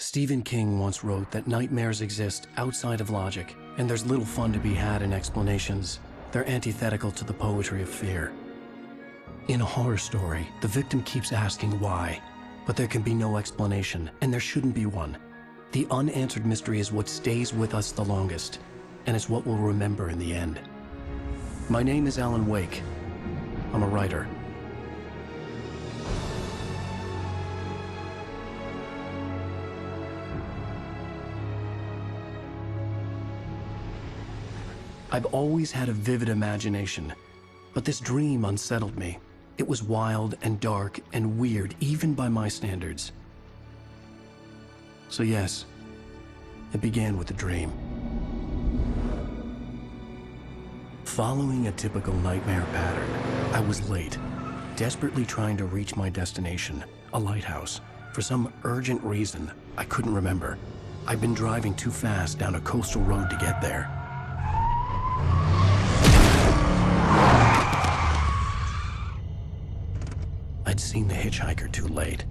Stephen King once wrote that nightmares exist outside of logic, and there's little fun to be had in explanations. They're antithetical to the poetry of fear. In a horror story, the victim keeps asking why, but there can be no explanation, and there shouldn't be one. The unanswered mystery is what stays with us the longest, and it's what we'll remember in the end. My name is Alan Wake. I'm a writer. I've always had a vivid imagination, but this dream unsettled me. It was wild and dark and weird, even by my standards. So yes, it began with a dream. Following a typical nightmare pattern, I was late, desperately trying to reach my destination, a lighthouse. For some urgent reason, I couldn't remember. I'd been driving too fast down a coastal road to get there. I'd seen the hitchhiker too late.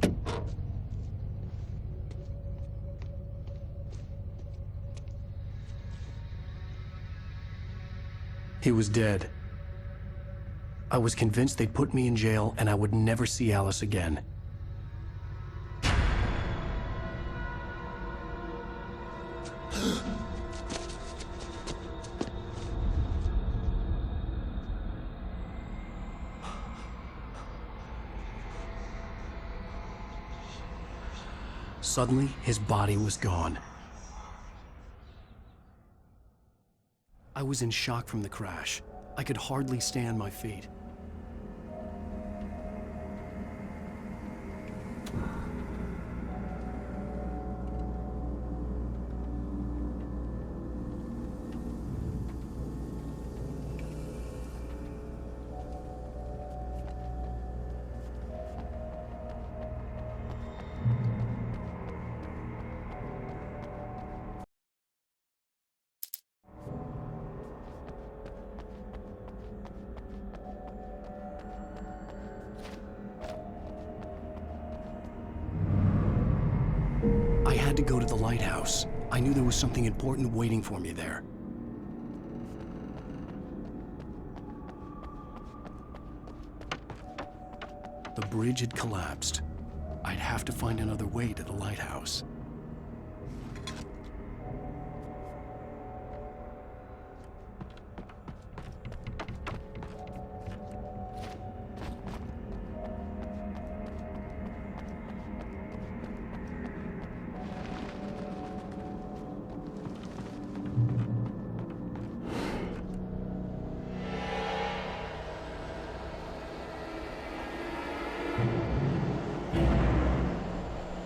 He was dead. I was convinced they'd put me in jail and I would never see Alice again. Suddenly, his body was gone. I was in shock from the crash. I could hardly stay on my feet. I had to go to the lighthouse. I knew there was something important waiting for me there. The bridge had collapsed. I'd have to find another way to the lighthouse.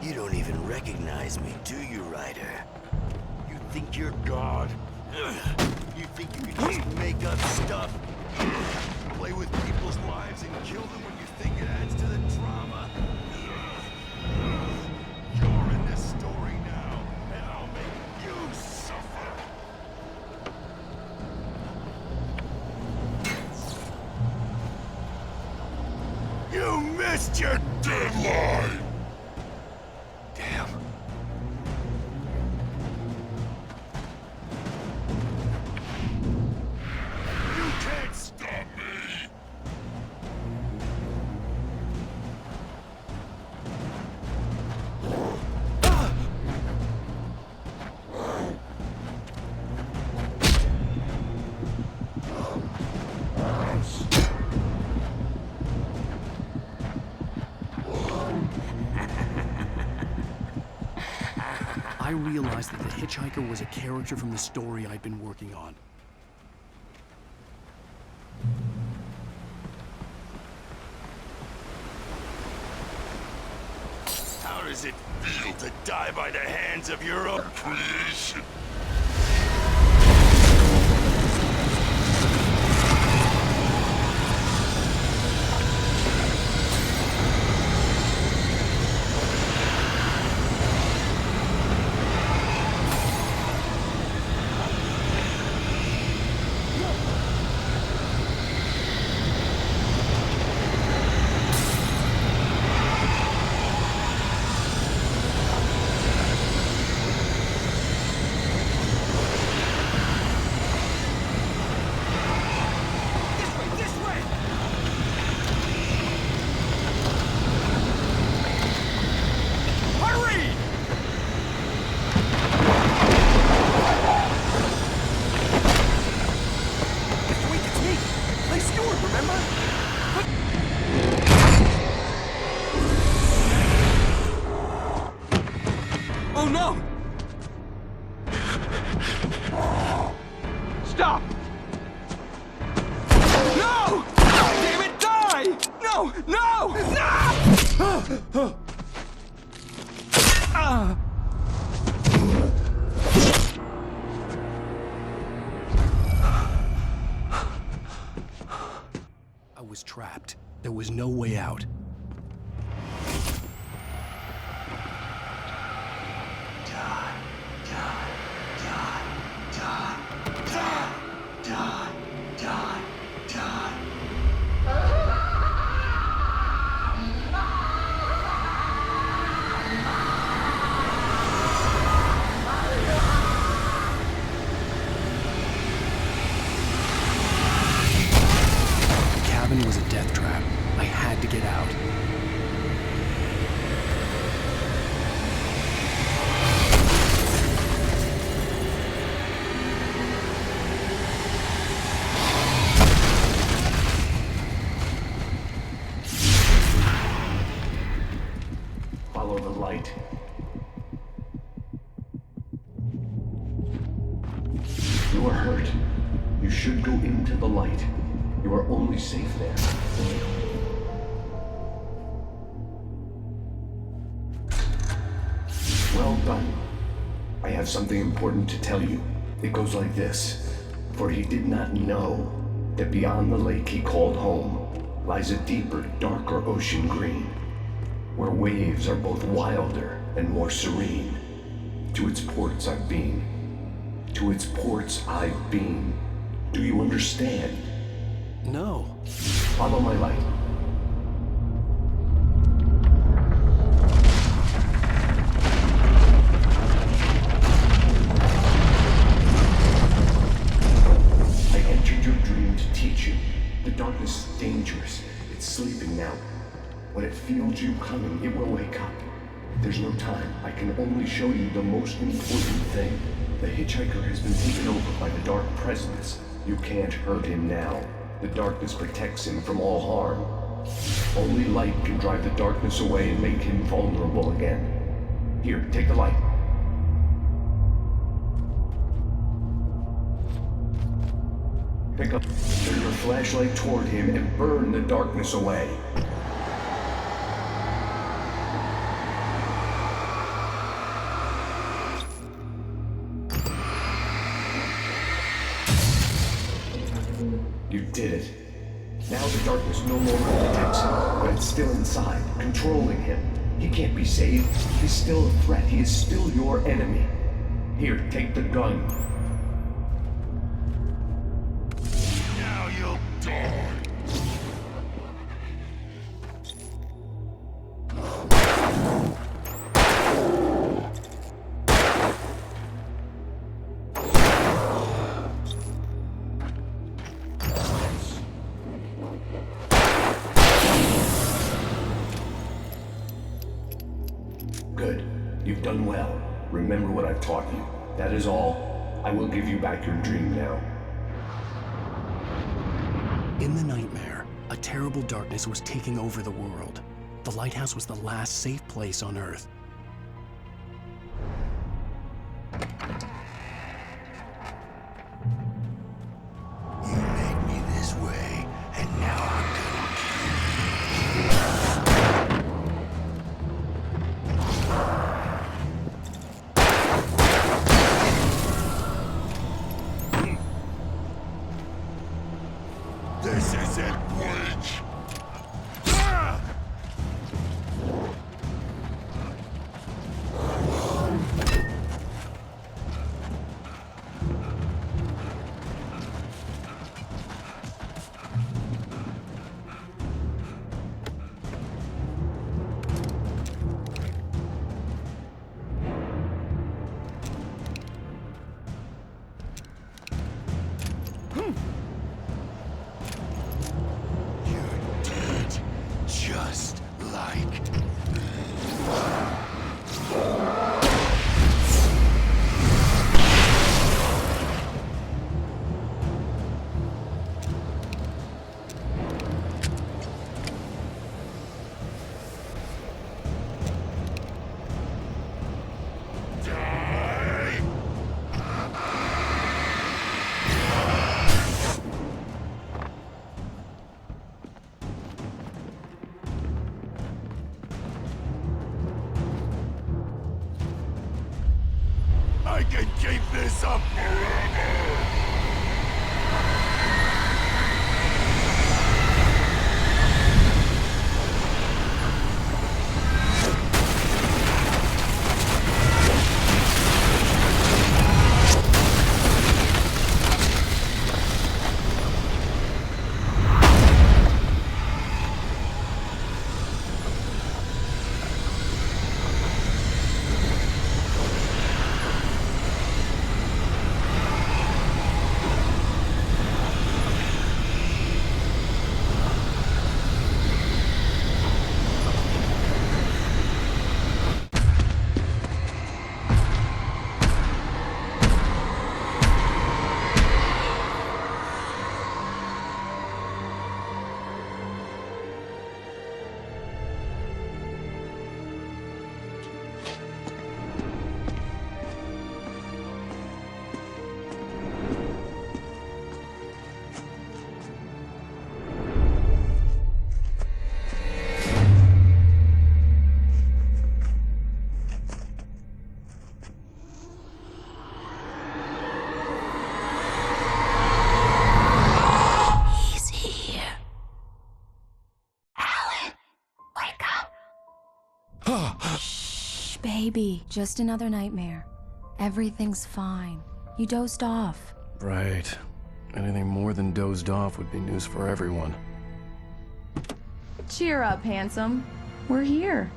You don't even recognize me, do you, Ryder? You think you're God? You think you can just make up stuff? Play with people's lives and kill them when you think it adds to the drama? You're in this story now, and I'll make you suffer! You missed your deadline! Damn. You can't stop me! I realized that the hitchhiker was a character from the story I'd been working on. feel to die by the hands of your own creation? Oh no! Stop! No! Damn it, die! No! No! No! I was trapped. There was no way out. The cabin was a death trap. I had to get out. Follow the light. You are hurt. You should go into the light. You are only safe there. Well done. I have something important to tell you. It goes like this. For he did not know that beyond the lake he called home lies a deeper, darker ocean green, where waves are both wilder and more serene. To its ports I've been. To its ports I've been. Do you understand? No. Follow my light. I entered your dream to teach you. The darkness is dangerous. It's sleeping now. When it feels you coming, it will wake up. There's no time. I can only show you the most important thing. The hitchhiker has been taken over by the dark presence. You can't hurt him now. The darkness protects him from all harm. Only light can drive the darkness away and make him vulnerable again. Here, take the light. Pick up, turn your flashlight toward him and burn the darkness away. You did it. Now the darkness no longer protects him, but it's still inside, controlling him. He can't be saved. He's still a threat. He is still your enemy. Here, take the gun. Now you'll die. Good. You've done well. Remember what I've taught you. That is all. I will give you back your dream now. In the nightmare, a terrible darkness was taking over the world. The lighthouse was the last safe place on Earth. You made me this way, and now I'm gonna kill you. This isn't weak! Ah! You're dead, just like... I can keep this up forever! He's here. Alan, wake up. Shh, baby. Just another nightmare. Everything's fine. You dozed off. Right. Anything more than dozed off would be news for everyone. Cheer up, handsome. We're here.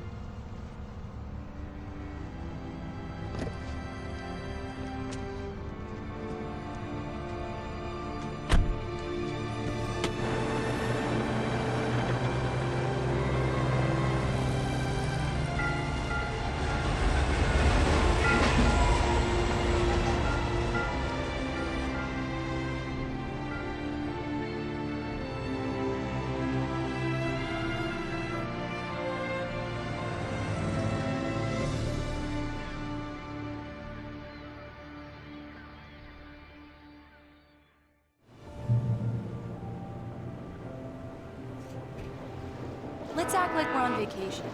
Let's act like we're on vacation.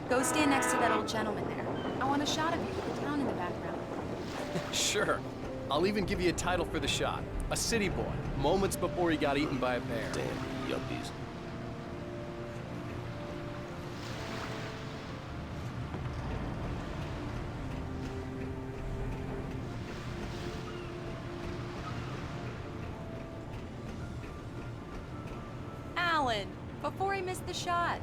Go stand next to that old gentleman there. I want a shot of you with the town in the background. Sure. I'll even give you a title for the shot. A city boy, moments before he got eaten by a bear. Damn, yuppies. Alan, before he missed the shot.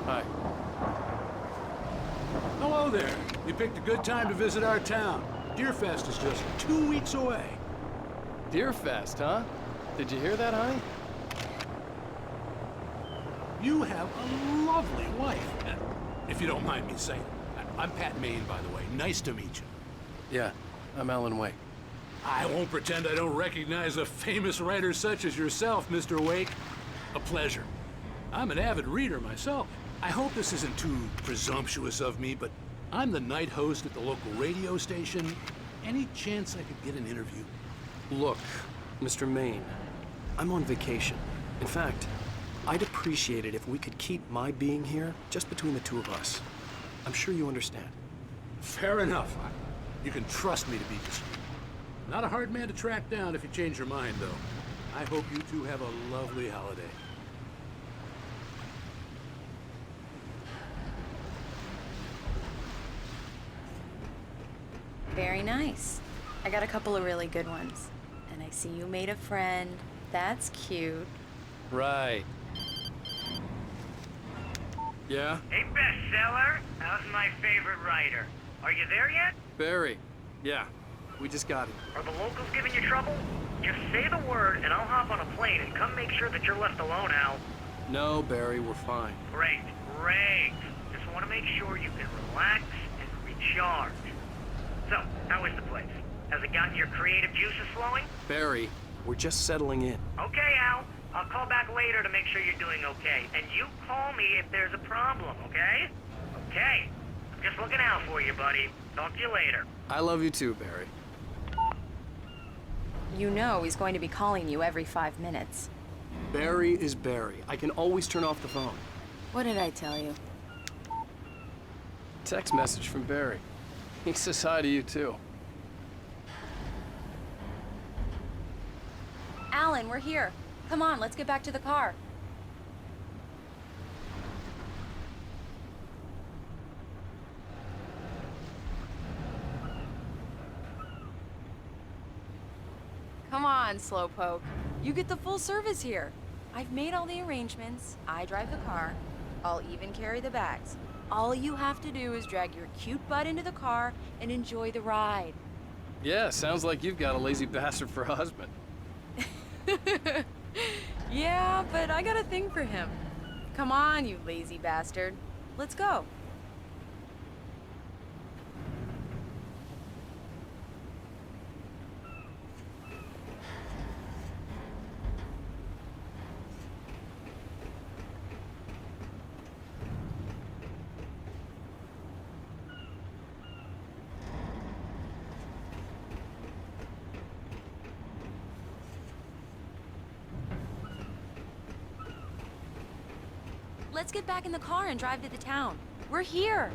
Hi. Hello there. You picked a good time to visit our town. Deerfest is just 2 weeks away. Deerfest, huh? Did you hear that, honey? You have a lovely wife, if you don't mind me saying. I'm Pat Maine, by the way. Nice to meet you. Yeah, I'm Alan Wake. I won't pretend I don't recognize a famous writer such as yourself, Mr. Wake. A pleasure. I'm an avid reader myself. I hope this isn't too presumptuous of me, but I'm the night host at the local radio station. Any chance I could get an interview? Look, Mr. Maine, I'm on vacation. In fact, I'd appreciate it if we could keep my being here just between the two of us. I'm sure you understand. Fair enough. You can trust me to be discreet. Not a hard man to track down if you change your mind, though. I hope you two have a lovely holiday. Very nice. I got a couple of really good ones. And I see you made a friend. That's cute. Right. Yeah? Hey, bestseller, how's my favorite writer? Are you there yet? Barry. Yeah. We just got him. Are the locals giving you trouble? Just say the word and I'll hop on a plane and come make sure that you're left alone, Al. No, Barry, we're fine. Great, great. Just want to make sure you can relax and recharge. So, how is the place? Has it gotten your creative juices flowing? Barry, we're just settling in. Okay, Al. I'll call back later to make sure you're doing okay. And you call me if there's a problem, okay? Okay. I'm just looking out for you, buddy. Talk to you later. I love you too, Barry. You know he's going to be calling you every 5 minutes. Barry is Barry. I can always turn off the phone. What did I tell you? Text message from Barry. He says hi to you too. Alan, we're here. Come on, let's get back to the car. Come on, Slowpoke. You get the full service here. I've made all the arrangements. I drive the car. I'll even carry the bags. All you have to do is drag your cute butt into the car and enjoy the ride. Yeah, sounds like you've got a lazy bastard for a husband. Yeah, but I got a thing for him. Come on, you lazy bastard. Let's go. Let's get back in the car and drive to the town. We're here.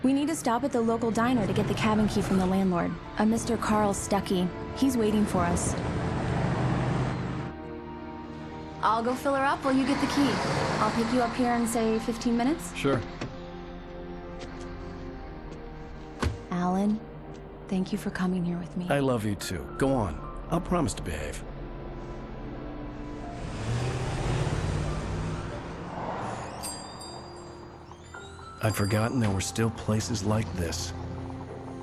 We need to stop at the local diner to get the cabin key from the landlord, a Mr. Carl Stuckey. He's waiting for us. I'll go fill her up while you get the key. I'll pick you up here in, say, 15 minutes? Sure. Alan, thank you for coming here with me. I love you too. Go on. I'll promise to behave. I'd forgotten there were still places like this.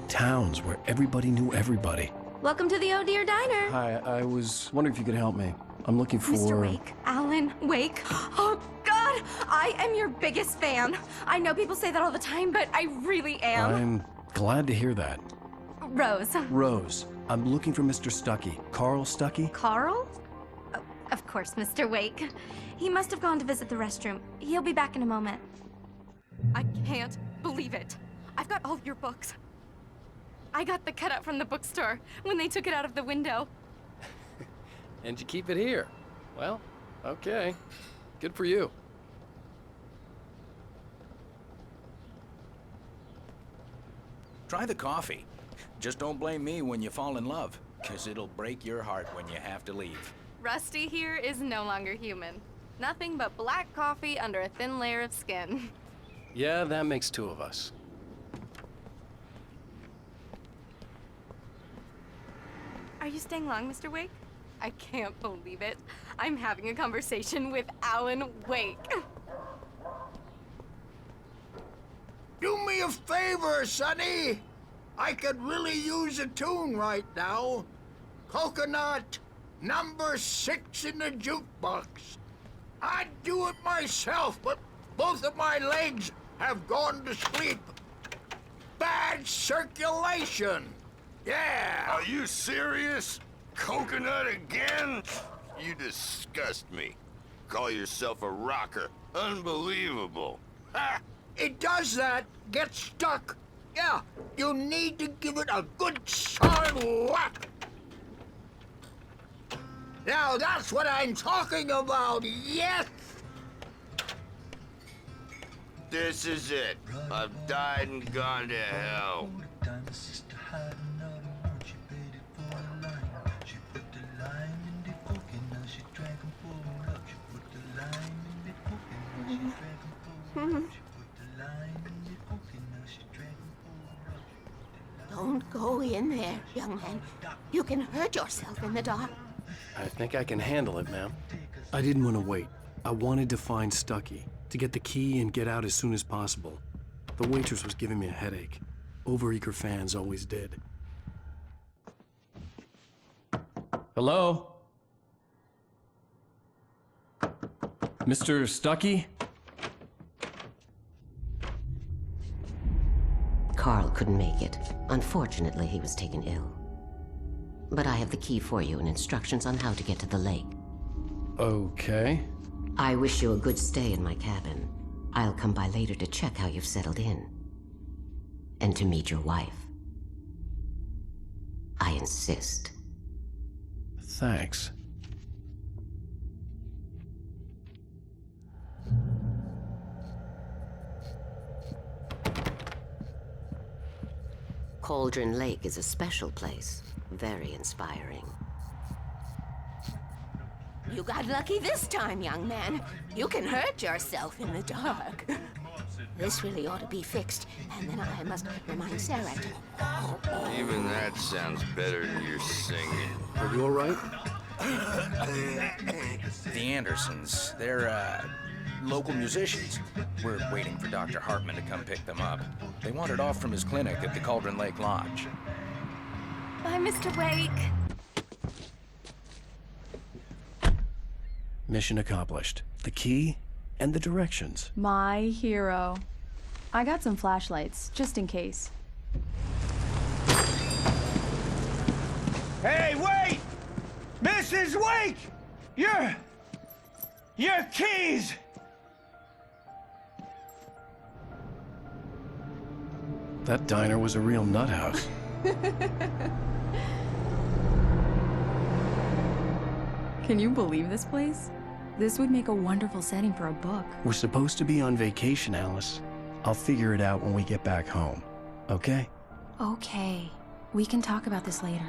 Towns where everybody knew everybody. Welcome to the Oh Dear Diner. Hi, I was wondering if you could help me. I'm looking for... Mr. Wake. Alan Wake. Oh, God! I am your biggest fan. I know people say that all the time, but I really am. I'm glad to hear that. Rose. Rose, I'm looking for Mr. Stuckey. Carl Stuckey? Carl? Oh, of course, Mr. Wake. He must have gone to visit the restroom. He'll be back in a moment. I can't believe it. I've got all your books. I got the cutout from the bookstore when they took it out of the window. And you keep it here. Well, okay. Good for you. Try the coffee. Just don't blame me when you fall in love, 'cause it'll break your heart when you have to leave. Rusty here is no longer human. Nothing but black coffee under a thin layer of skin. Yeah, that makes two of us. Are you staying long, Mr. Wake? I can't believe it. I'm having a conversation with Alan Wake. Do me a favor, Sonny. I could really use a tune right now. Coconut, number 6 in the jukebox. I'd do it myself, but both of my legs have gone to sleep. Bad circulation. Yeah. Are you serious? Coconut again? You disgust me. Call yourself a rocker. Unbelievable. Ha! It does that. Get stuck. Yeah, you need to give it a good solid whack. Now that's what I'm talking about, yes! This is it. I've died and gone to hell. Don't go in there, young man. You can hurt yourself in the dark. I think I can handle it, ma'am. I didn't want to wait. I wanted to find Stucky, to get the key and get out as soon as possible. The waitress was giving me a headache. Overeager fans always did. Hello? Mr. Stucky? Carl couldn't make it. Unfortunately, he was taken ill. But I have the key for you and instructions on how to get to the lake. Okay. I wish you a good stay in my cabin. I'll come by later to check how you've settled in. And to meet your wife. I insist. Thanks. Cauldron Lake is a special place. Very inspiring. You got lucky this time, young man. You can hurt yourself in the dark. This really ought to be fixed, and then I must remind Sarah to... Even that sounds better than your singing. Are you all right? The Andersons, they're, local musicians. We're waiting for Dr. Hartman to come pick them up. They wandered off from his clinic at the Cauldron Lake Lodge. Bye, Mr. Wake. Mission accomplished. The key and the directions. My hero. I got some flashlights, just in case. Hey, wait! Mrs. Wake! Your keys! That diner was a real nut house. Can you believe this place? This would make a wonderful setting for a book. We're supposed to be on vacation, Alice. I'll figure it out when we get back home. Okay? Okay. We can talk about this later.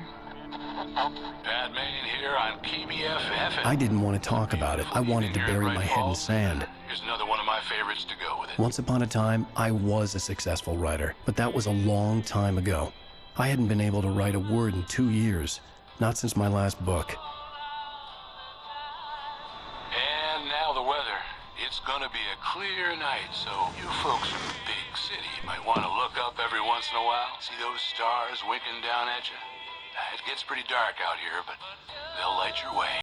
Pat Main here on KBFF. I didn't want to talk about it. I wanted to bury my head in sand. Here's another one of my favorites to go with it. Once upon a time, I was a successful writer, but that was a long time ago. I hadn't been able to write a word in 2 years, not since my last book. And now the weather. It's gonna be a clear night, so you folks in the big city might want to look up every once in a while, see those stars winking down at you. It gets pretty dark out here, but they'll light your way.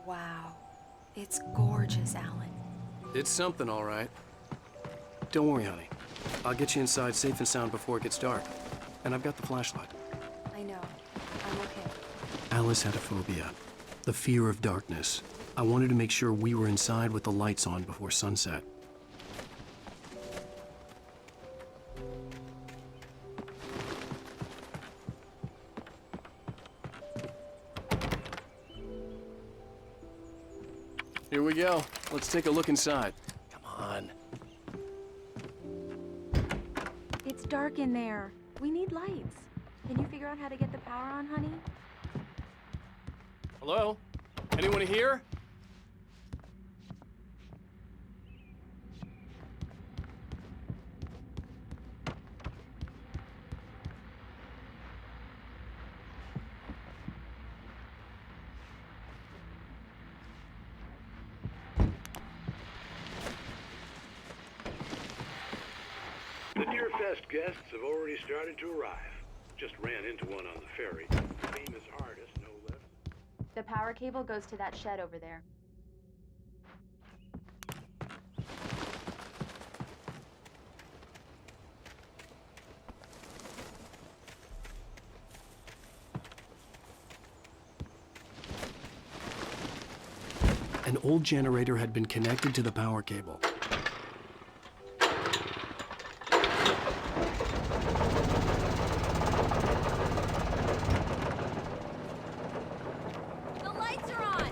Wow. It's gorgeous, Alan. It's something, all right. Don't worry, honey. I'll get you inside safe and sound before it gets dark. And I've got the flashlight. I know. I'm okay. Alice had a phobia. The fear of darkness. I wanted to make sure we were inside with the lights on before sunset. Here we go. Let's take a look inside. Come on. It's dark in there. We need lights. Can you figure out how to get the power on, honey? Hello? Anyone here? The Deerfest guests have already started to arrive. Just ran into one on the ferry. Famous artist, no less. The power cable goes to that shed over there. An old generator had been connected to the power cable. The lights are on!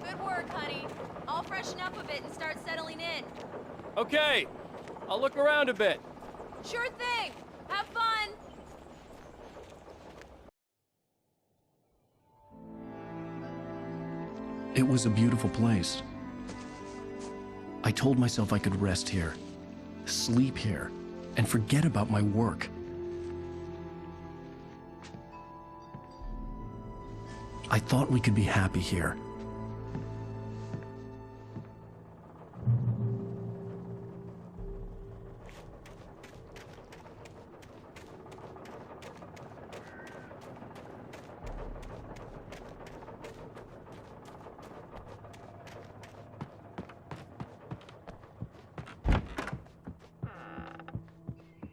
Good work, honey. I'll freshen up a bit and start settling in. Okay, I'll look around a bit. Sure thing! Have fun! It was a beautiful place. I told myself I could rest here, sleep here, and forget about my work. I thought we could be happy here.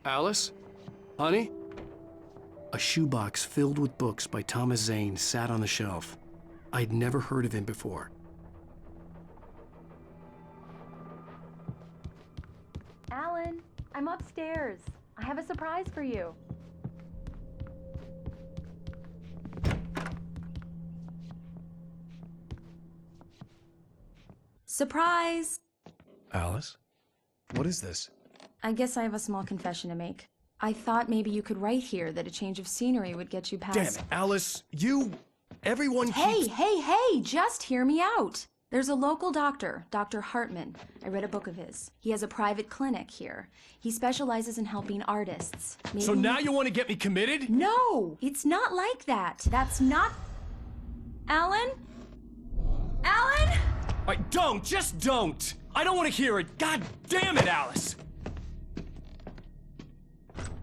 Alice? Honey? A shoebox filled with books by Thomas Zane sat on the shelf. I'd never heard of him before. Alan, I'm upstairs. I have a surprise for you. Surprise! Alice? What is this? I guess I have a small confession to make. I thought maybe you could write here that a change of scenery would get you past— Damn it, Alice! Everyone Hey, keeps— hey, just hear me out! There's a local doctor, Dr. Hartman. I read a book of his. He has a private clinic here. He specializes in helping artists. So now you want to get me committed? No! It's not like that. That's not— Alan? Alan? Just don't! I don't want to hear it! God damn it, Alice!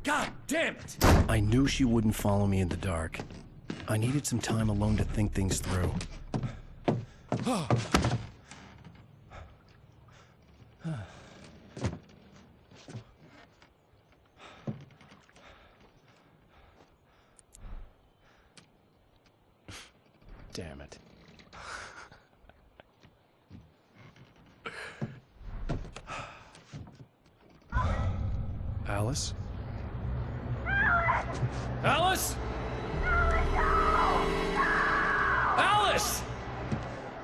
God damn it! I knew she wouldn't follow me in the dark. I needed some time alone to think things through. Damn it. Alice? Alice? Alice!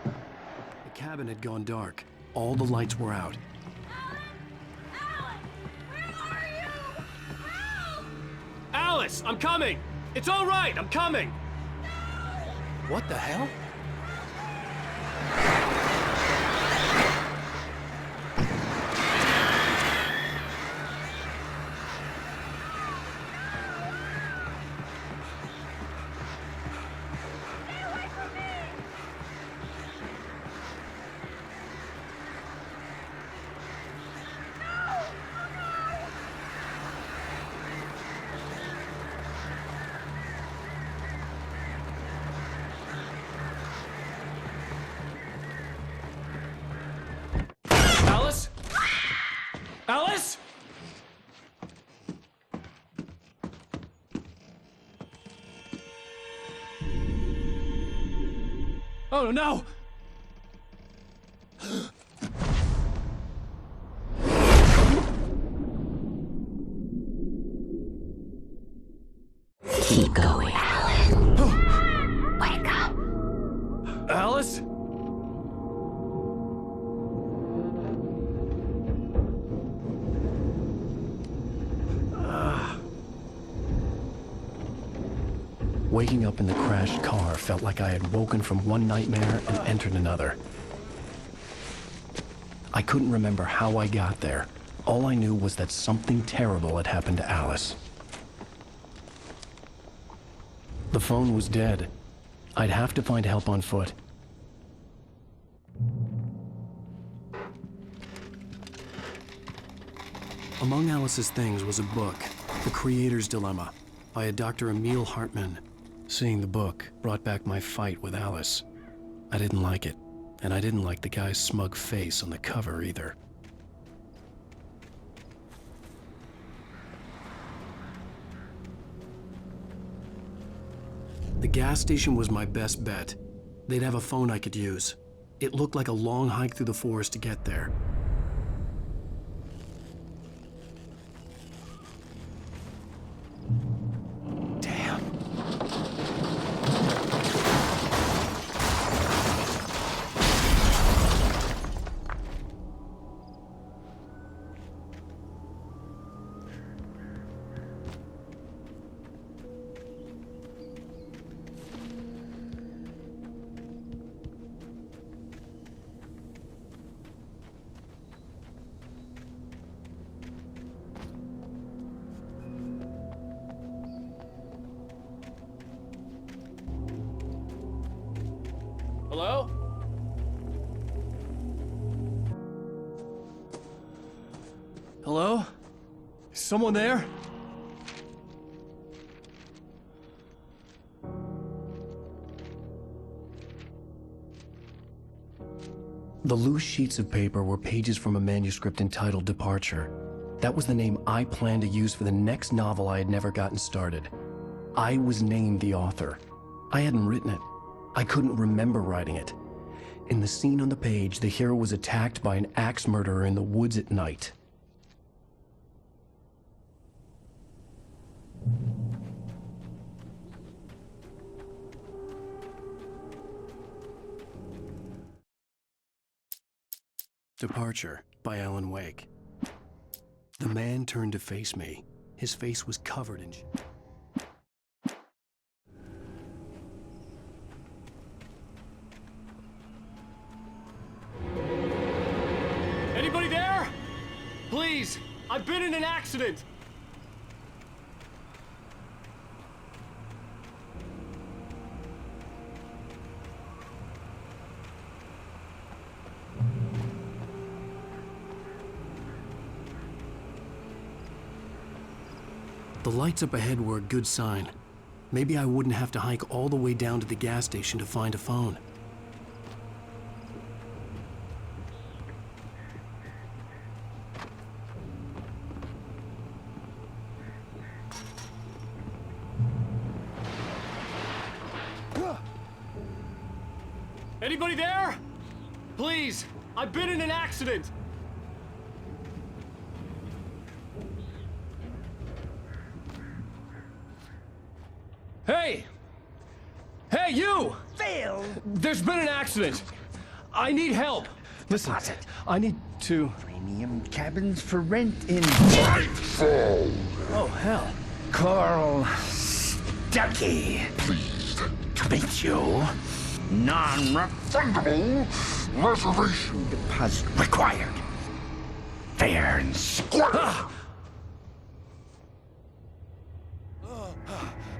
The cabin had gone dark. All the lights were out. Alice, I'm coming! It's all right, I'm coming! What the hell? Alice? Alice? Oh no! Keep going, Alan. Wake up. Alice? Waking up in the crashed car felt like I had woken from one nightmare and entered another. I couldn't remember how I got there. All I knew was that something terrible had happened to Alice. The phone was dead. I'd have to find help on foot. Among Alice's things was a book, The Creator's Dilemma, by a Dr. Emil Hartman. Seeing the book brought back my fight with Alice. I didn't like it, and I didn't like the guy's smug face on the cover either. The gas station was my best bet. They'd have a phone I could use. It looked like a long hike through the forest to get there. Hello? Hello? Is someone there? The loose sheets of paper were pages from a manuscript entitled Departure. That was the name I planned to use for the next novel I had never gotten started. I was named the author. I hadn't written it. I couldn't remember writing it. In the scene on the page, the hero was attacked by an axe murderer in the woods at night. Departure by Alan Wake. The man turned to face me. His face was covered in Anybody there? Please, I've been in an accident. The lights up ahead were a good sign. Maybe I wouldn't have to hike all the way down to the gas station to find a phone. Anybody there? Please, I've been in an accident. Hey! Hey, you! Phil! There's been an accident. I need help. Listen, I need to... Premium cabins for rent in... Nightfall! Oh, hell. Carl Stuckey. Pleased To meet you. Non-refundable reservation deposit required. Fair and square.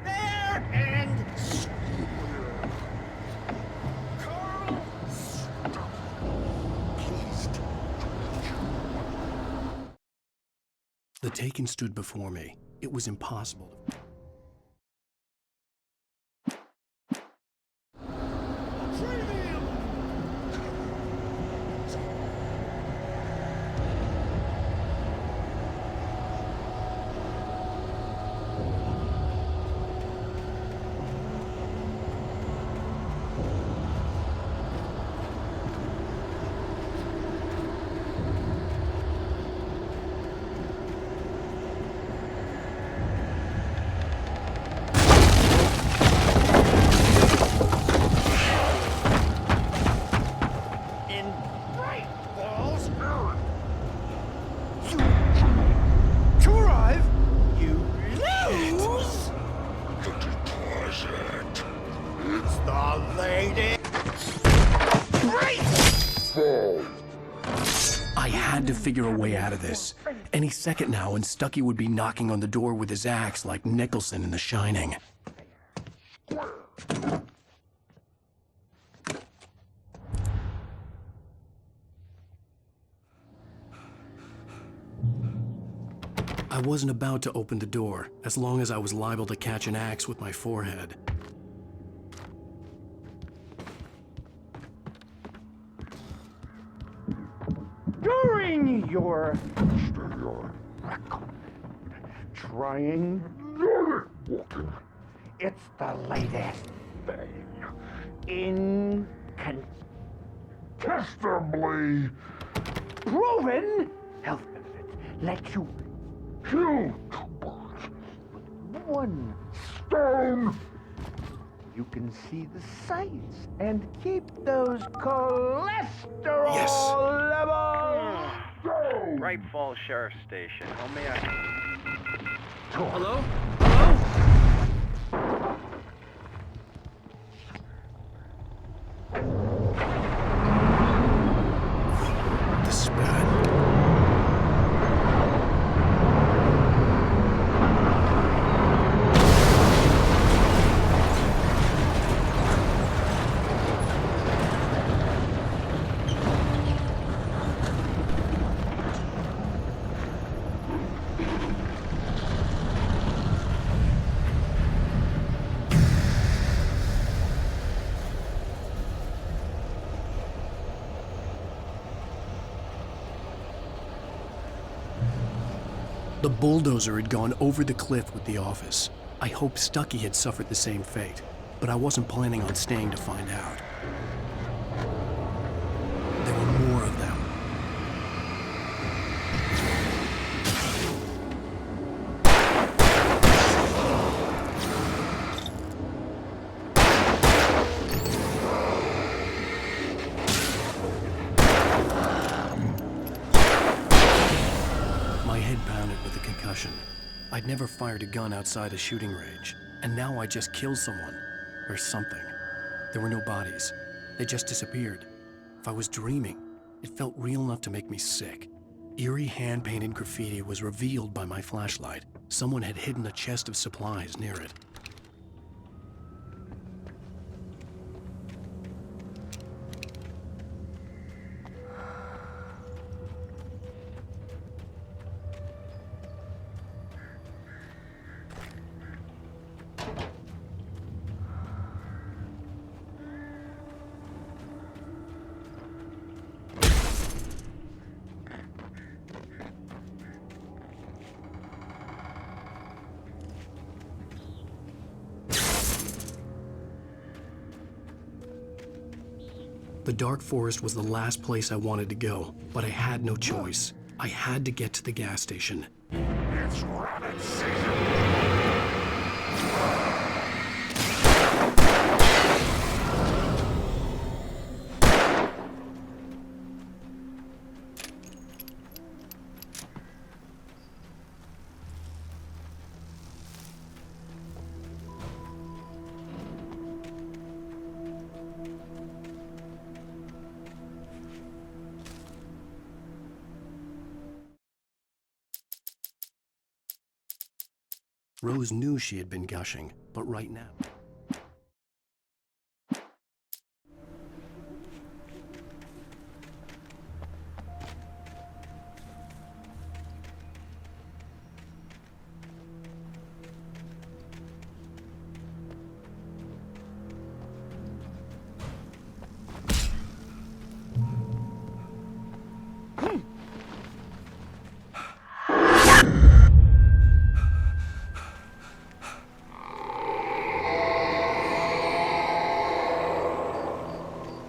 Fair and square. Carl Stuckey. Pleased. The Taken stood before me. It was impossible. I had to figure a way out of this. Any second now, and Stuckey would be knocking on the door with his axe like Nicholson in The Shining. I wasn't about to open the door, as long as I was liable to catch an axe with my forehead. During your record, trying walking, it's the latest thing in incontestably proven health benefits let you kill two birds with one stone. You can see the sights and keep those cholesterol levels down. Bright Falls Sheriff's Station. How may I... Hello? This is bad. The bulldozer had gone over the cliff with the office. I hoped Stucky had suffered the same fate, but I wasn't planning on staying to find out. There were more of them. My head pounded with a concussion. I'd never fired a gun outside a shooting range, and now I just killed someone. Or something. There were no bodies. They just disappeared. If I was dreaming, it felt real enough to make me sick. Eerie hand-painted graffiti was revealed by my flashlight. Someone had hidden a chest of supplies near it. The dark forest was the last place I wanted to go, but I had no choice. I had to get to the gas station. It's rabbit season. Rose knew she had been gushing, but right now...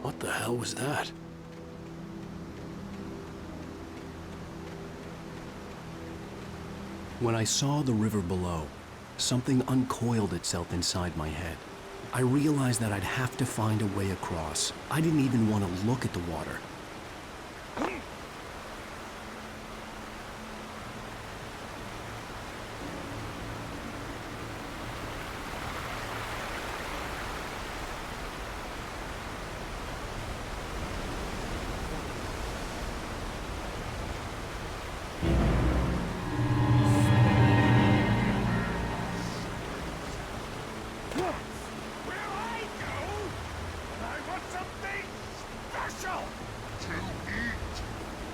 What the hell was that? When I saw the river below, something uncoiled itself inside my head. I realized that I'd have to find a way across. I didn't even want to look at the water.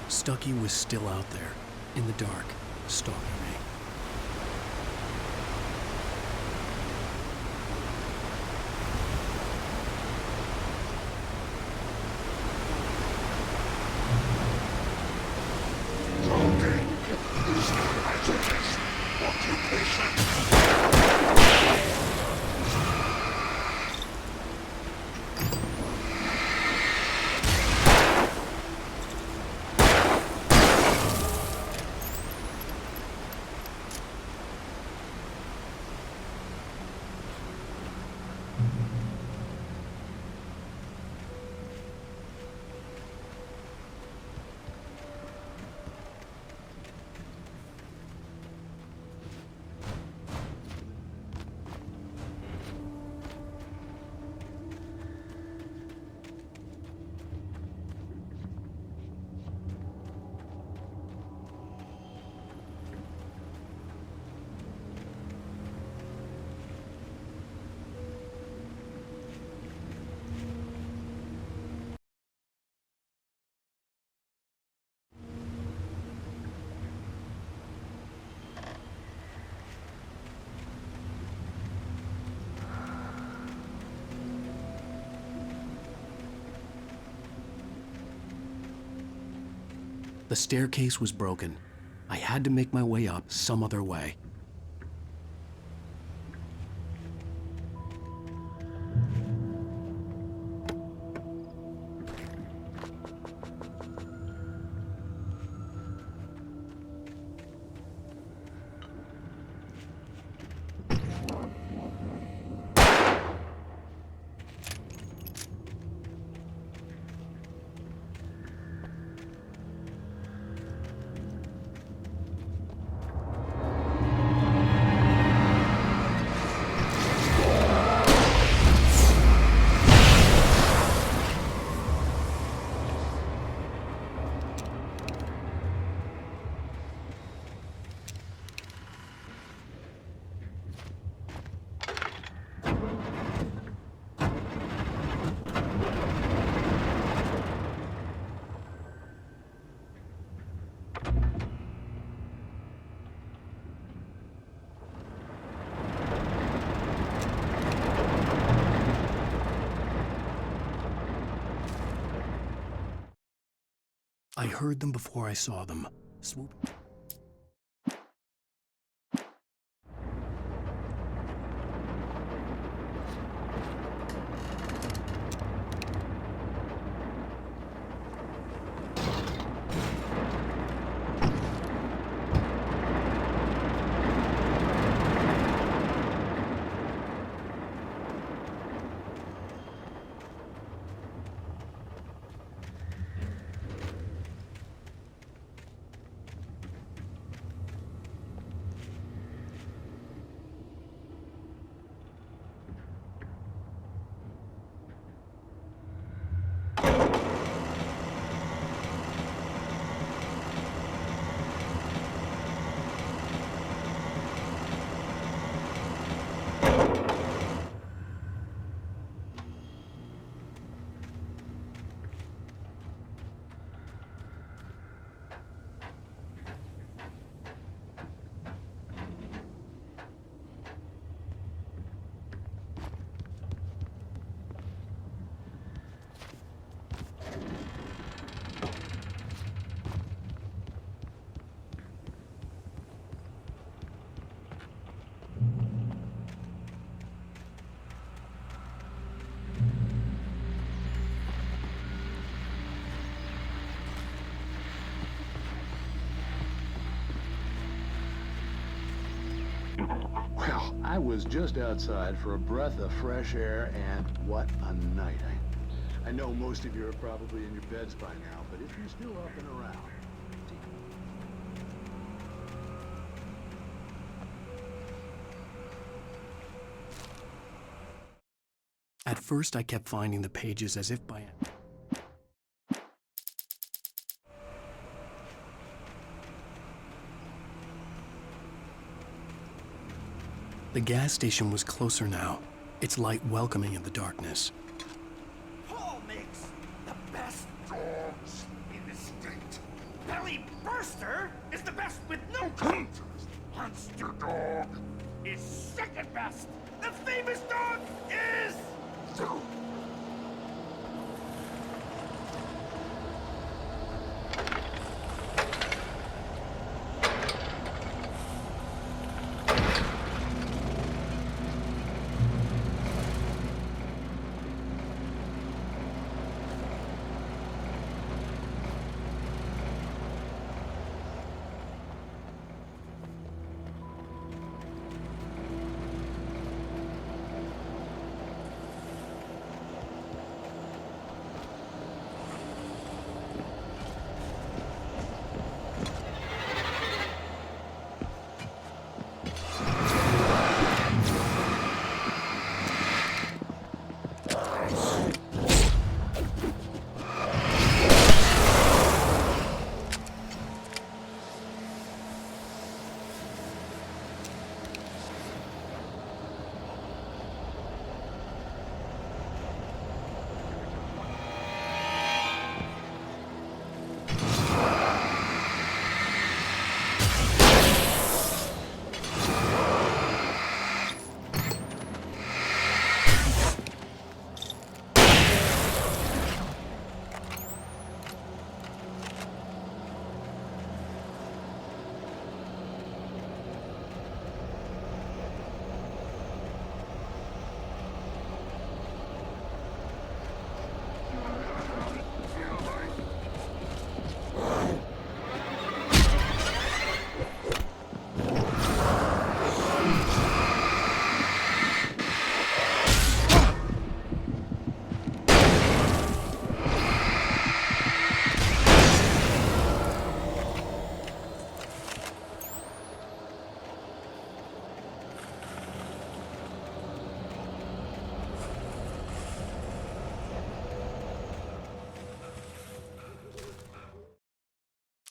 Stucky was still out there, in the dark, stalking me. The staircase was broken. I had to make my way up some other way. I heard them before I saw them. Swoop. Well, I was just outside for a breath of fresh air, and what a night. I know most of you are probably in your beds by now, but if you're still up and around... At first, I kept finding the pages as if by... The gas station was closer now, its light welcoming in the darkness. Paul makes the best dogs in the state. Belly Burster is the best with no contest. Monster Dog is second best. The famous dog is...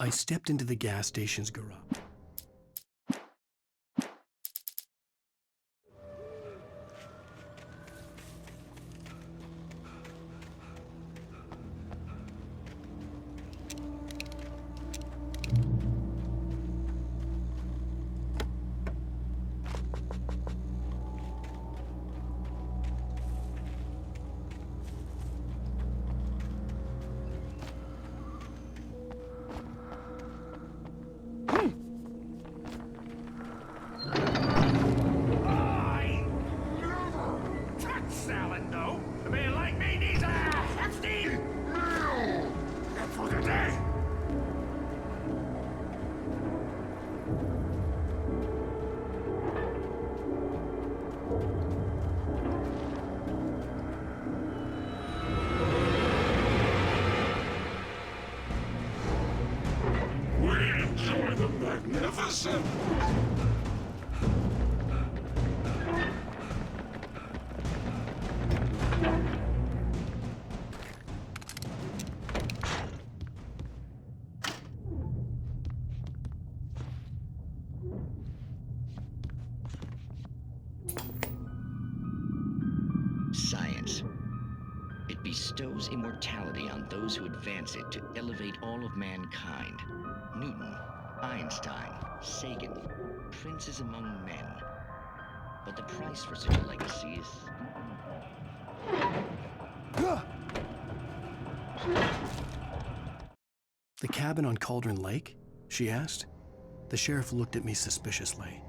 I stepped into the gas station's garage. Magnificent! Science. It bestows immortality on those who advance it to elevate all of mankind. Newton, Einstein, Sagan, princes among men. But the price for such a legacy is... The cabin on Cauldron Lake? She asked. The sheriff looked at me suspiciously.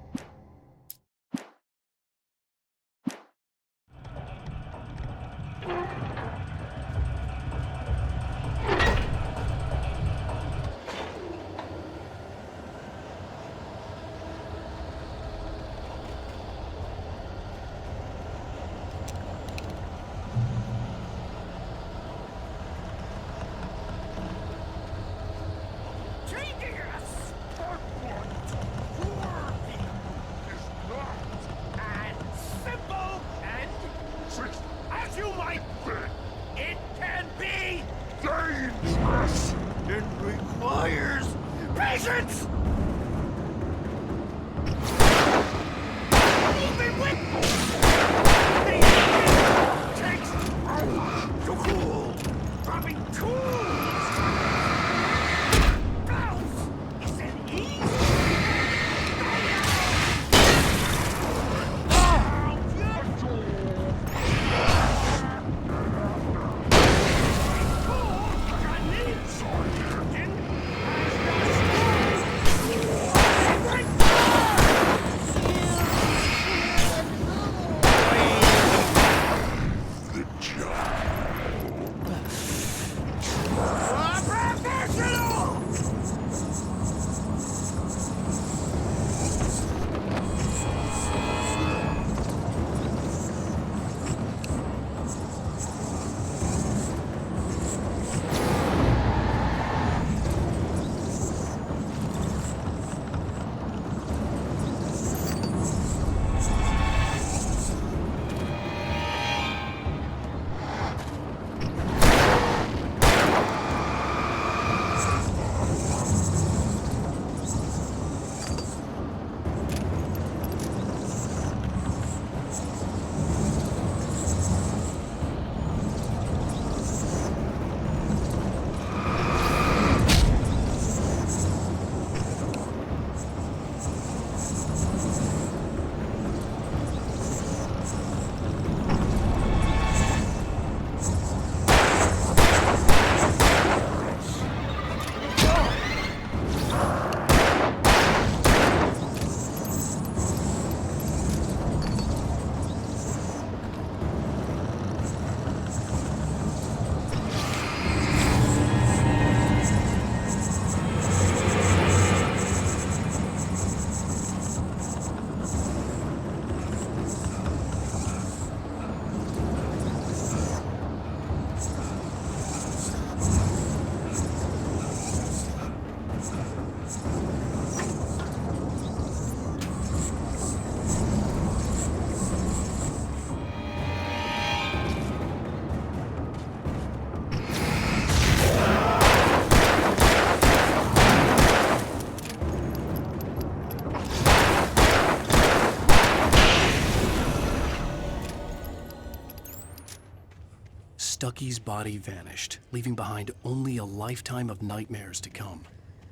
Stucky's body vanished, leaving behind only a lifetime of nightmares to come,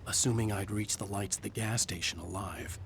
assuming I'd reach the lights of the gas station alive.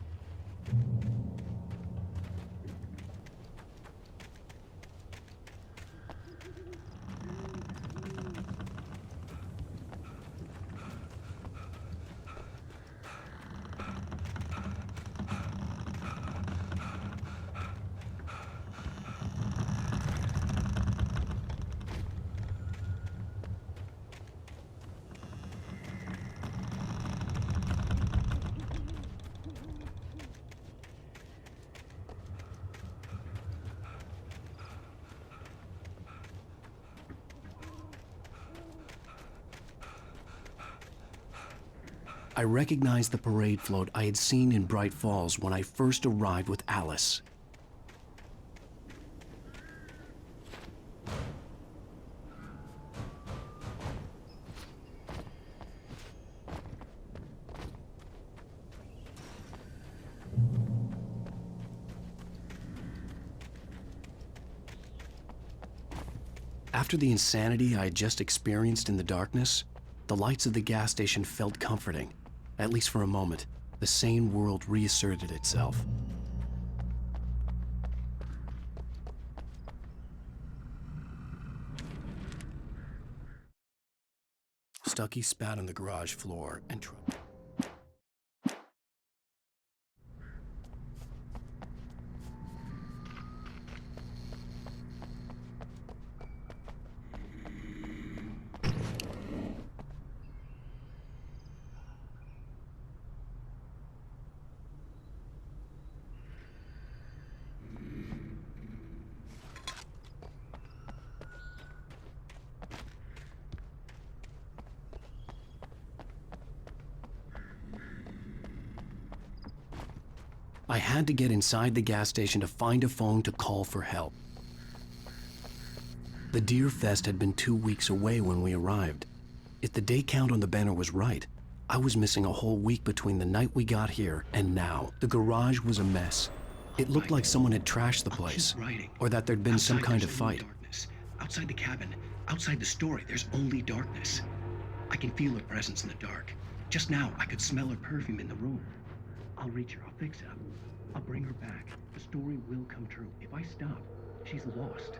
I recognized the parade float I had seen in Bright Falls when I first arrived with Alice. After the insanity I had just experienced in the darkness, the lights of the gas station felt comforting. At least for a moment, the sane world reasserted itself. Stucky spat on the garage floor and I had to get inside the gas station to find a phone to call for help. The Deer Fest had been 2 weeks away when we arrived. If the day count on the banner was right, I was missing a whole week between the night we got here and now. The garage was a mess. It looked like someone had trashed the place, or that there'd been some kind of fight. Darkness. Outside the cabin, outside the story, there's only darkness. I can feel her presence in the dark. Just now, I could smell her perfume in the room. I'll reach her, I'll fix it up. I'll bring her back. The story will come true. If I stop, she's lost.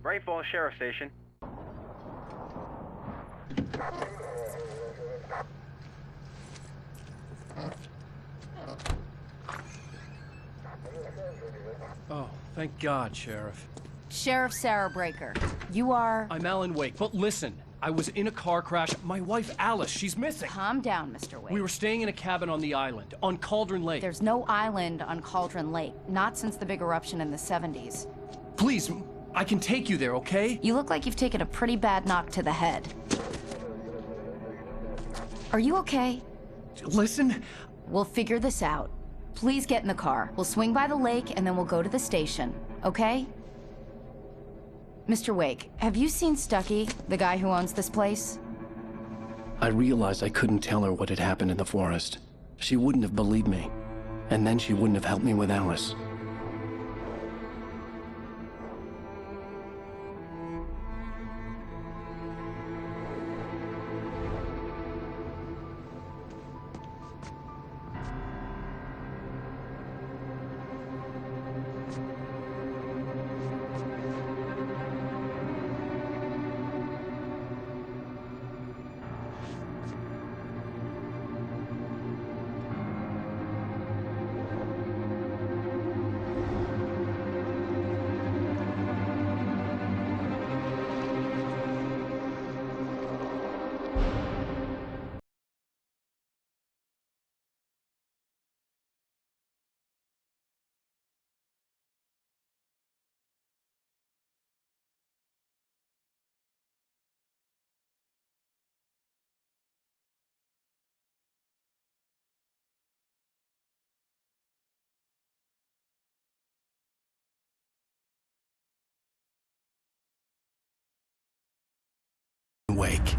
Bright Falls Sheriff Station. Oh, thank God, Sheriff. Sheriff Sarah Breaker. You are... I'm Alan Wake, but listen. I was in a car crash. My wife, Alice, she's missing. Calm down, Mr. Wake. We were staying in a cabin on the island, on Cauldron Lake. There's no island on Cauldron Lake, not since the big eruption in the 70s. Please, I can take you there, okay? You look like you've taken a pretty bad knock to the head. Are you okay? Listen. We'll figure this out. Please get in the car. We'll swing by the lake and then we'll go to the station, okay? Mr. Wake, have you seen Stucky, the guy who owns this place? I realized I couldn't tell her what had happened in the forest. She wouldn't have believed me. And then she wouldn't have helped me with Alice. Wake.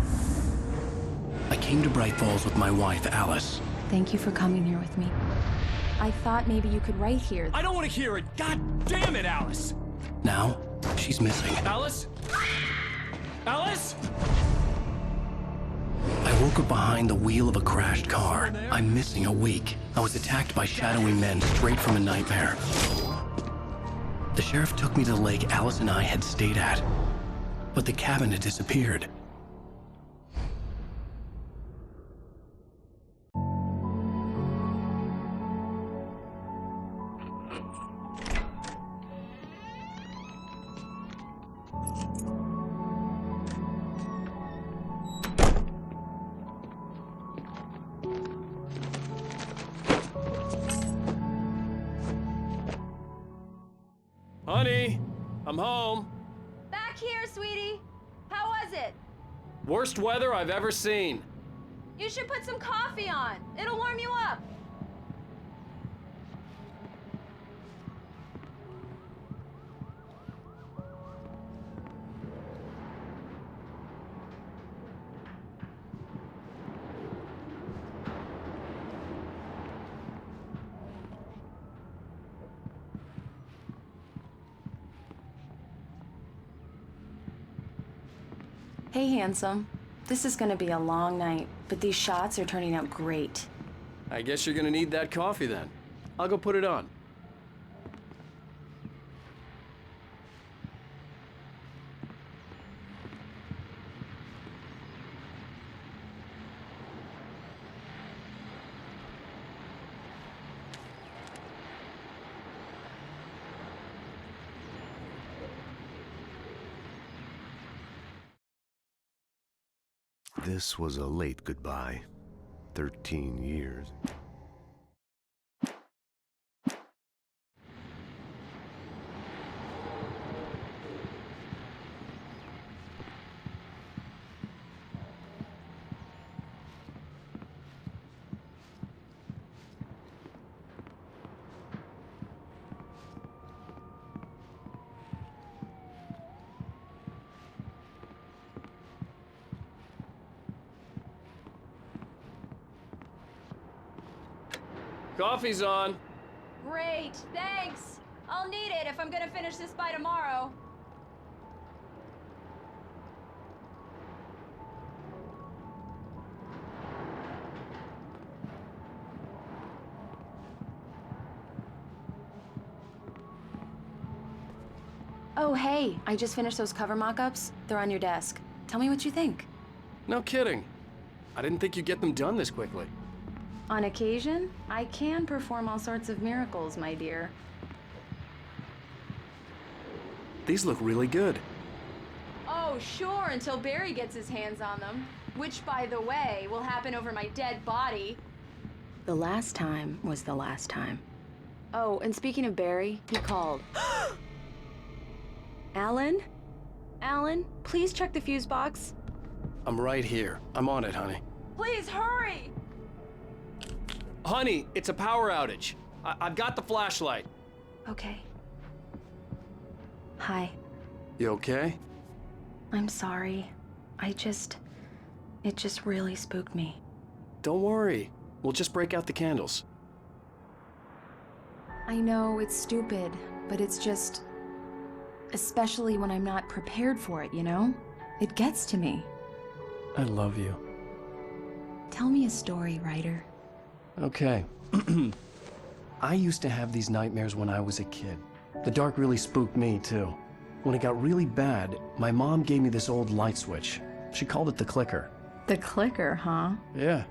I came to Bright Falls with my wife, Alice. Thank you for coming here with me. I thought maybe you could write here. I don't want to hear it! God damn it, Alice! Now, she's missing. Alice? Alice? I woke up behind the wheel of a crashed car. I'm missing a week. I was attacked by shadowy men straight from a nightmare. The sheriff took me to the lake Alice and I had stayed at, but the cabin had disappeared. Honey, I'm home. Back here, sweetie. How was it? Worst weather I've ever seen. You should put some coffee on. It'll warm you up. Hey, handsome. This is gonna be a long night, but these shots are turning out great. I guess you're gonna need that coffee then. I'll go put it on. This was a late goodbye. 13 years. Coffee's on. Great, thanks. I'll need it if I'm gonna finish this by tomorrow. Oh, hey, I just finished those cover mock-ups. They're on your desk. Tell me what you think. No kidding. I didn't think you'd get them done this quickly. On occasion, I can perform all sorts of miracles, my dear. These look really good. Oh, sure, until Barry gets his hands on them. Which, by the way, will happen over my dead body. The last time was the last time. Oh, and speaking of Barry, he called. Alan? Alan, please check the fuse box. I'm right here. I'm on it, honey. Please, hurry! Honey, it's a power outage. I've got the flashlight. Okay. Hi. You okay? I'm sorry. It just really spooked me. Don't worry. We'll just break out the candles. I know it's stupid, but it's just... especially when I'm not prepared for it, you know? It gets to me. I love you. Tell me a story, writer. Okay. I used to have these nightmares when I was a kid. The dark really spooked me, too. When it got really bad, my mom gave me this old light switch. She called it the clicker. The clicker, huh? Yeah.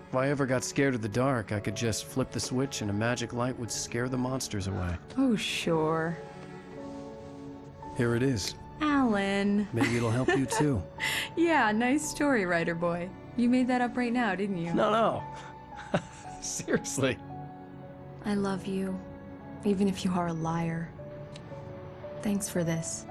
If I ever got scared of the dark, I could just flip the switch and a magic light would scare the monsters away. Oh, sure. Here it is. Alan. Maybe it'll help you, too. Yeah, nice story, writer boy. You made that up right now, didn't you? No. Seriously. I love you, even if you are a liar. Thanks for this.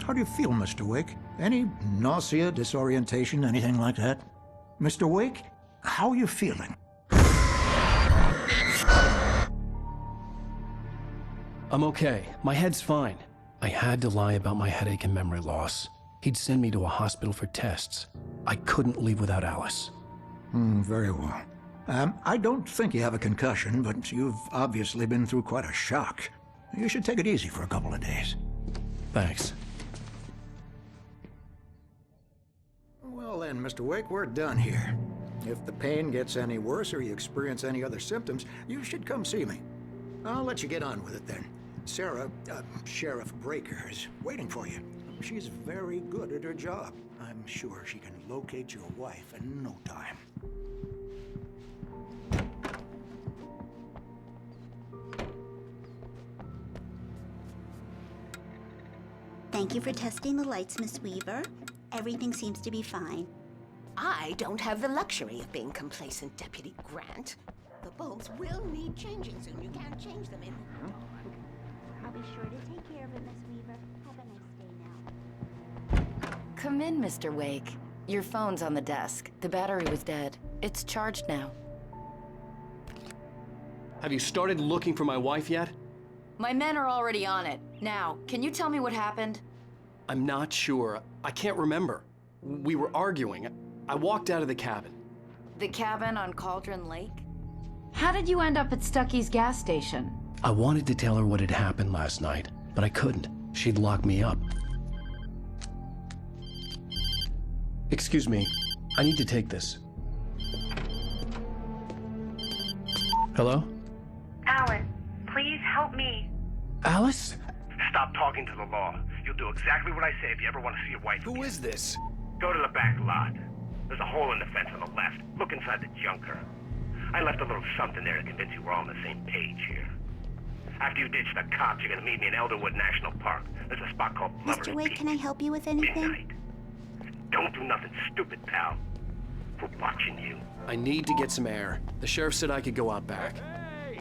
How do you feel, Mr. Wake? Any nausea, disorientation, anything like that? Mr. Wake, how are you feeling? I'm okay. My head's fine. I had to lie about my headache and memory loss. He'd send me to a hospital for tests. I couldn't leave without Alice. Very well. I don't think you have a concussion, but you've obviously been through quite a shock. You should take it easy for a couple of days. Thanks. Well then, Mr. Wake, we're done here. If the pain gets any worse or you experience any other symptoms, you should come see me. I'll let you get on with it then. Sarah, Sheriff Breaker, is waiting for you. She's very good at her job. I'm sure she can locate your wife in no time. Thank you for testing the lights, Miss Weaver. Everything seems to be fine. I don't have the luxury of being complacent, Deputy Grant. The bulbs will need changing soon. You can't change them in the dark. I'll be sure to take care of it, Miss Weaver. Have a nice day now. Come in, Mr. Wake. Your phone's on the desk. The battery was dead. It's charged now. Have you started looking for my wife yet? My men are already on it. Now, can you tell me what happened? I'm not sure. I can't remember. We were arguing. I walked out of the cabin. The cabin on Cauldron Lake? How did you end up at Stucky's gas station? I wanted to tell her what had happened last night, but I couldn't. She'd lock me up. Excuse me. I need to take this. Hello? Alan, please help me. Alice? Stop talking to the law. You'll do exactly what I say if you ever want to see your wife again. Who is this? Go to the back lot. There's a hole in the fence on the left. Look inside the junker. I left a little something there to convince you we're all on the same page here. After you ditch the cops, you're gonna meet me in Elderwood National Park. There's a spot called Lover's Mr. Wake, Peak. can I help you with anything? Midnight. Don't do nothing stupid, pal. We're watching you. I need to get some air. The sheriff said I could go out back.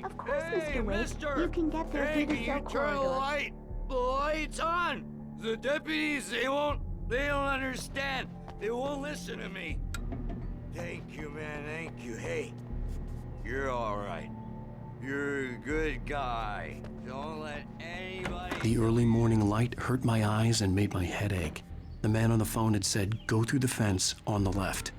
Of course, Mr. Wake. You can get there through the cell corridor. The light's on! The deputies, they don't understand. They won't listen to me. Thank you, man, thank you. Hey, you're all right. You're a good guy. Don't let anybody... The early morning light hurt my eyes and made my head ache. The man on the phone had said, go through the fence on the left.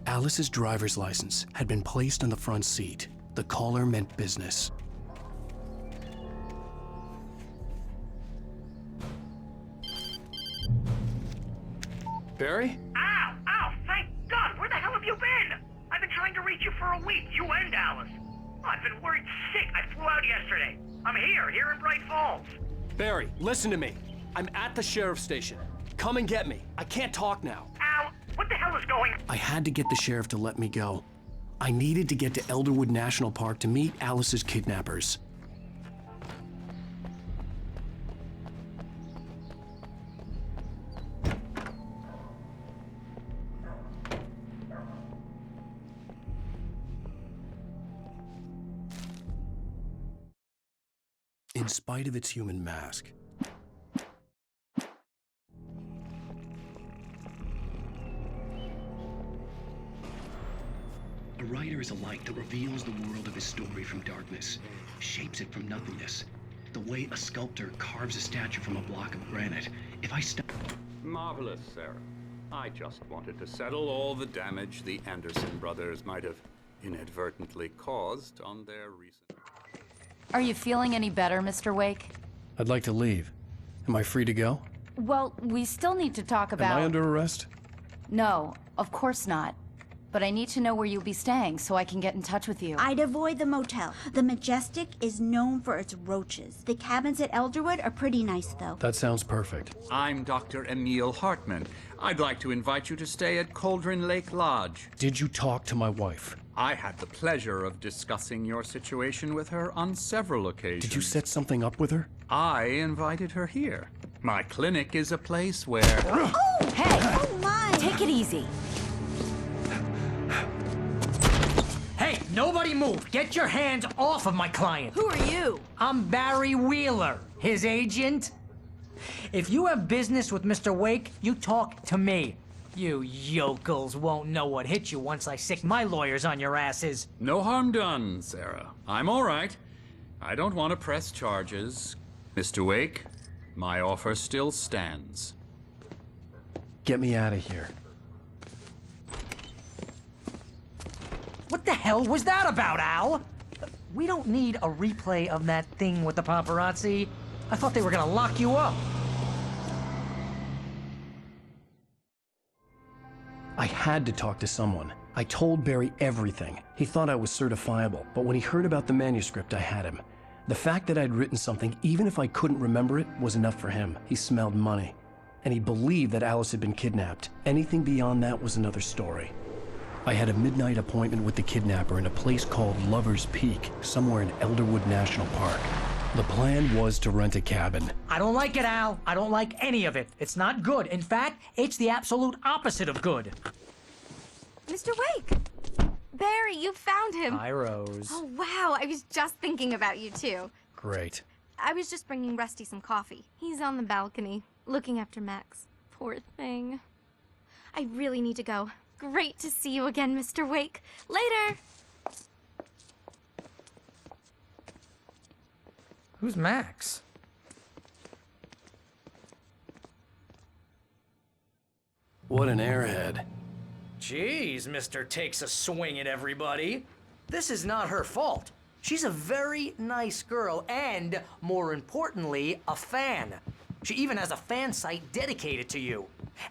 Alice's driver's license had been placed on the front seat. The caller meant business. Barry? Ow! Ow! Thank God! Where the hell have you been? I've been trying to reach you for a week, you and Alice. I've been worried sick. I flew out yesterday. I'm here in Bright Falls. Barry, listen to me. I'm at the sheriff's station. Come and get me. I can't talk now. Ow! What the hell is going on? I had to get the sheriff to let me go. I needed to get to Elderwood National Park to meet Alice's kidnappers. In spite of its human mask, a writer is a light that reveals the world of his story from darkness, shapes it from nothingness. The way a sculptor carves a statue from a block of granite. If I Marvelous, Sarah. I just wanted to settle all the damage the Anderson brothers might have inadvertently caused on their recent... Are you feeling any better, Mr. Wake? I'd like to leave. Am I free to go? Well, we still need to talk about... Am I under arrest? No, of course not. But I need to know where you'll be staying so I can get in touch with you. I'd avoid the motel. The Majestic is known for its roaches. The cabins at Elderwood are pretty nice, though. That sounds perfect. I'm Dr. Emil Hartman. I'd like to invite you to stay at Cauldron Lake Lodge. Did you talk to my wife? I had the pleasure of discussing your situation with her on several occasions. Did you set something up with her? I invited her here. My clinic is a place where... Oh! Hey! Oh my! Take it easy. Hey, nobody move! Get your hands off of my client! Who are you? I'm Barry Wheeler, his agent. If you have business with Mr. Wake, you talk to me. You yokels won't know what hit you once I sick my lawyers on your asses. No harm done, Sarah. I'm all right. I don't want to press charges. Mr. Wake, my offer still stands. Get me out of here. What the hell was that about, Al? We don't need a replay of that thing with the paparazzi. I thought they were gonna lock you up. I had to talk to someone. I told Barry everything. He thought I was certifiable, but when he heard about the manuscript, I had him. The fact that I'd written something, even if I couldn't remember it, was enough for him. He smelled money. And he believed that Alice had been kidnapped. Anything beyond that was another story. I had a midnight appointment with the kidnapper in a place called Lover's Peak, somewhere in Elderwood National Park. The plan was to rent a cabin. I don't like it, Al. I don't like any of it. It's not good. In fact, it's the absolute opposite of good. Mr. Wake! Barry, you found him. Hi, Rose. Oh, wow. I was just thinking about you, too. Great. I was just bringing Rusty some coffee. He's on the balcony, looking after Max. Poor thing. I really need to go. Great to see you again, Mr. Wake. Later! Who's Max? What an airhead. Jeez, Mr. Takes a swing at everybody. This is not her fault. She's a very nice girl and, more importantly, a fan. She even has a fan site dedicated to you.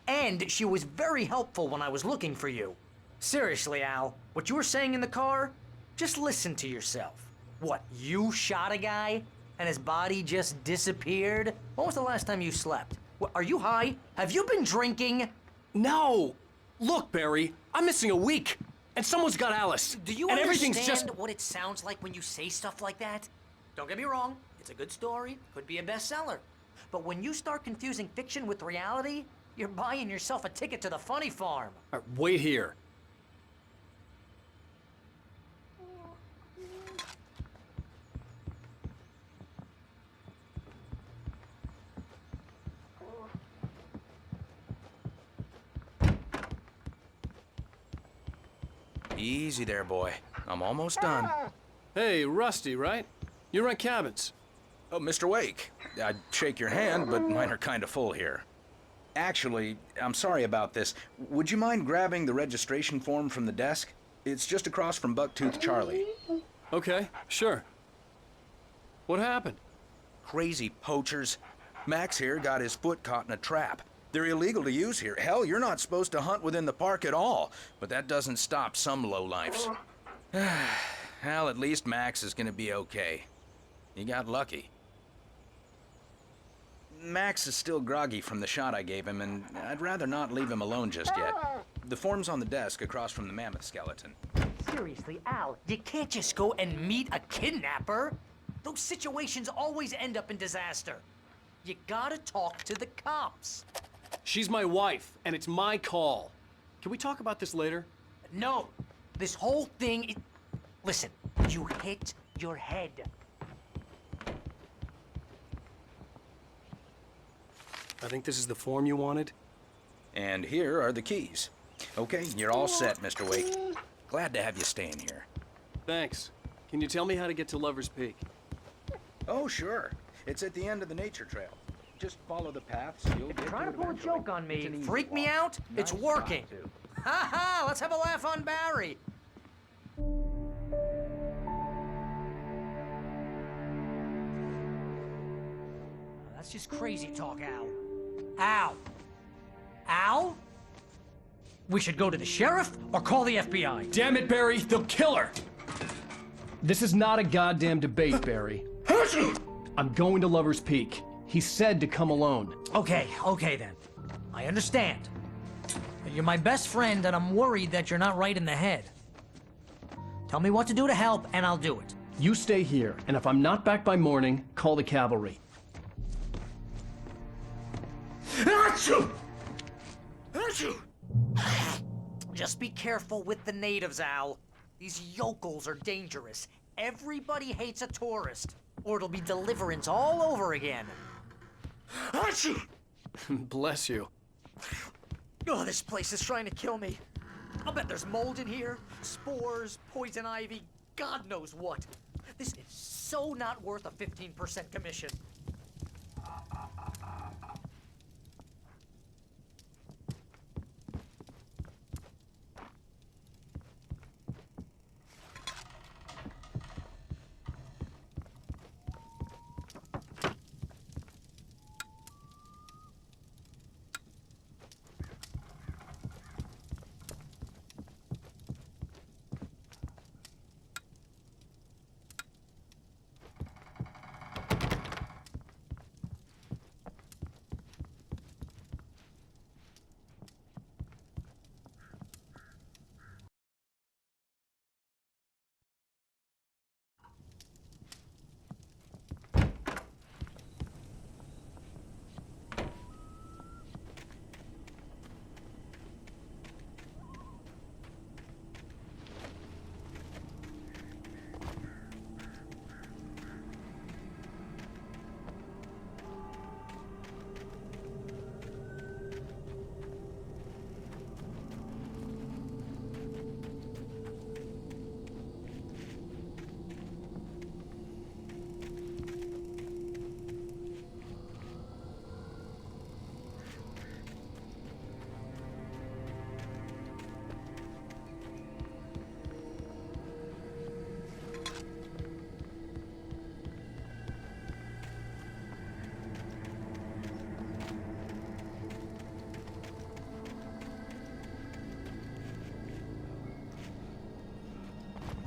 And she was very helpful when I was looking for you. Seriously, Al, what you were saying in the car, just listen to yourself. What, you shot a guy and his body just disappeared? When was the last time you slept? What, are you high? Have you been drinking? No! Look, Barry, I'm missing a week, and someone's got Alice. Do you and understand everything's just... what it sounds like when you say stuff like that? Don't get me wrong, it's a good story, could be a bestseller. But when you start confusing fiction with reality, you're buying yourself a ticket to the funny farm. Wait here. Easy there, boy. I'm almost done. Hey, Rusty, right? You rent cabins. Oh, Mr. Wake. I'd shake your hand, but mine are kind of full here. Actually, I'm sorry about this. Would you mind grabbing the registration form from the desk? It's just across from Bucktooth Charlie. Okay, sure. What happened? Crazy poachers. Max here got his foot caught in a trap. They're illegal to use here. Hell, you're not supposed to hunt within the park at all. But that doesn't stop some lowlifes. Well, at least Max is gonna be okay. He got lucky. Max is still groggy from the shot I gave him, and I'd rather not leave him alone just yet. The form's on the desk across from the mammoth skeleton. Seriously, Al, you can't just go and meet a kidnapper. Those situations always end up in disaster. You gotta talk to the cops. She's my wife, and it's my call. Can we talk about this later? No, this whole thing is... Listen, you hit your head. I think this is the form you wanted. And here are the keys. Okay, you're all set, Mr. Wake. Glad to have you staying here. Thanks. Can you tell me how to get to Lover's Peak? Oh, sure. It's at the end of the nature trail. Just follow the paths, you'll get Trying to pull a eventually. joke on me, It's an easy freak me walk. out? It's Nice working. spot, too. Ha ha, let's have a laugh on Barry. That's just crazy talk, Al. Al. Al? We should go to the sheriff or call the FBI. Damn it, Barry, they'll kill her! This is not a goddamn debate, Barry. I'm going to Lover's Peak. He said to come alone. Okay then. I understand. You're my best friend, and I'm worried that you're not right in the head. Tell me what to do to help, and I'll do it. You stay here, and if I'm not back by morning, call the cavalry. Achoo! Achoo! Just be careful with the natives, Al. These yokels are dangerous. Everybody hates a tourist, or it'll be Deliverance all over again. Achoo! Bless you. Oh, this place is trying to kill me. I'll bet there's mold in here, spores, poison ivy, God knows what. This is so not worth a 15% commission.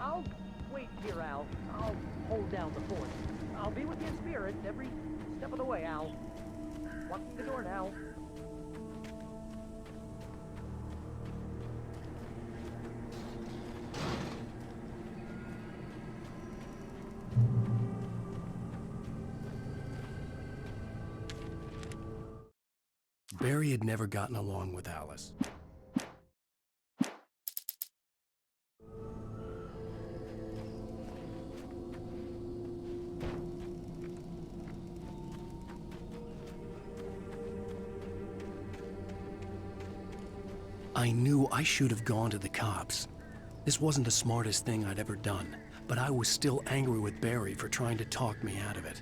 I'll wait here, Al. I'll hold down the fort. I'll be with you in spirit every step of the way, Al. Walking the door now. Barry had never gotten along with Alice. I knew I should have gone to the cops. This wasn't the smartest thing I'd ever done, but I was still angry with Barry for trying to talk me out of it.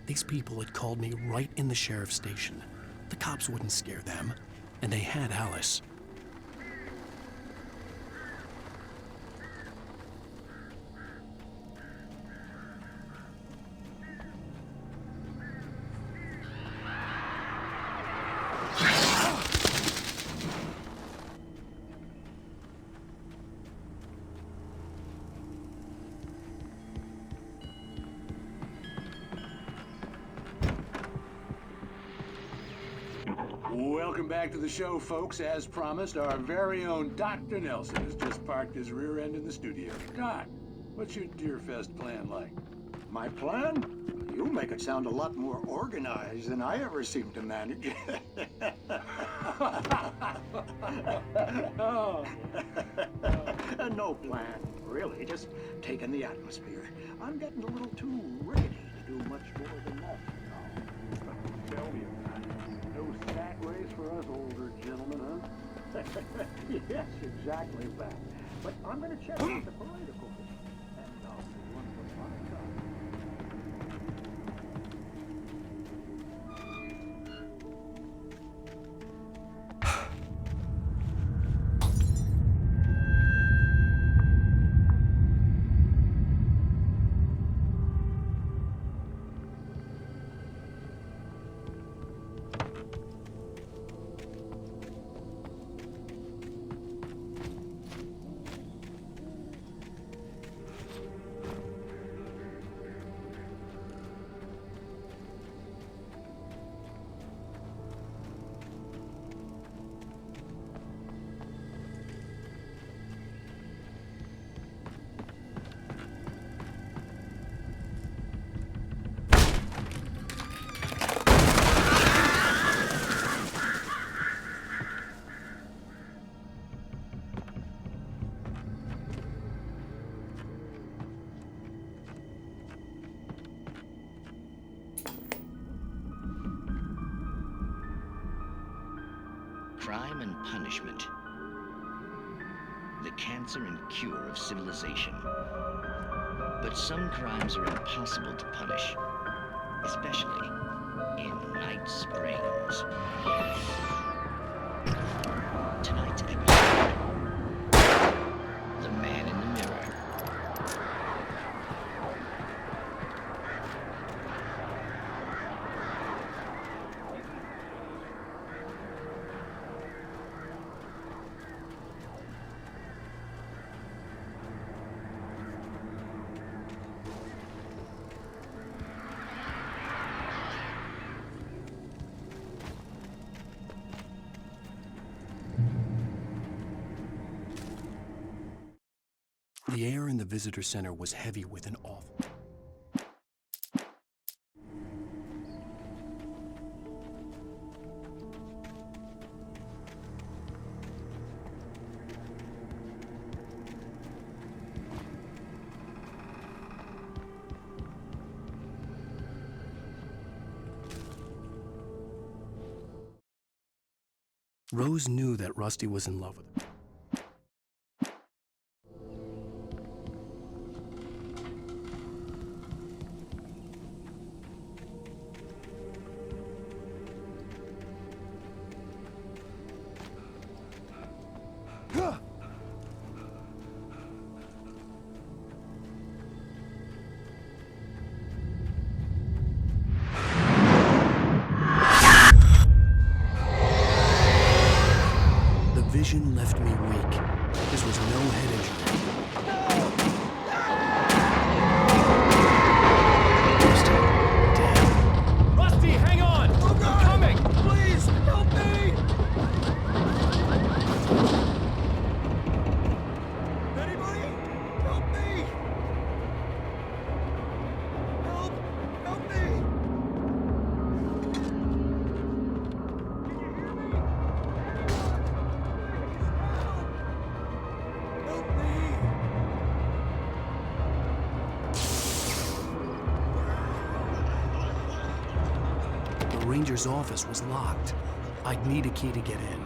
These people had called me right in the sheriff's station. The cops wouldn't scare them, and they had Alice. Welcome back to the show, folks. As promised, our very own Dr. Nelson has just parked his rear end in the studio. Doc, what's your Deerfest plan like? My plan? You make it sound a lot more organized than I ever seem to manage. Oh. No plan, really. Just taking the atmosphere. I'm getting a little too rickety to do much more than that, you know. Tell me about it. No sack race for us older gentlemen, huh? Yes, exactly that. But I'm going to check out the political thing. And I'll be one for my time. and punishment. The cancer and cure of civilization. But some crimes are impossible to punish, especially in Night Springs. Tonight's episode, The Man in the Mirror. The air in the visitor center was heavy with an awful... Rose knew that Rusty was in love with her. The vision left me weak. This was no head injury. Rusty, hang on! I'm coming! Please, help me! Anybody? Help me! Help! Help me! The ranger's office was locked. I'd need a key to get in.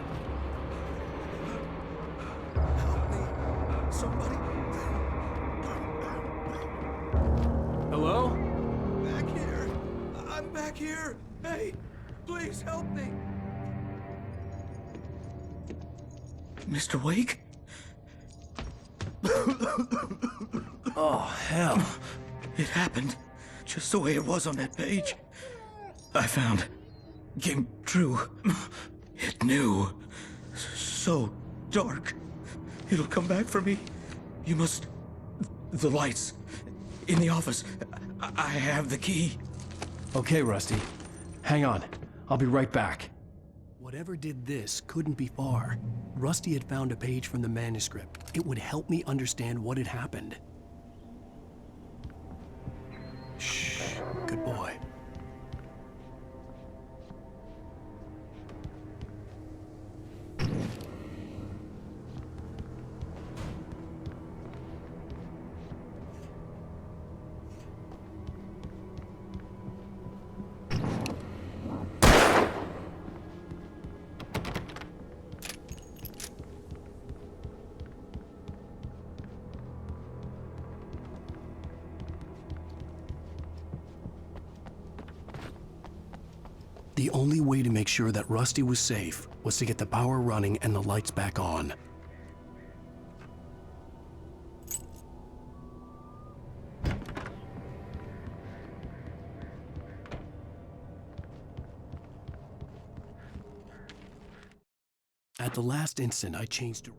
Somebody. Hello? Back here. I'm back here. Hey, please help me. Mr. Wake? Oh, hell. It happened just the way it was on that page. I found. Came true. It knew. So dark. It'll come back for me. You must... The lights. In the office. I have the key. Okay, Rusty. Hang on. I'll be right back. Whatever did this couldn't be far. Rusty had found a page from the manuscript. It would help me understand what had happened. Shh. Good boy. The only way to make sure that Rusty was safe was to get the power running and the lights back on. At the last instant, I changed to...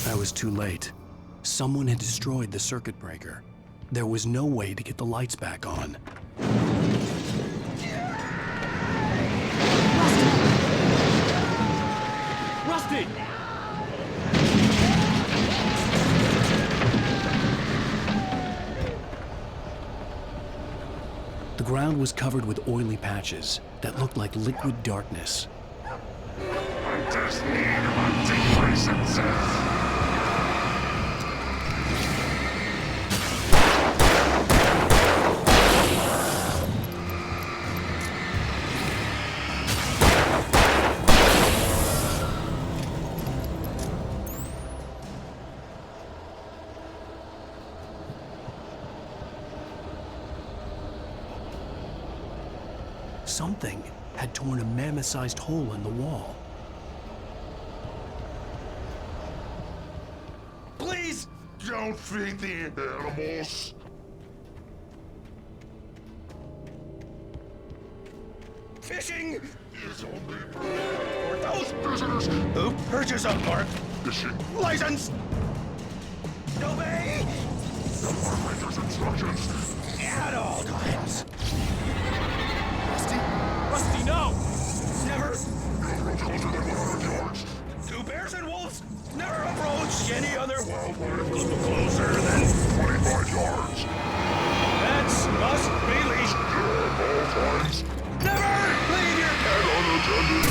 I was too late. Someone had destroyed the circuit breaker. There was no way to get the lights back on. Rusty! The ground was covered with oily patches that looked like liquid darkness. Something had torn a mammoth-sized hole in the wall. Please don't feed the animals. Fishing is only for those visitors who purchase a park fishing license. Obey the park instructions at all times. Rusty, no! Never. Never go to the 100 yards. Two bears and wolves never approach any other wildlife closer than 25 yards. Pets must be leashed At all times. Never leave your pet unattended.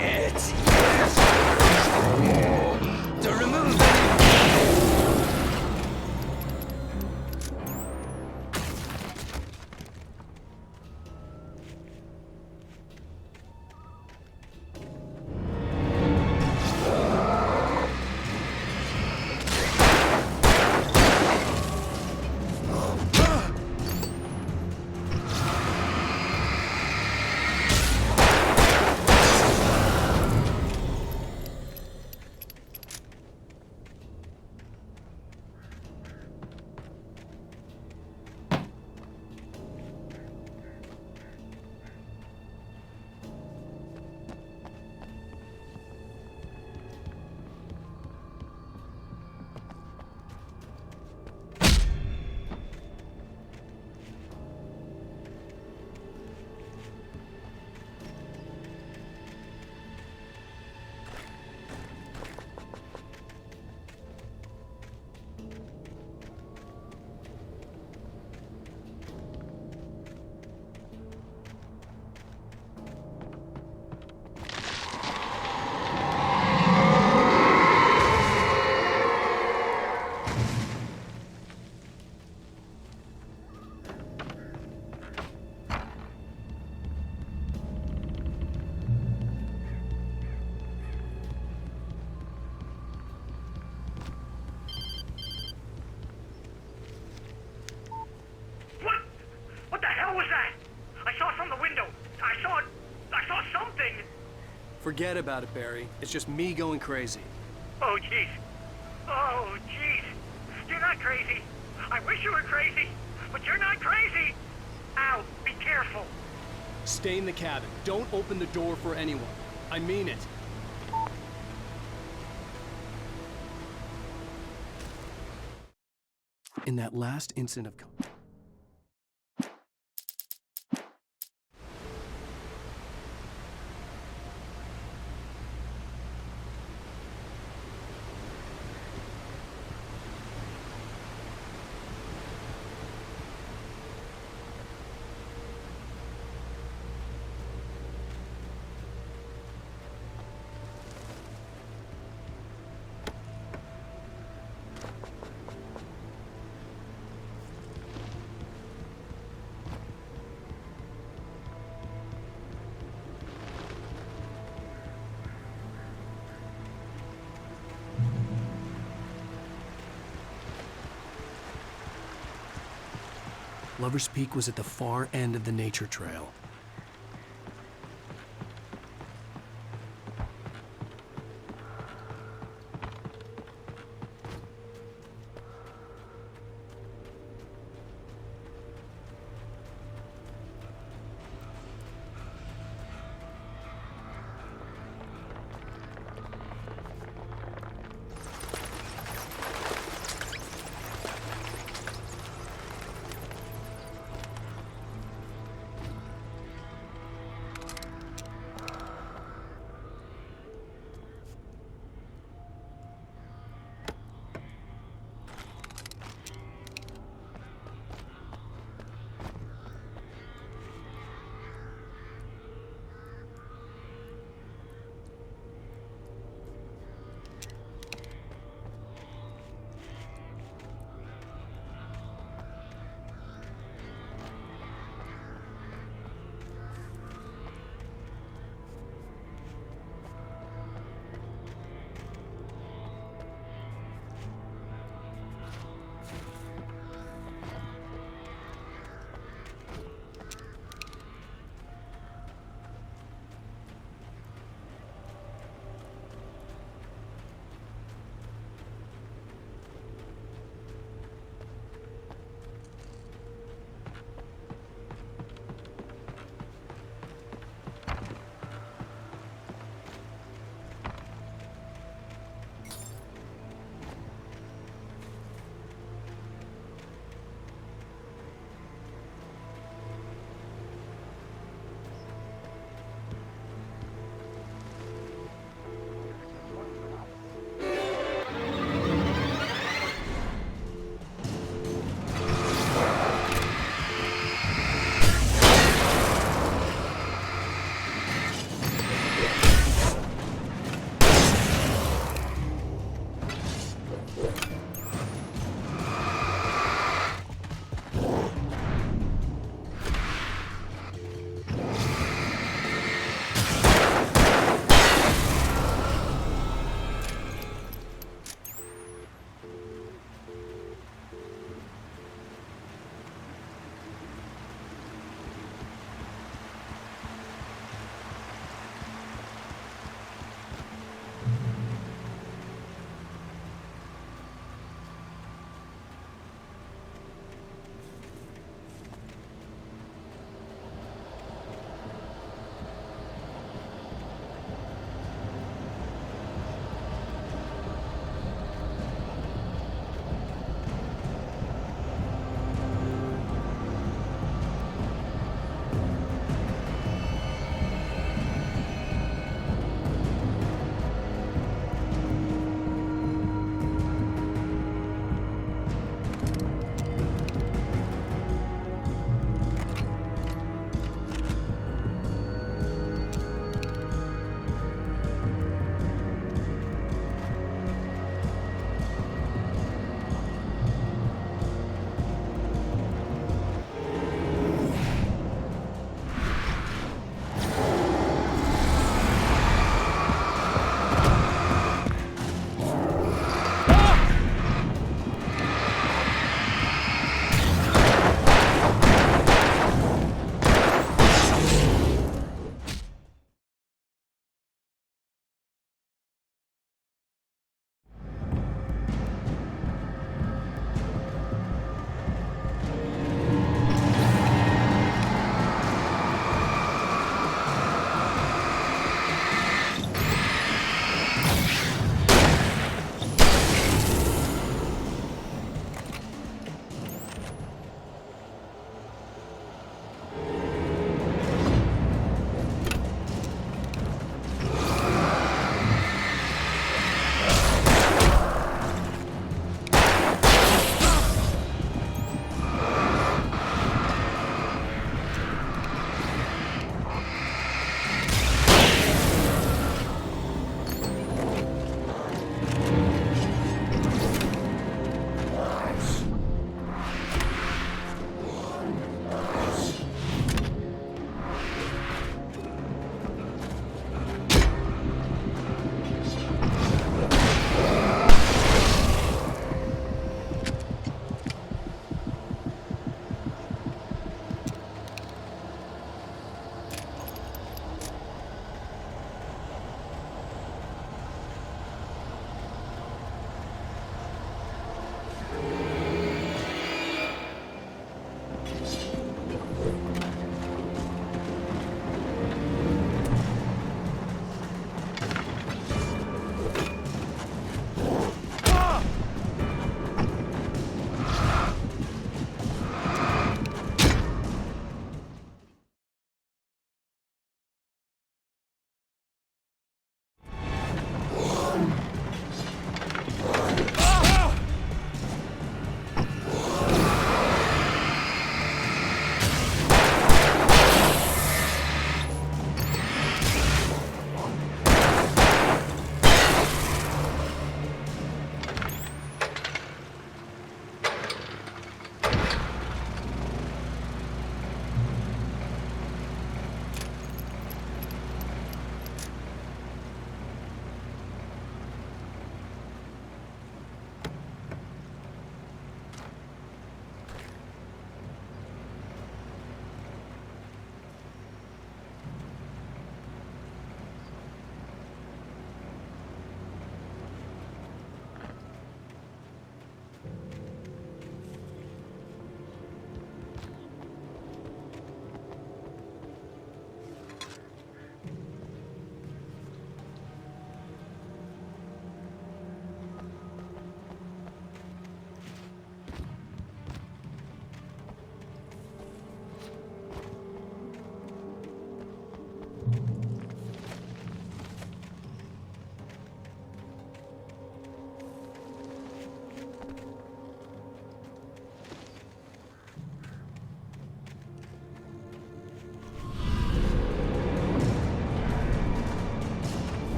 It's to remove any. What the hell was that? I saw from the window. I saw something. Forget about it, Barry. It's just me going crazy. Oh, jeez. Oh, jeez. You're not crazy. I wish you were crazy, but you're not crazy. Ow, be careful. Stay in the cabin. Don't open the door for anyone. I mean it. In that last instant of Lover's Peak was at the far end of the nature trail.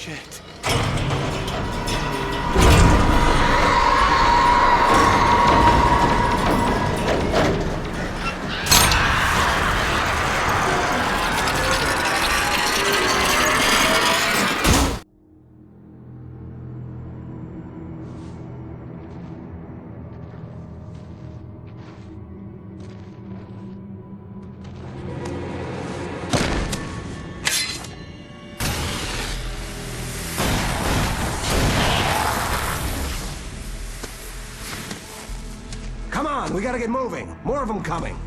Shit. Come on, we gotta get moving. More of them coming.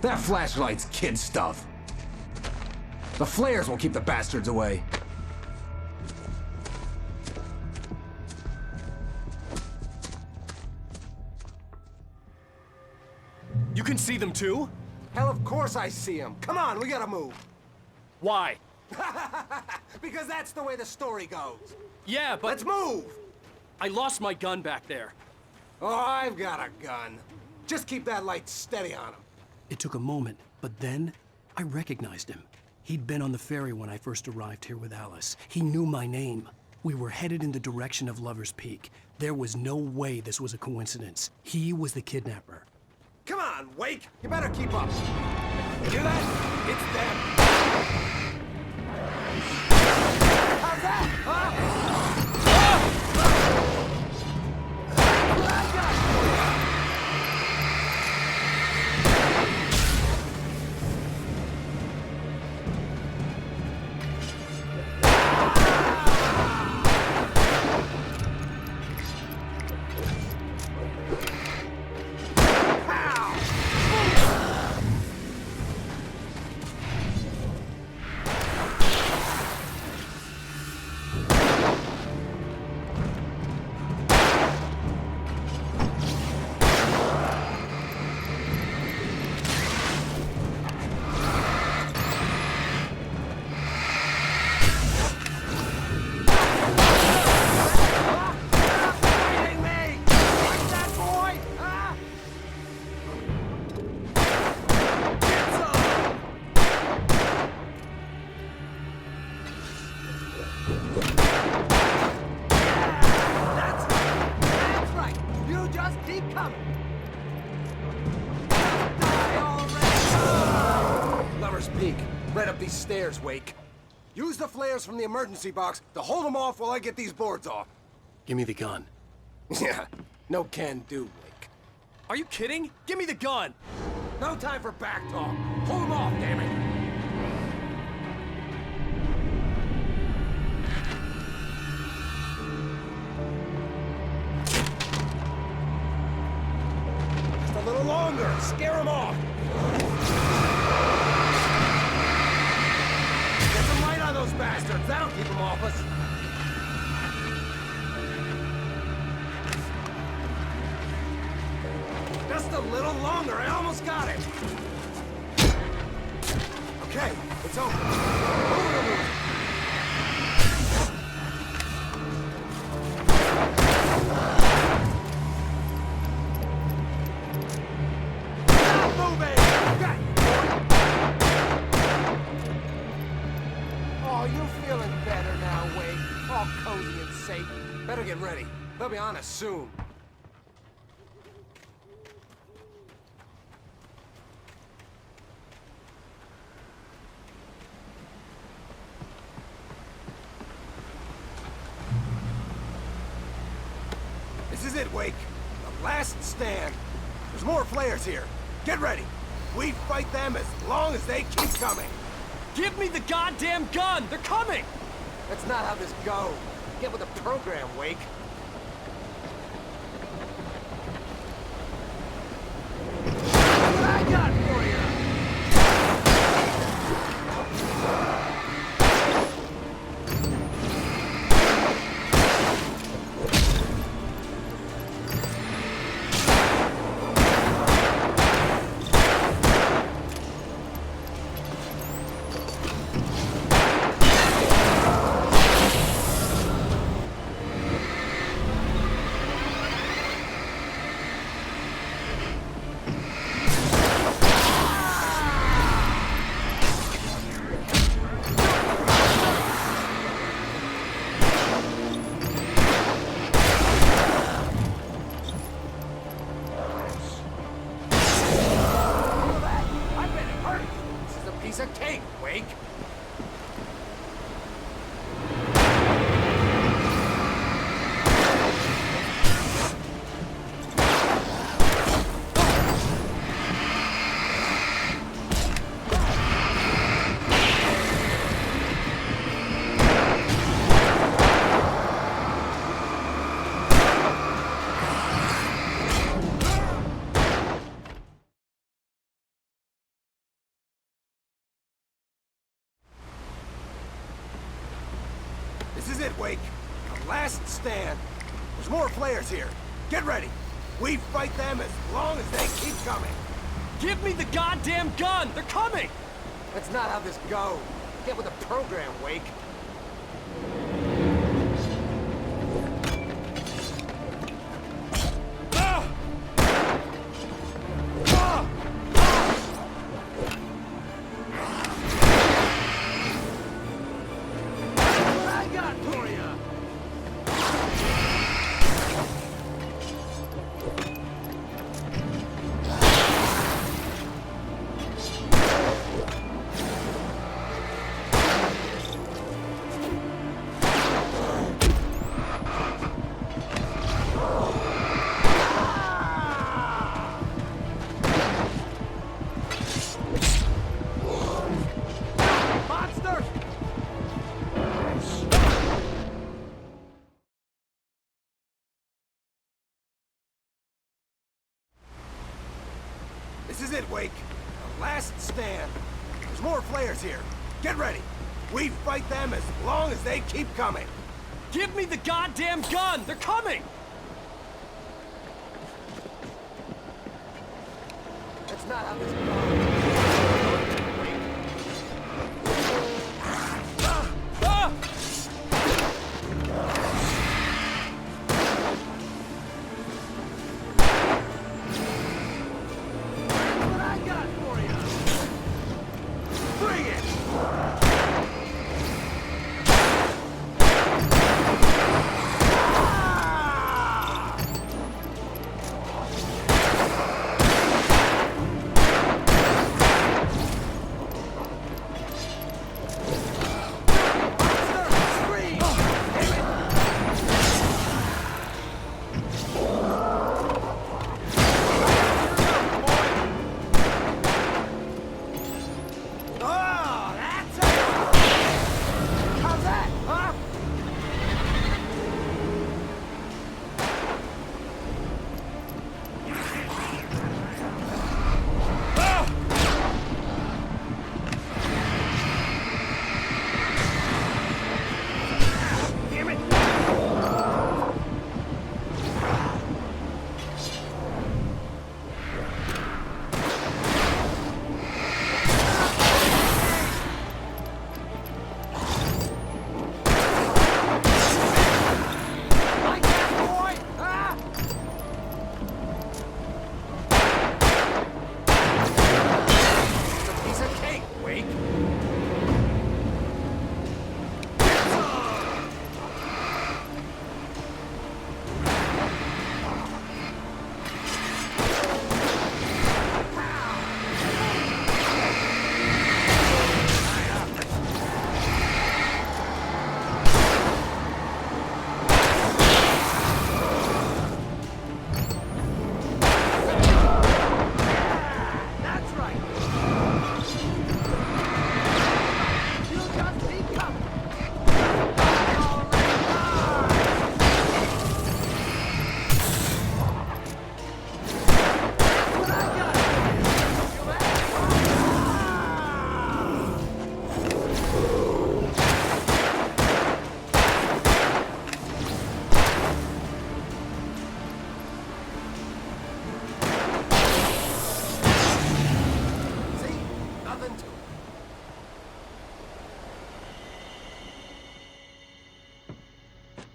That flashlight's kid stuff. The flares won't keep the bastards away. You can see them too? Hell, of course I see them. Come on, we gotta move. Why? Because that's the way the story goes. Yeah, but... Let's move! I lost my gun back there. Oh, I've got a gun. Just keep that light steady on him. It took a moment, but then I recognized him. He'd been on the ferry when I first arrived here with Alice. He knew my name. We were headed in the direction of Lover's Peak. There was no way this was a coincidence. He was the kidnapper. Come on, Wake! You better keep up. Hear that? It's them. How's that, huh? Right up these stairs, Wake. Use the flares from the emergency box to hold them off while I get these boards off. Give me the gun. Yeah, no can do, Wake. Are you kidding? Give me the gun! No time for back talk. Hold them off, damn it! Just a little longer. Scare them off. Those bastards, that'll keep them off us. Just a little longer, I almost got it. Okay, it's open. Move. Cozy and safe. Better get ready. They'll be on us soon. This is it, Wake. The last stand. There's more flares here. Get ready. We fight them as long as they keep coming. Give me the goddamn gun! They're coming! That's not how this goes. Get with the program, Wake. What I got for you? piece of cake, Wake. This is it, Wake. The last stand. There's more flares here. Get ready. We fight them as long as they keep coming. Give me the goddamn gun! They're coming! That's not how this goes. Get with the program, Wake. This is it, Wake. The last stand. There's more flares here. Get ready. We fight them as long as they keep coming. Give me the goddamn gun! They're coming! That's not how this goes.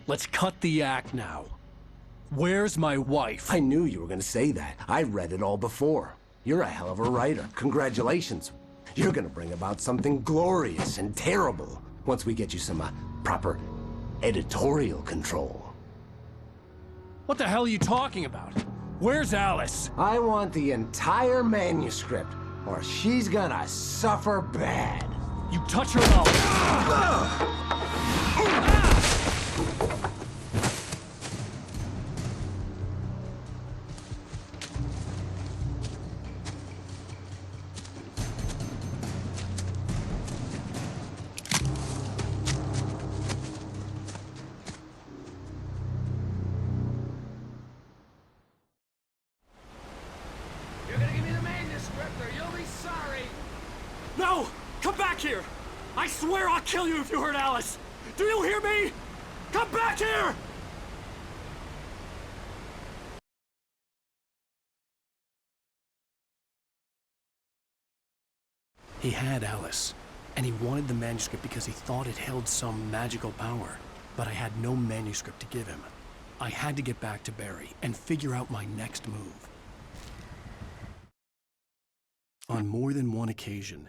Let's cut the act now. Where's my wife? I knew you were gonna say that. I read it all before. You're a hell of a writer. Congratulations. You're gonna bring about something glorious and terrible once we get you some proper editorial control. What the hell are you talking about? Where's Alice? I want the entire manuscript. or she's gonna suffer bad. You touch her and You're gonna give me the manuscript or you'll be sorry! No! Come back here! I swear I'll kill you if you hurt Alice! Do you hear me? Come back here! He had Alice, and he wanted the manuscript because he thought it held some magical power. But I had no manuscript to give him. I had to get back to Barry and figure out my next move. On more than one occasion,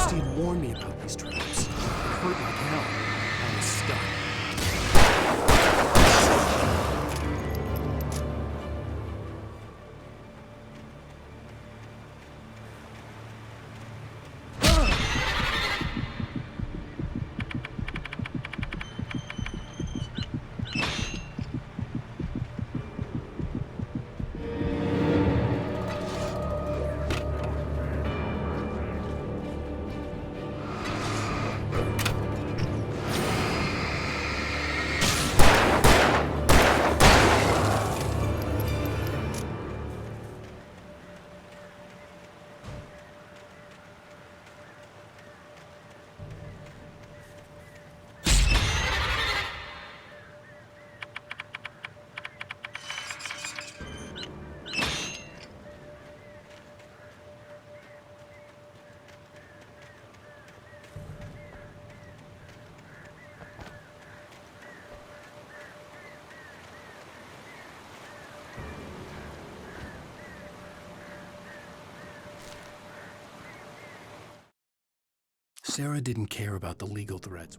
Steve warned me about these traps. It hurt like hell. I was stuck. Sarah didn't care about the legal threats.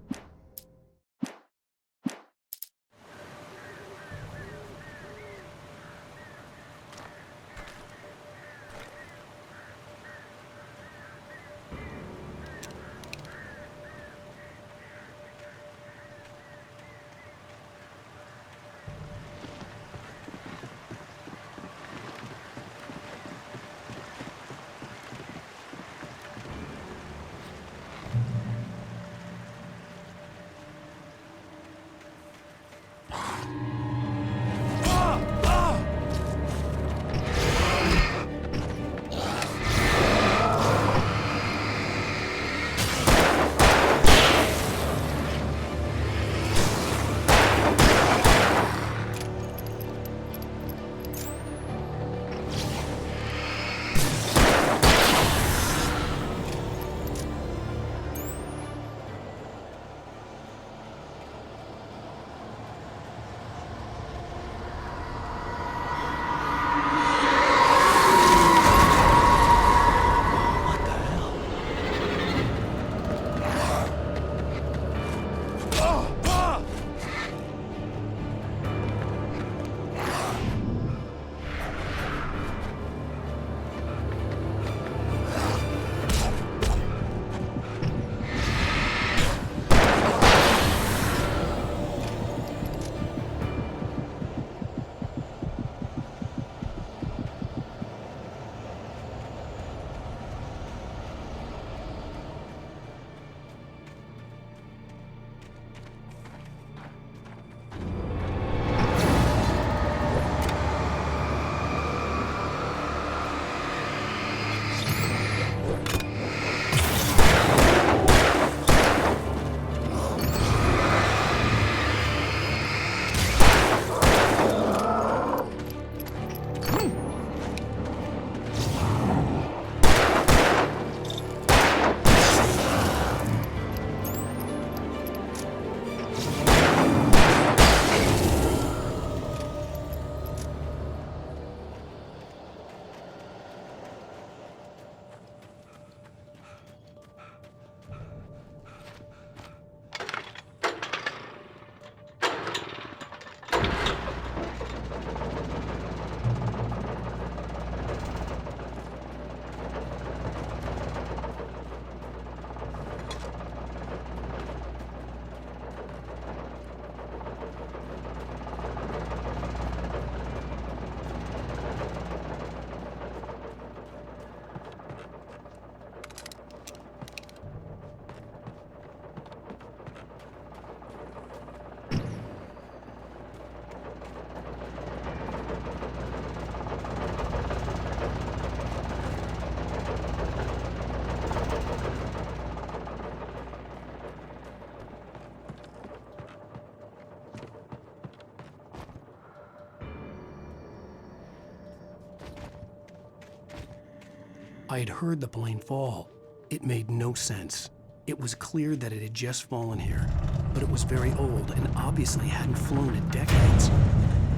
I had heard the plane fall. It made no sense. It was clear that it had just fallen here, but it was very old and obviously hadn't flown in decades.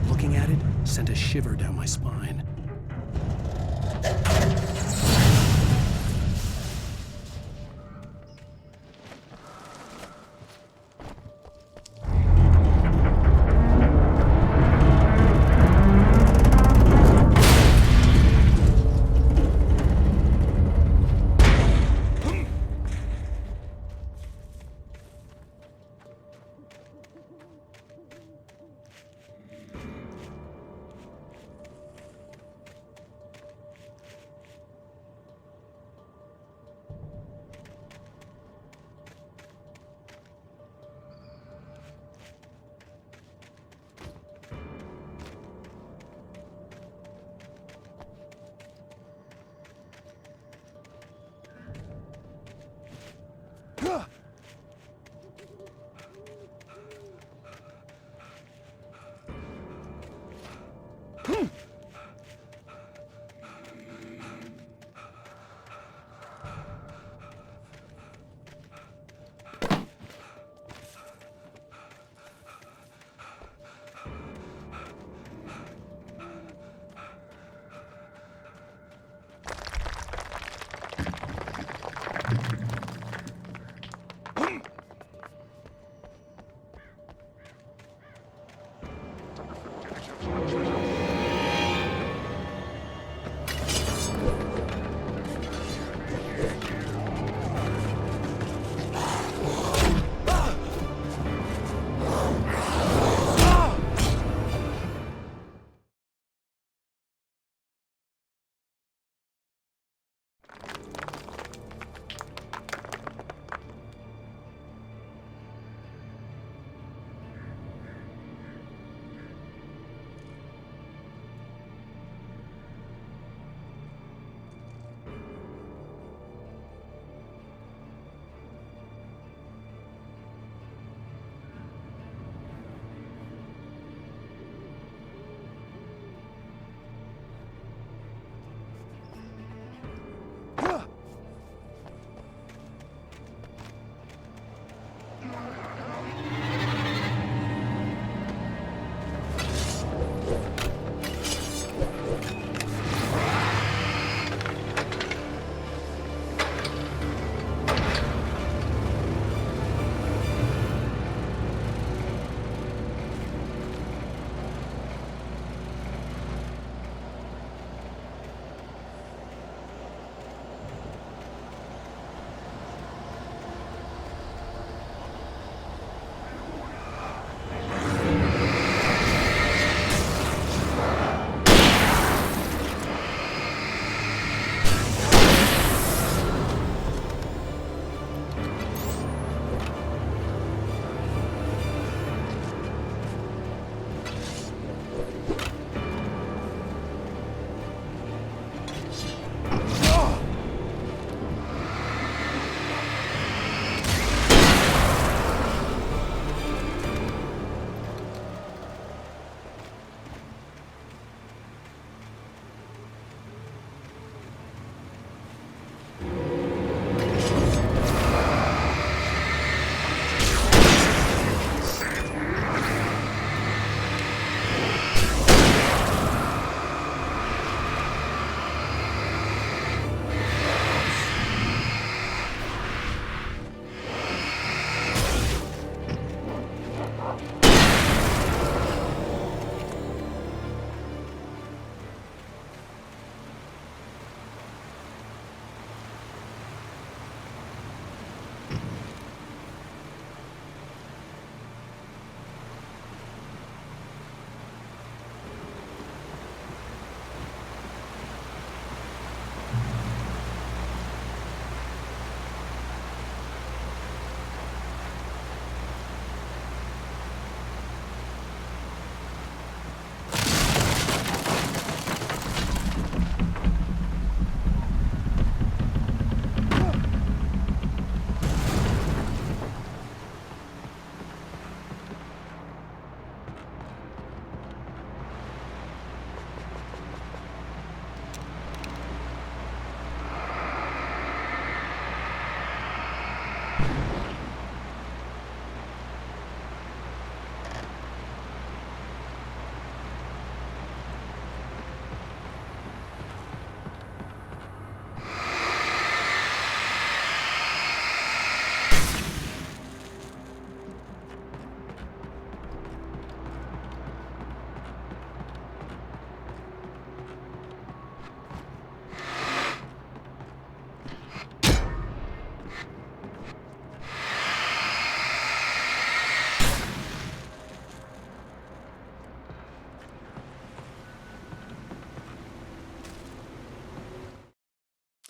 Looking at it sent a shiver down my spine.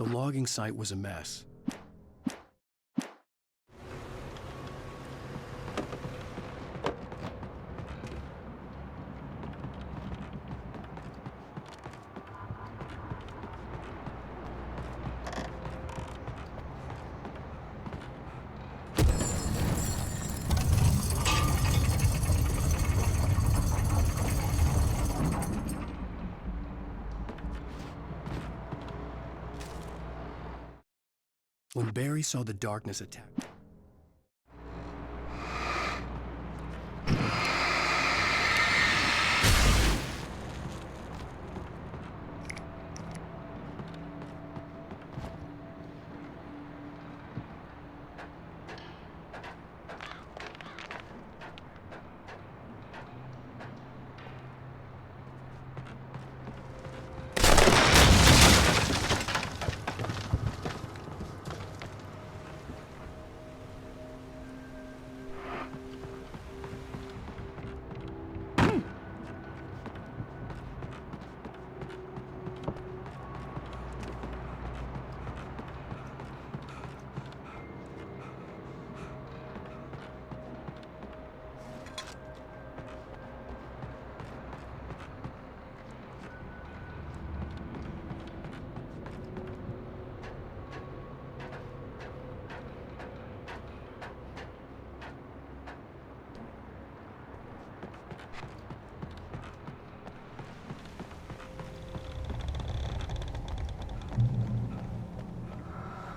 The logging site was a mess. When Barry saw the darkness attack,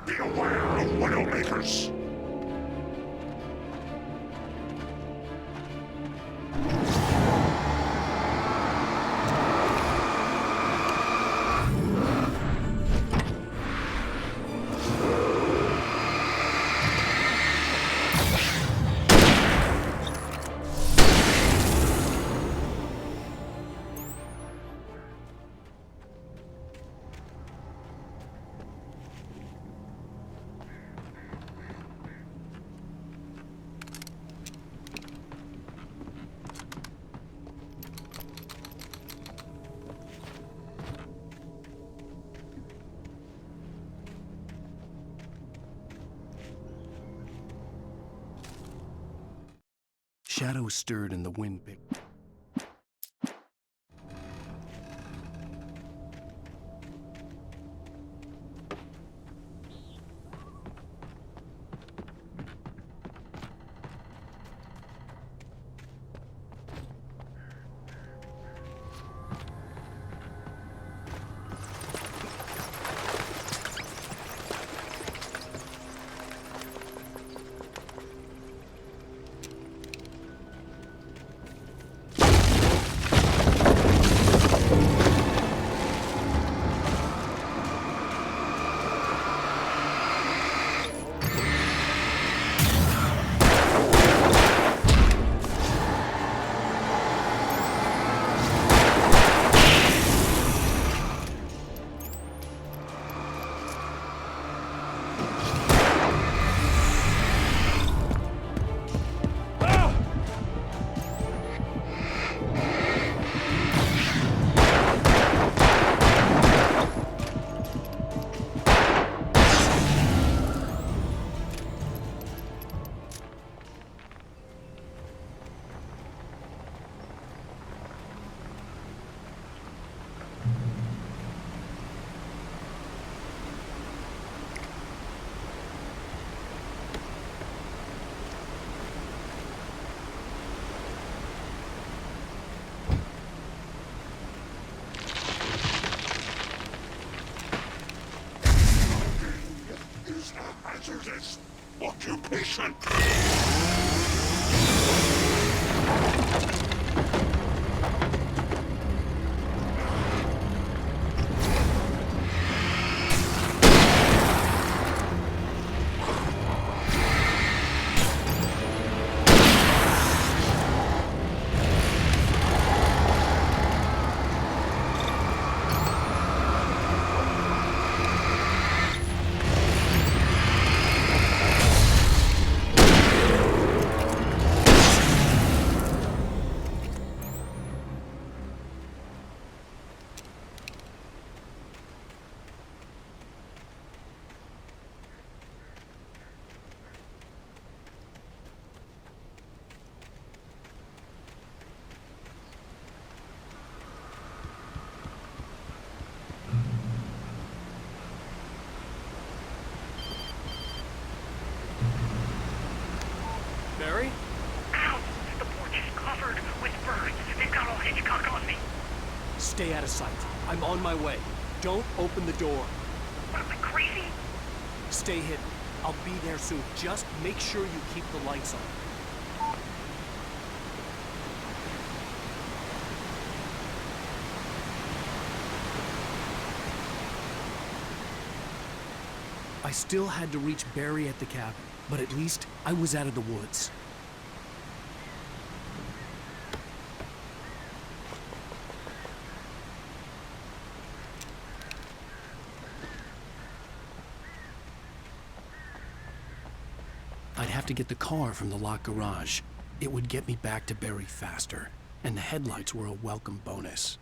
Be aware of Widowmakers. shadows stirred in the wind. Hazardous occupation. Stay out of sight. I'm on my way. Don't open the door. What am I, crazy? Stay hidden. I'll be there soon. Just make sure you keep the lights on. I still had to reach Barry at the cabin, but at least I was out of the woods. I'd have to get the car from the locked garage. It would get me back to Barry faster, and the headlights were a welcome bonus.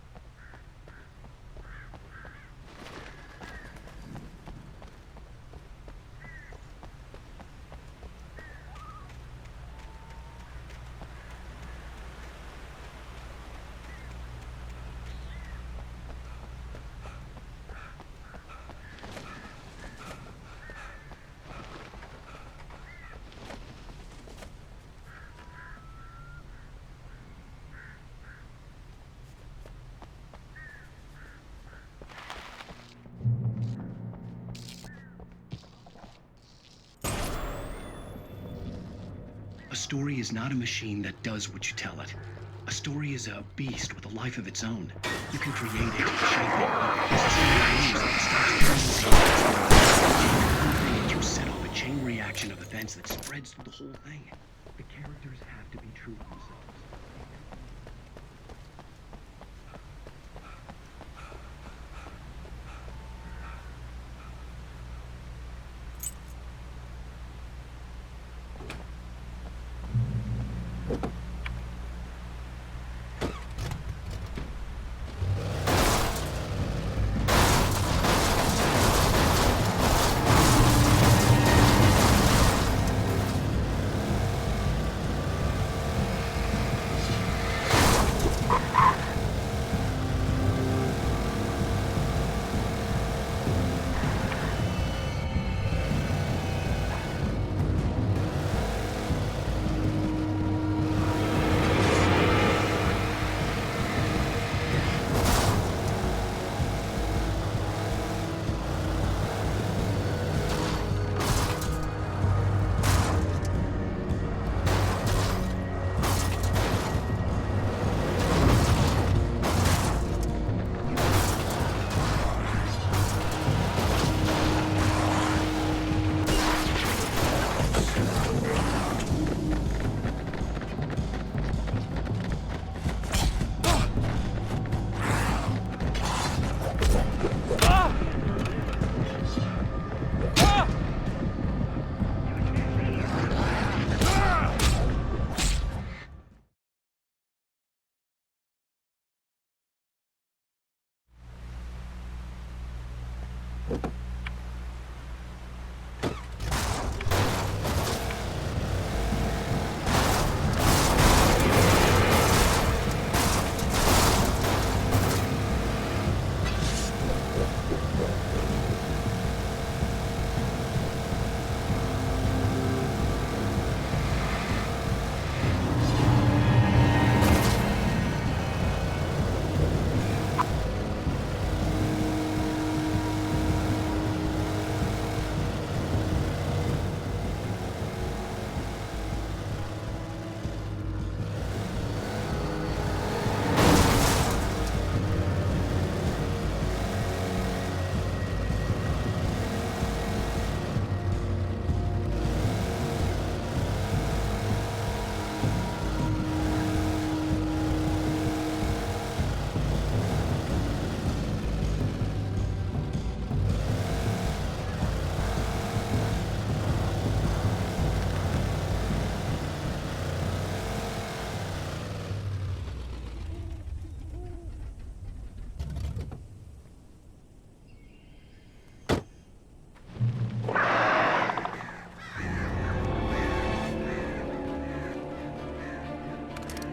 A story is not a machine that does what you tell it. A story is a beast with a life of its own. You can create it, shape it. It's a story that starts and you set off a chain reaction of events that spreads through the whole thing. The characters have to be true to themselves.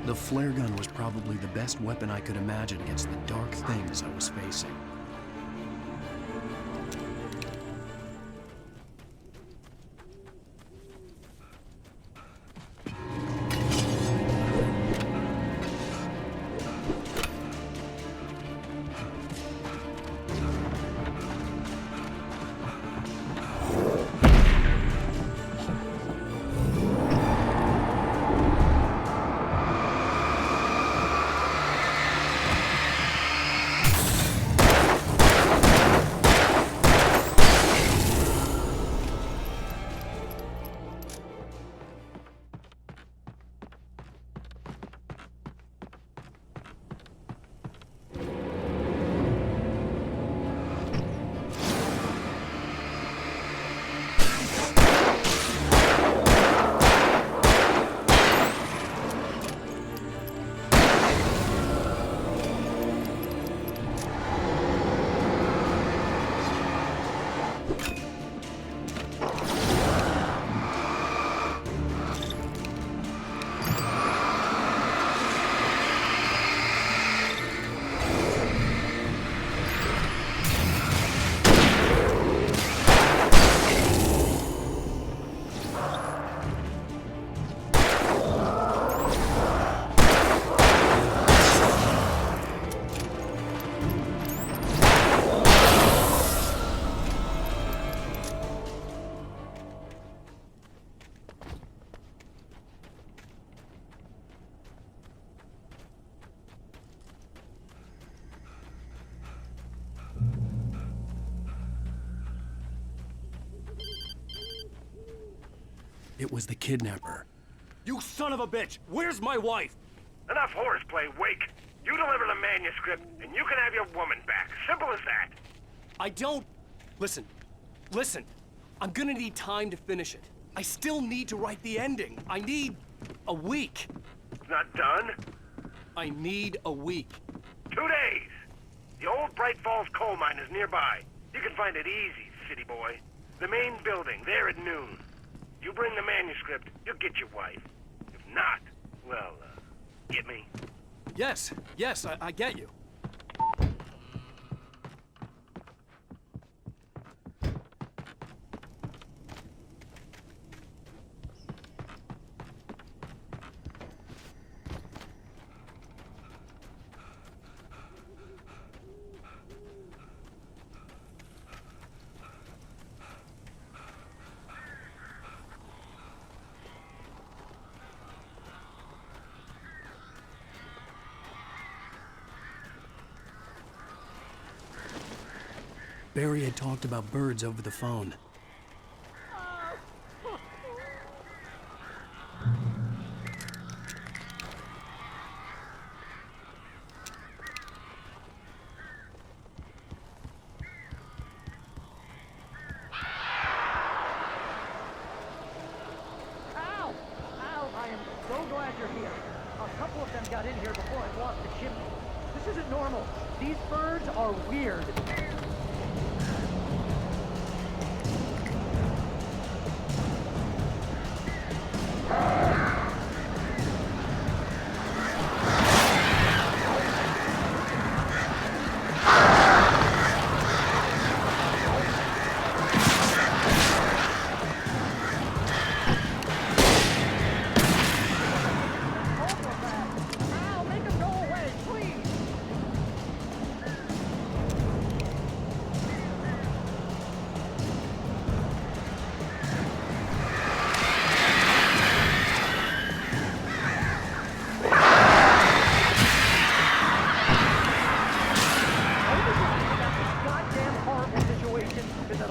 The flare gun was probably the best weapon I could imagine against the dark things I was facing. It was the kidnapper. You son of a bitch! Where's my wife? Enough horseplay, Wake. You deliver the manuscript, and you can have your woman back. Simple as that. I don't... Listen. I'm gonna need time to finish it. I still need to write the ending. I need a week. It's not done. I need a week. 2 days. The old Bright Falls coal mine is nearby. You can find it easy, city boy. The main building, there at noon. You bring the manuscript, you'll get your wife. If not, well, get me? Yes, I get you. Barry had talked about birds over the phone. Ow! Ow! I am so glad you're here. A couple of them got in here before I blocked the chimney. This isn't normal. These birds are weird. Ow! Make them go away, please! Goddamn horrible situation is that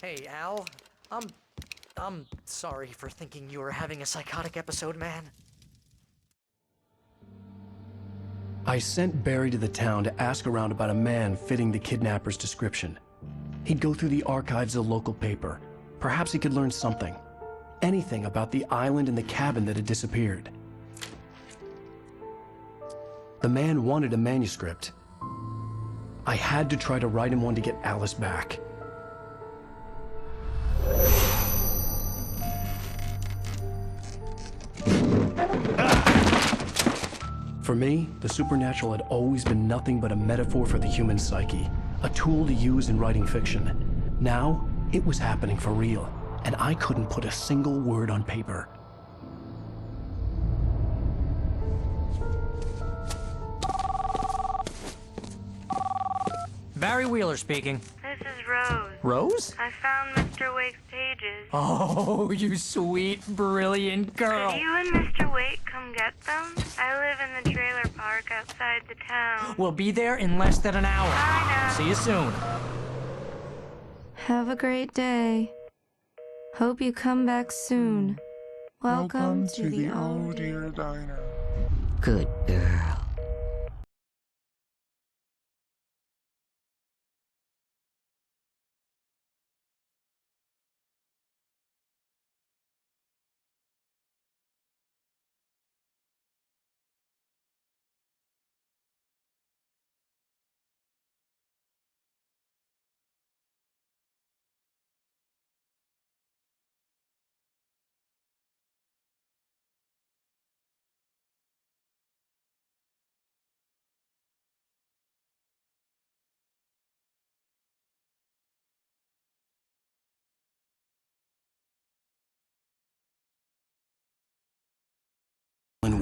Hey, Al. I'm sorry for thinking you were having a psychotic episode, man. I sent Barry to the town to ask around about a man fitting the kidnapper's description. He'd go through the archives of the local paper. Perhaps he could learn something. Anything about the island and the cabin that had disappeared. The man wanted a manuscript. I had to try to write him one to get Alice back. For me, the supernatural had always been nothing but a metaphor for the human psyche, a tool to use in writing fiction. Now, it was happening for real, and I couldn't put a single word on paper. Barry Wheeler speaking. This is Rose. Rose? I found Mr. Wake's pages. Oh, you sweet, brilliant girl. Could you and Mr. Wake come get them? I live in the trailer park outside the town. We'll be there in less than an hour. Bye now. See you soon. Have a great day. Hope you come back soon. Welcome to the old dear diner. Good girl.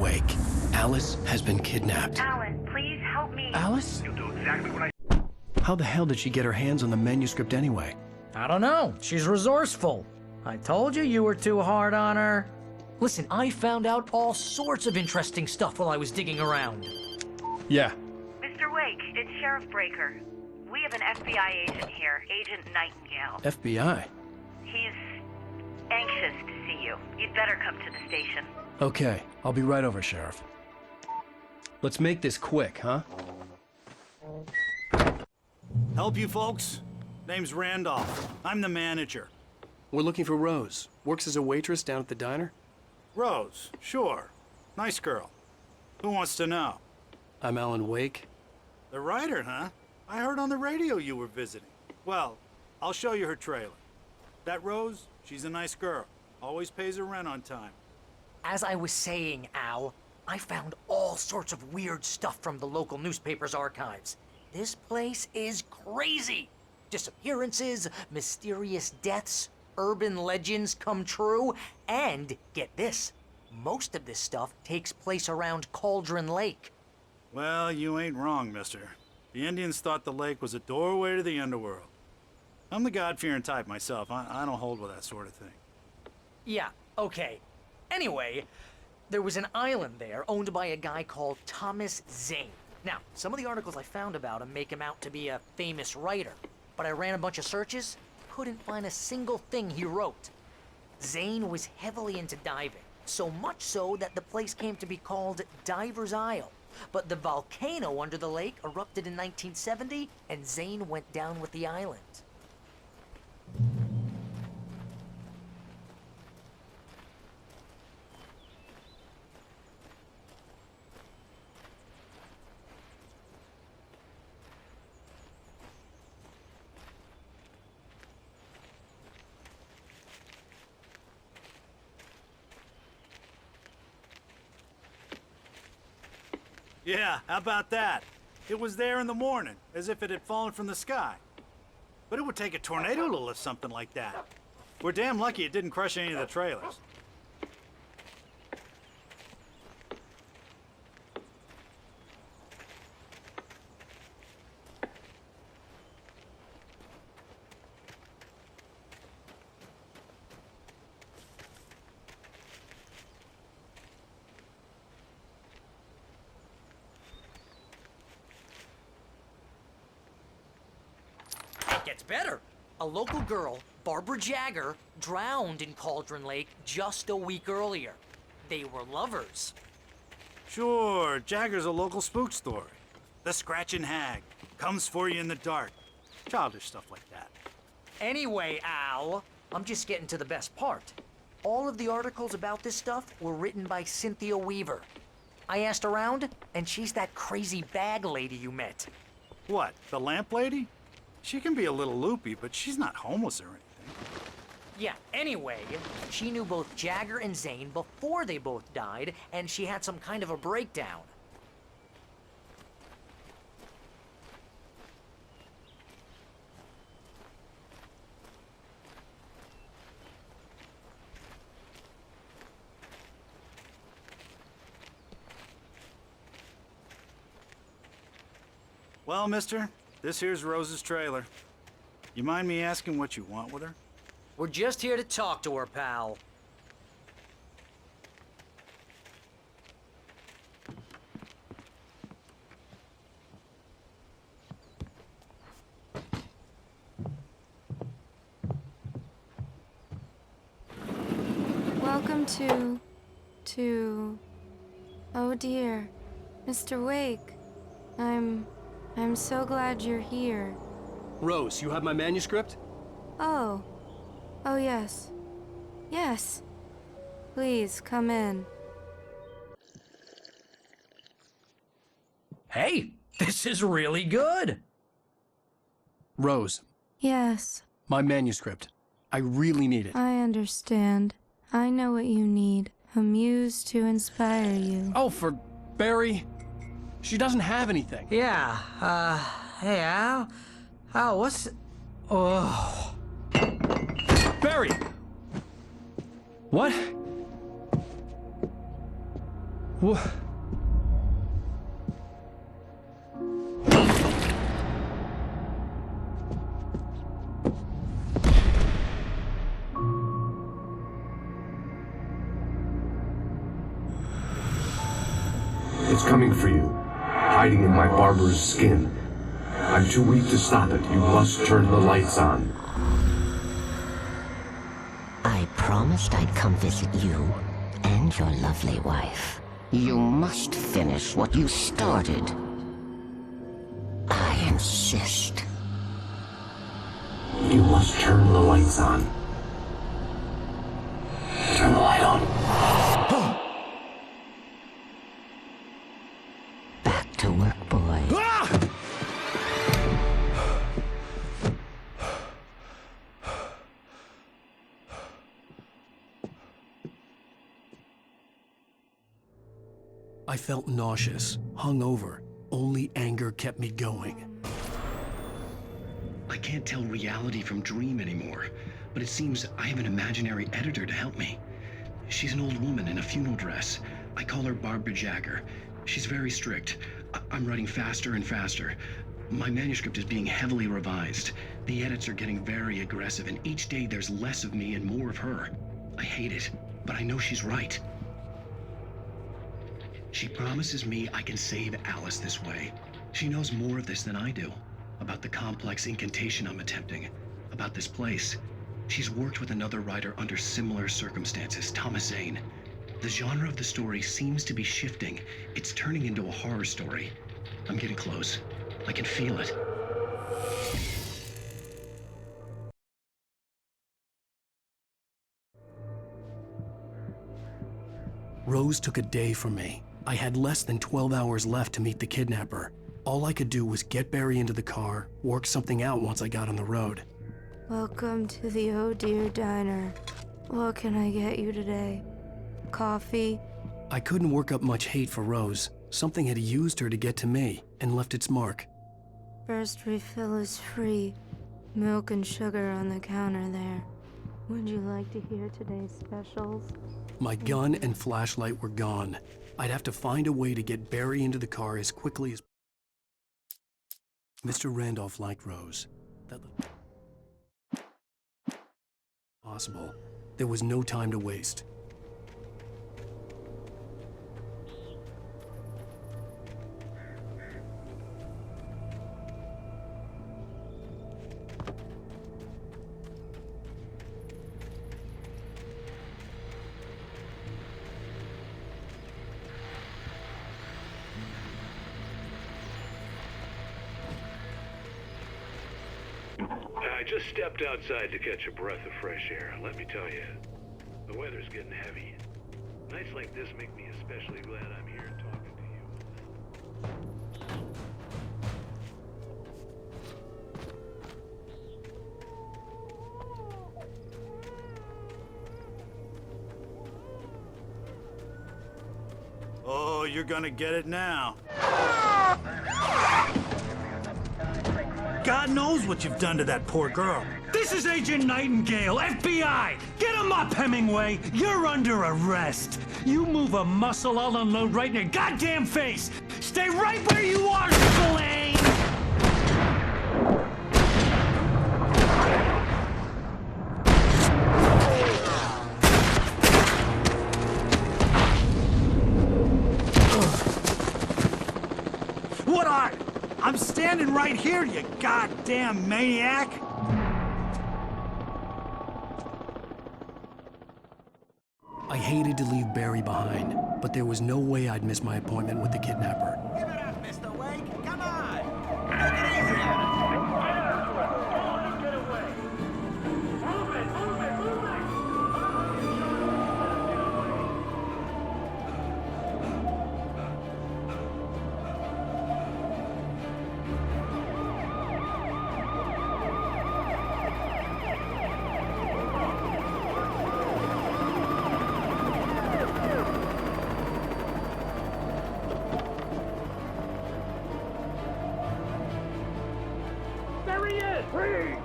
Wake. Alice has been kidnapped. Alan, please help me. Alice? You'll do exactly what I... How the hell did she get her hands on the manuscript anyway? I don't know. She's resourceful. I told you were too hard on her. Listen, I found out all sorts of interesting stuff while I was digging around. Yeah. Mr. Wake, it's Sheriff Breaker. We have an FBI agent here, Agent Nightingale. FBI? He's anxious to see you. You'd better come to the station. Okay, I'll be right over, Sheriff. Let's make this quick, huh? Help you folks? Name's Randolph. I'm the manager. We're looking for Rose. Works as a waitress down at the diner? Rose, sure. Nice girl. Who wants to know? I'm Alan Wake. The writer, huh? I heard on the radio you were visiting. Well, I'll show you her trailer. That Rose, she's a nice girl. Always pays her rent on time. As I was saying, Al, I found all sorts of weird stuff from the local newspaper's archives. This place is crazy. Disappearances, mysterious deaths, urban legends come true, and get this, most of this stuff takes place around Cauldron Lake. Well, you ain't wrong, mister. The Indians thought the lake was a doorway to the underworld. I'm the God-fearing type myself. I don't hold with that sort of thing. Yeah, okay. Anyway, there was an island there owned by a guy called Thomas Zane. Now, some of the articles I found about him make him out to be a famous writer, but I ran a bunch of searches, couldn't find a single thing he wrote. Zane was heavily into diving, so much so that the place came to be called Diver's Isle. But the volcano under the lake erupted in 1970, and Zane went down with the island. Yeah, how about that? It was there in the morning, as if it had fallen from the sky. But it would take a tornado to lift something like that. We're damn lucky it didn't crush any of the trailers. It gets better. A local girl, Barbara Jagger, drowned in Cauldron Lake just a week earlier. They were lovers. Sure, Jagger's a local spook story. The Scratching Hag comes for you in the dark. Childish stuff like that. Anyway, Al, I'm just getting to the best part. All of the articles about this stuff were written by Cynthia Weaver. I asked around, and she's that crazy bag lady you met. What, the lamp lady? She can be a little loopy, but she's not homeless or anything. Yeah, anyway, she knew both Jagger and Zane before they both died, and she had some kind of a breakdown. Well, mister, this here's Rose's trailer. You mind me asking what you want with her? We're just here to talk to her, pal. Welcome to... Oh dear, Mr. Wake. I'm so glad you're here. Rose, you have my manuscript? Oh. Oh, yes. Yes. Please, come in. Hey, this is really good. Rose, Yes, my manuscript. I really need it. I understand. I know what you need. A muse to inspire you. Oh, for Barry. She doesn't have anything. Yeah, hey, Al? Al, what's... Oh... Barry! What? It's coming for you, hiding in my barber's skin. I'm too weak to stop it. You must turn the lights on. I promised I'd come visit you and your lovely wife. You must finish what you started. I insist. You must turn the lights on. Turn the light on. Back to work, boy. I felt nauseous, hungover. Only anger kept me going. I can't tell reality from dream anymore, but it seems I have an imaginary editor to help me. She's an old woman in a funeral dress. I call her Barbara Jagger. She's very strict. I'm writing faster and faster. My manuscript is being heavily revised. The edits are getting very aggressive, and each day there's less of me and more of her. I hate it, but I know she's right. She promises me I can save Alice this way. She knows more of this than I do. About the complex incantation I'm attempting. About this place. She's worked with another writer under similar circumstances, Thomas Zane. The genre of the story seems to be shifting. It's turning into a horror story. I'm getting close. I can feel it. Rose took a day from me. I had less than 12 hours left to meet the kidnapper. All I could do was get Barry into the car, work something out once I got on the road. Welcome to the Oh Dear Diner. What can I get you today? Coffee? I couldn't work up much hate for Rose. Something had used her to get to me and left its mark. First refill is free. Milk and sugar on the counter there. Would you like to hear today's specials? My gun and flashlight were gone. I'd have to find a way to get Barry into the car as quickly as... Mr. Randolph liked Rose. That possible. There was no time to waste. I just stepped outside to catch a breath of fresh air. Let me tell you, the weather's getting heavy. Nights like this make me especially glad I'm here talking to you. Oh, you're gonna get it now. God knows what you've done to that poor girl. This is Agent Nightingale, FBI! Get him up, Hemingway! You're under arrest! You move a muscle, I'll unload right in your goddamn face! Stay right where you are, Spillane! What are you? I'm standing right here, you goddamn maniac! I hated to leave Barry behind, but there was no way I'd miss my appointment with the kidnapper. Give it up, Mr. Wake. Come on. Make it easy on him. Get away. Move it, move it, move it. There he is! Freeze!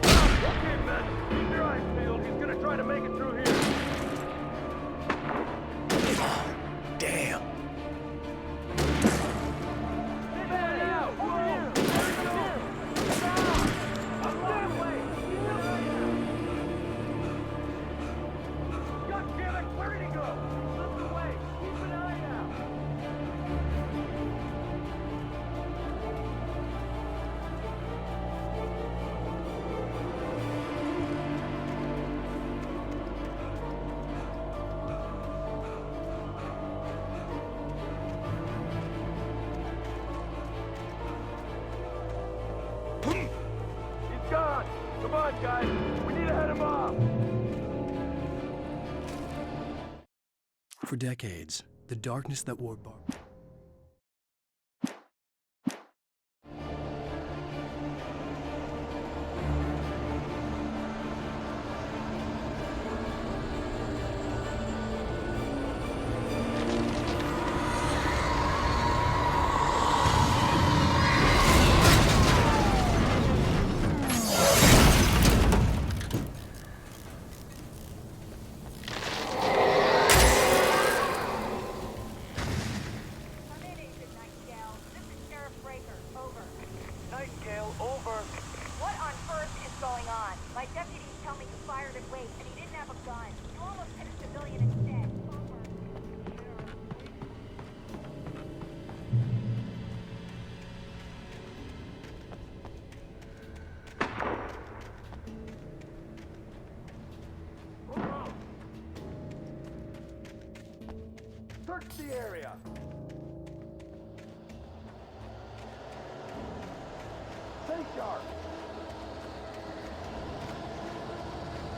Okay, men. Keep your eyes peeled. He's gonna try to make it through here. He's gone! Come on, guys! We need to head him off! For decades, the darkness that wore Bar... Nightingale, over. What on earth is going on? My deputies tell me you fired at Wake, and he didn't have a gun. You almost hit a civilian instead. Search the area! Stay sharp!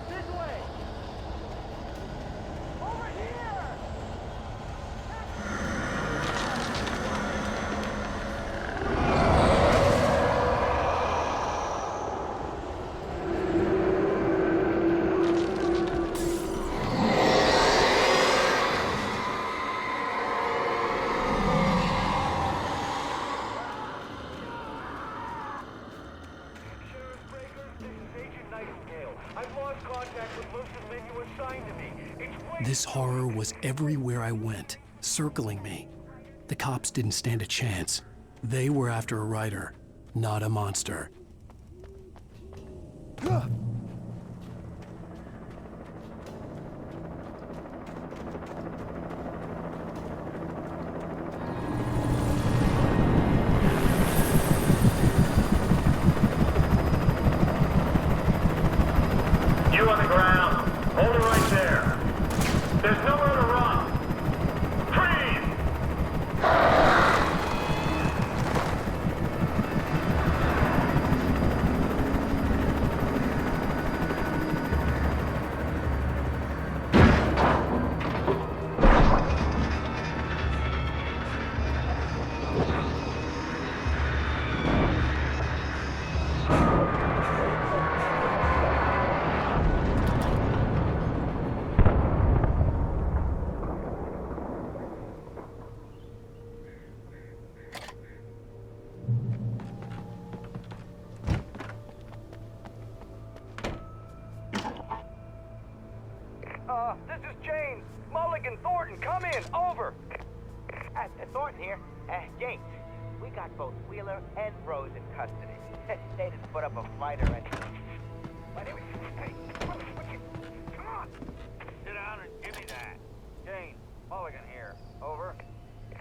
This way! Over here! This horror was everywhere I went, circling me. The cops didn't stand a chance. They were after a writer, not a monster. You on the ground. Hold it right there. There's nowhere to run. Freeze! This is James. Mulligan, Thornton, come in. Over. Thornton here. James, we got both Wheeler and Rose in custody. They didn't put up a fight or anything. But anyway, hey, come on. Sit down and give me that. James, Mulligan here. Over.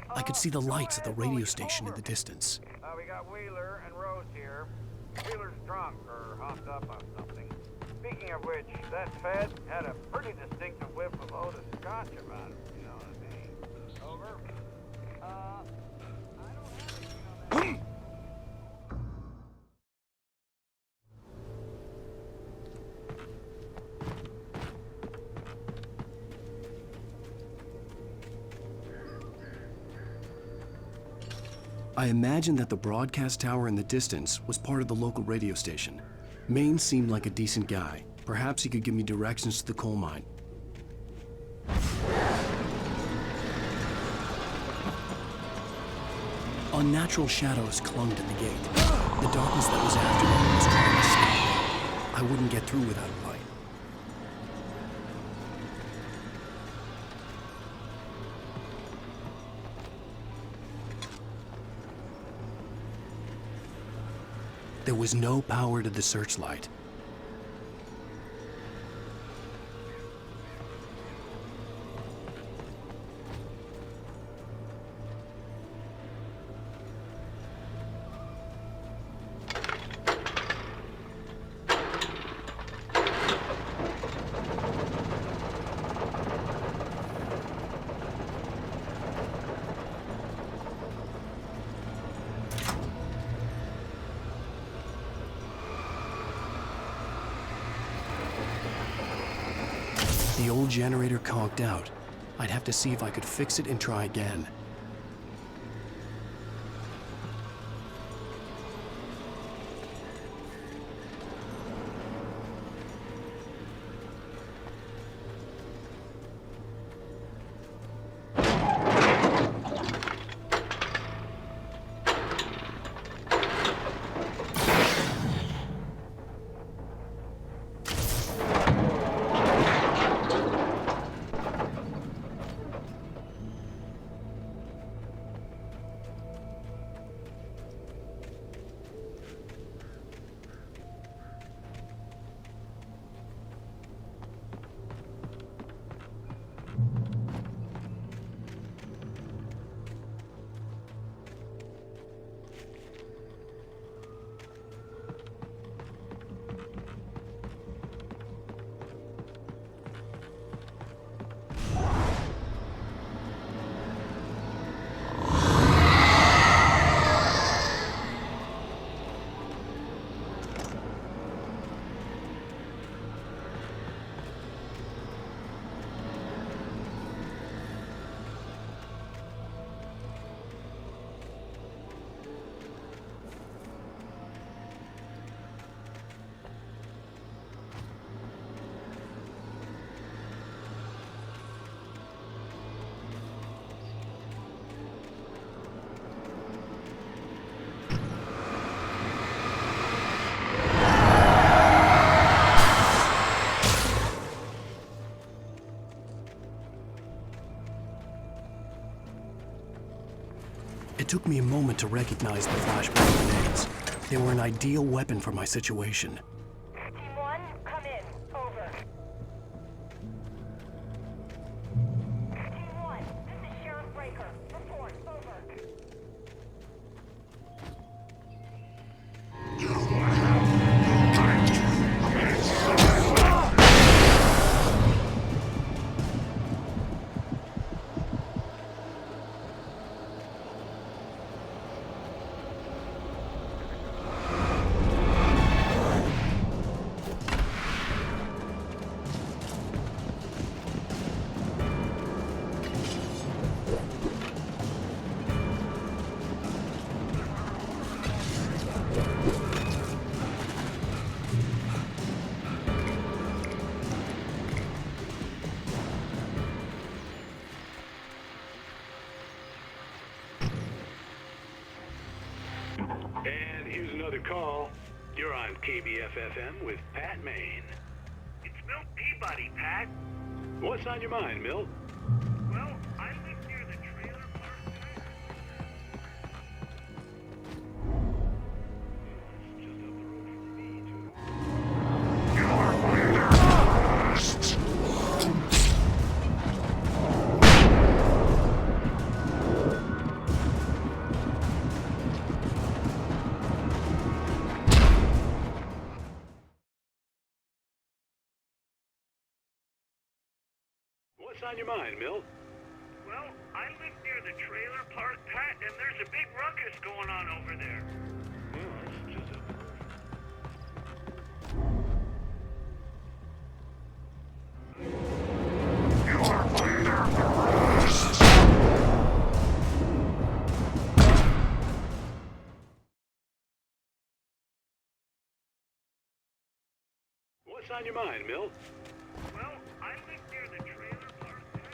I could see the lights at the radio station in the distance. We got Wheeler and Rose here. Wheeler's drunk or hopped up on something. Speaking of which, that Fed had a pretty distinctive whiff of Otis Scotch about him, you know what I mean? Over. I don't have anything on that. I imagined that the broadcast tower in the distance was part of the local radio station. Maine seemed like a decent guy. Perhaps he could give me directions to the coal mine. Unnatural shadows clung to the gate. The darkness that was after me was trying to stop me. I wouldn't get through without a light. There was no power to the searchlight. The old generator conked out. I'd have to see if I could fix it and try again. It took me a moment to recognize the flashbang grenades. They were an ideal weapon for my situation. Team 1, come in. Over. Team 1, this is Sheriff Breaker. Report. Over. And here's another call. You're on KBF-FM with Pat Maine. It's Milt Peabody, Pat. What's on your mind, Milt? Well, I live near the trailer park. What's on your mind, Milt? Well, I live near the trailer park, Pat, and there's a big ruckus going on over there. What's on your mind, Milt? Well, I live near the trailer park, Pat.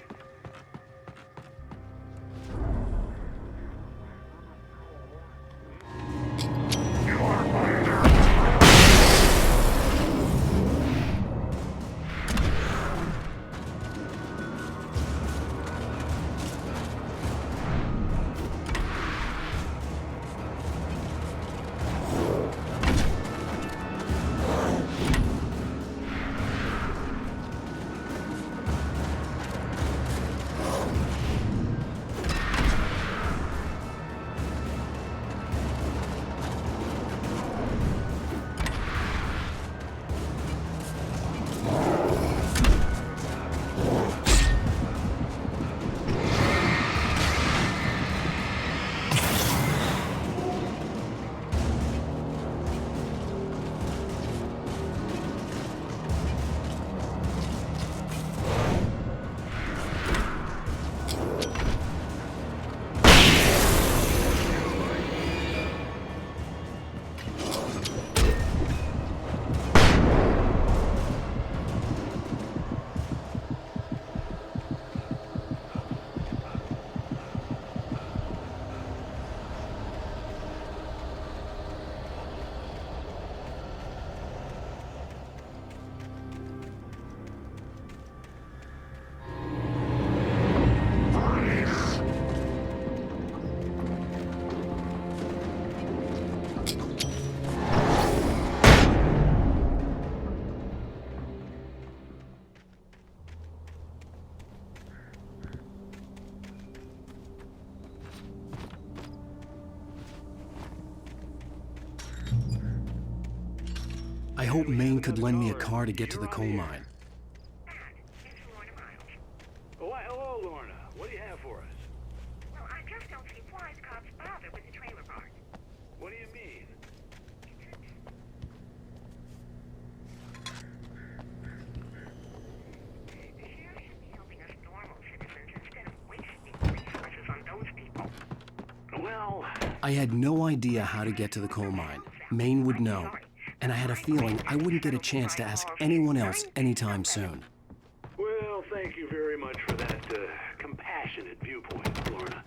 I hope Maine could lend me a car to get to the coal mine. Oh, hello, Lorna. What do you have for us? Well, I just don't see why the cops bother with the trailer park. What do you mean? The sheriff should be helping us normal citizens instead of wasting resources on those people. Well, I had no idea how to get to the coal mine. Maine would know. And I had a feeling I wouldn't get a chance to ask anyone else anytime soon. well, thank you very much for that compassionate viewpoint, Lorna.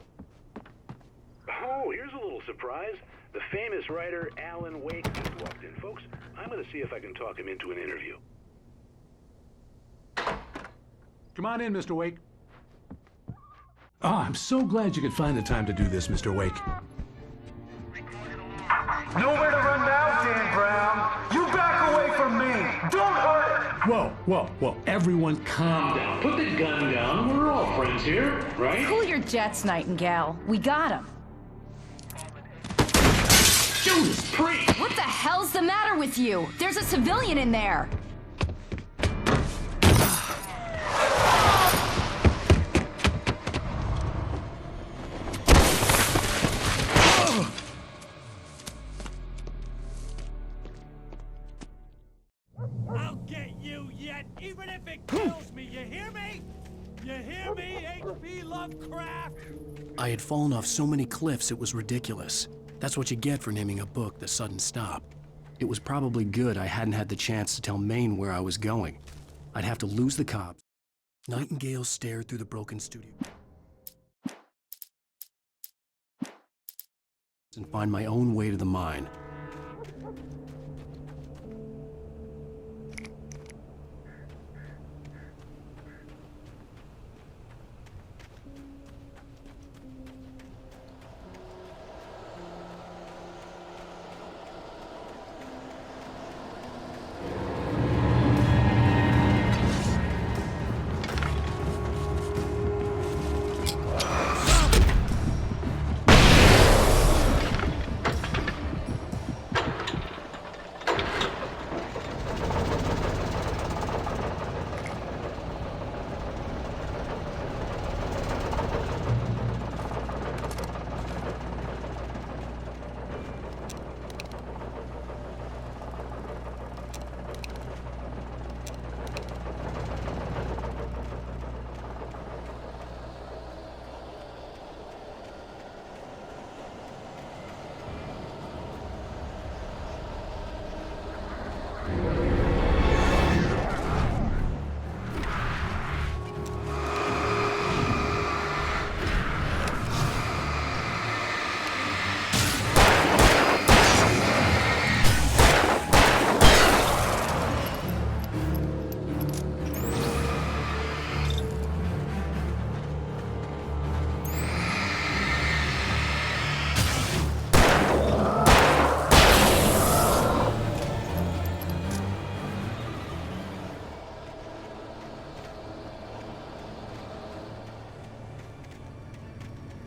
Oh, here's a little surprise. The famous writer Alan Wake just walked in. Folks, I'm going to see if I can talk him into an interview. Come on in, Mr. Wake. Oh, I'm so glad you could find the time to do this, Mr. Wake. Nowhere to run now, Dan Brown. You back away from me. Don't hurt it. Whoa. Everyone calm down. Put the gun down. We're all friends here, right? Cool your jets, Nightingale. We got him. Judas Priest! What the hell's the matter with you? There's a civilian in there. I'll get you yet, even if it kills me. You hear me? You hear me, H.P. Lovecraft? I had fallen off so many cliffs it was ridiculous. That's what you get for naming a book The Sudden Stop. It was probably good I hadn't had the chance to tell Maine where I was going. I'd have to lose the cops. Nightingale stared through the broken studio and find my own way to the mine.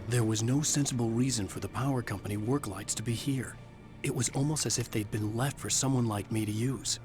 There was no sensible reason for the power company work lights to be here. It was almost as if they'd been left for someone like me to use.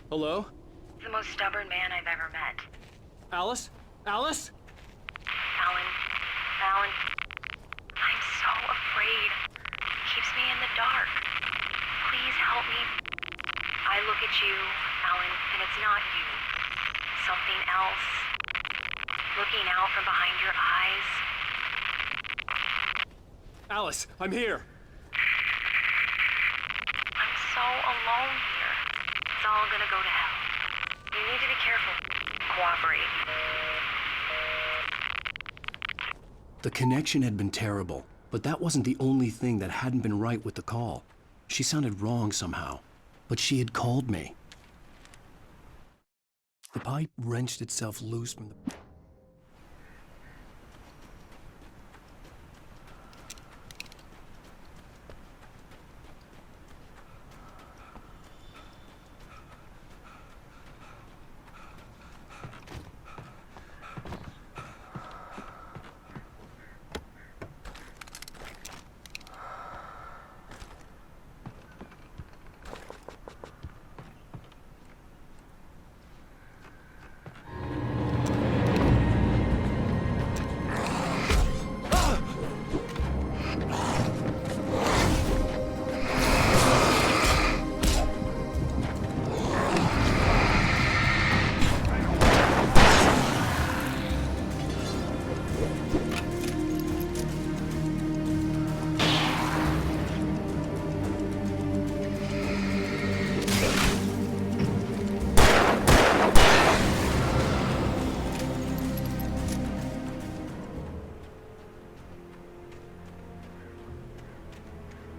Hello? The most stubborn man I've ever met. Alice? Alice? Alan, I'm so afraid. He keeps me in the dark. Please help me. I look at you, Alan, and it's not you. Something else. Looking out from behind your eyes. Alice, I'm here. I'm so alone here. It's all gonna go to hell. You need to be careful. Cooperate. The connection had been terrible, but that wasn't the only thing that hadn't been right with the call. She sounded wrong somehow, but she had called me. The pipe wrenched itself loose from the...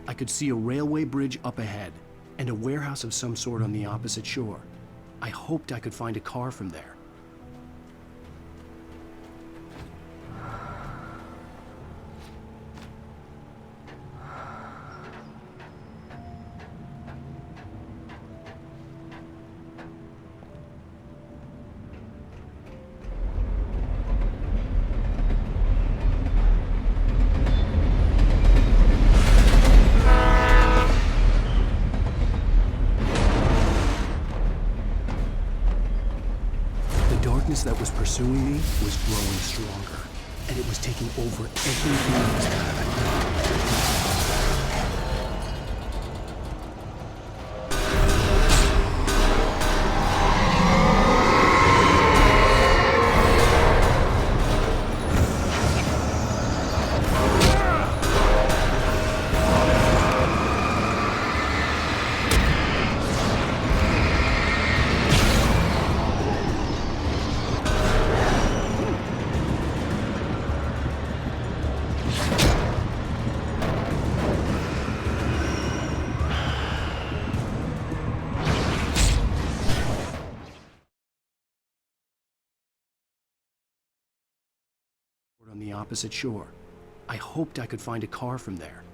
I could see a railway bridge up ahead, and a warehouse of some sort on the opposite shore. I hoped I could find a car from there. That was pursuing me was growing stronger, and it was taking over everything in its path. On the opposite shore. I hoped I could find a car from there.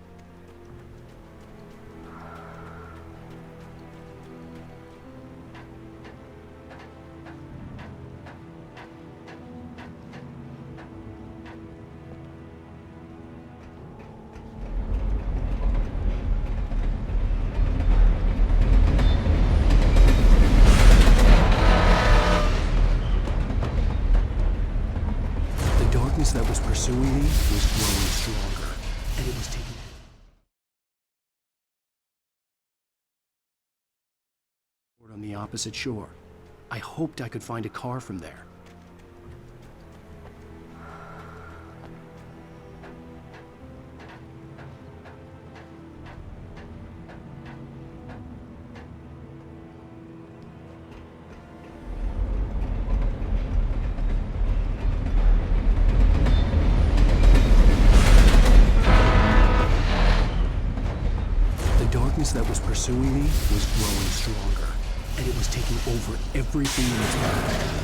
That was pursuing me was growing stronger, and it was taking... On the opposite shore. I hoped I could find a car from there. That was pursuing me was growing stronger, and it was taking over everything in its path.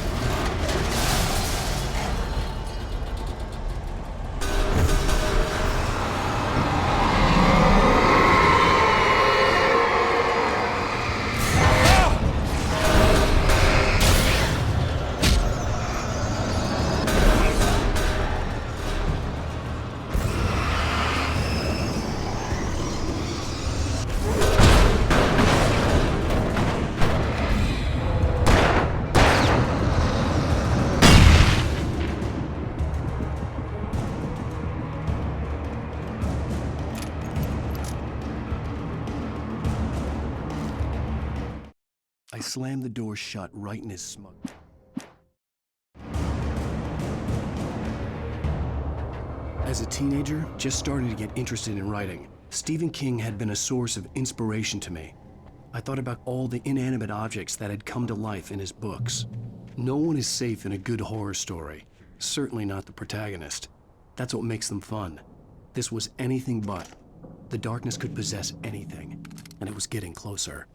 slammed the door shut right in his smug. As a teenager, just starting to get interested in writing, Stephen King had been a source of inspiration to me. I thought about all the inanimate objects that had come to life in his books. No one is safe in a good horror story, certainly not the protagonist. That's what makes them fun. This was anything but. The darkness could possess anything, and it was getting closer.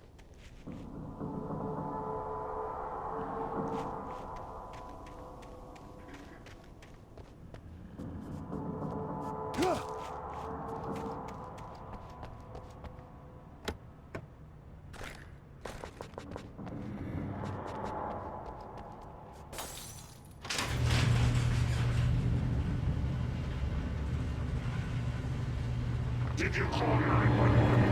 Did you call 911?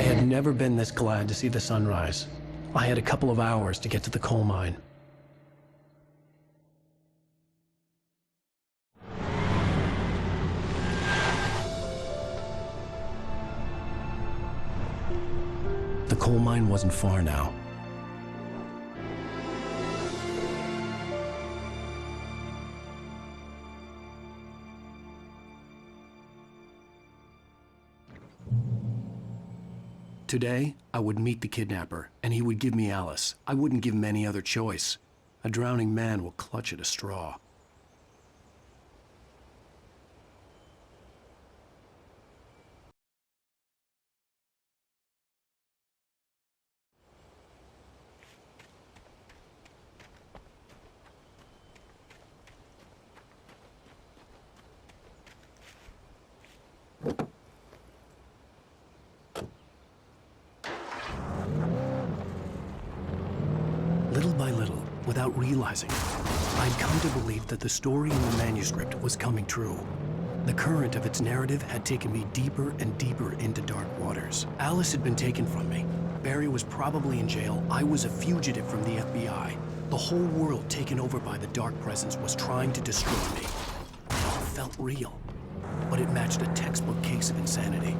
had never been this glad to see the sunrise. I had a couple of hours to get to the coal mine. The coal mine wasn't far now. Today, I would meet the kidnapper, and he would give me Alice. I wouldn't give him any other choice. A drowning man will clutch at a straw. Little by little, without realizing it, I'd come to believe that the story in the manuscript was coming true. The current of its narrative had taken me deeper and deeper into dark waters. Alice had been taken from me. Barry was probably in jail. I was a fugitive from the FBI. The whole world taken over by the dark presence was trying to destroy me. It all felt real, but it matched a textbook case of insanity.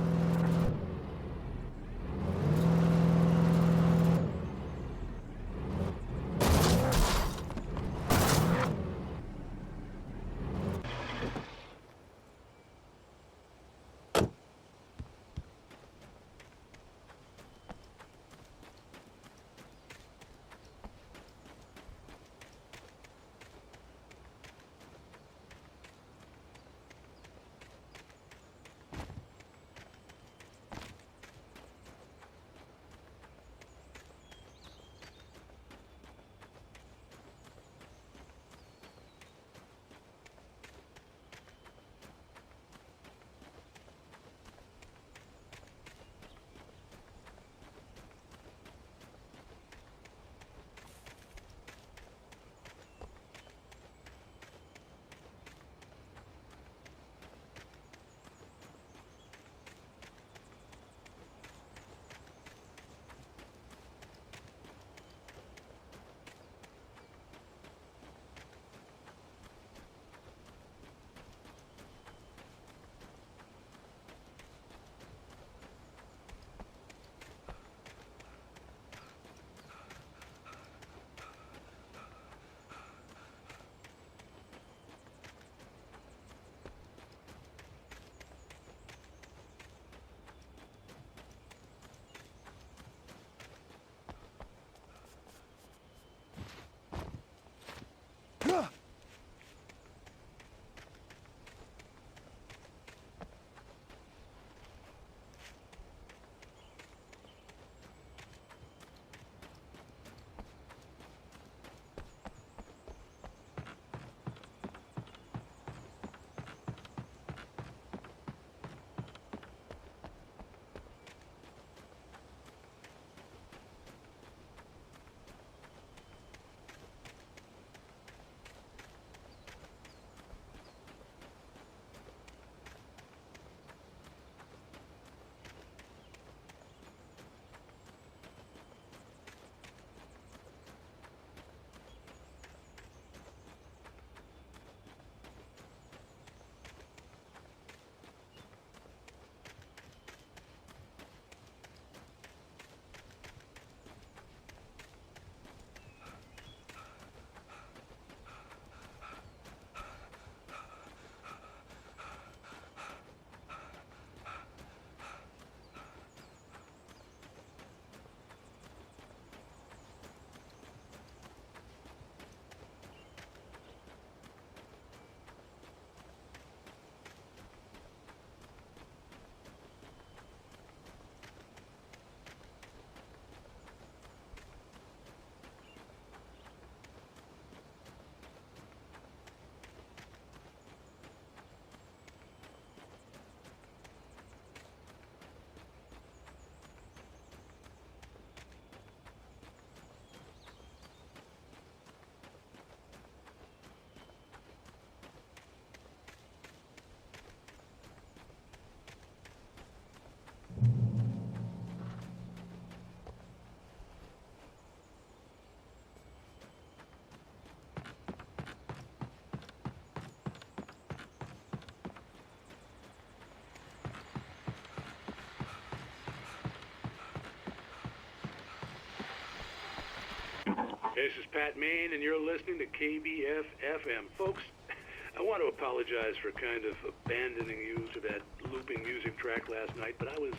This is Pat Main, and you're listening to KBF-FM. Folks, I want to apologize for kind of abandoning you to that looping music track last night, but I was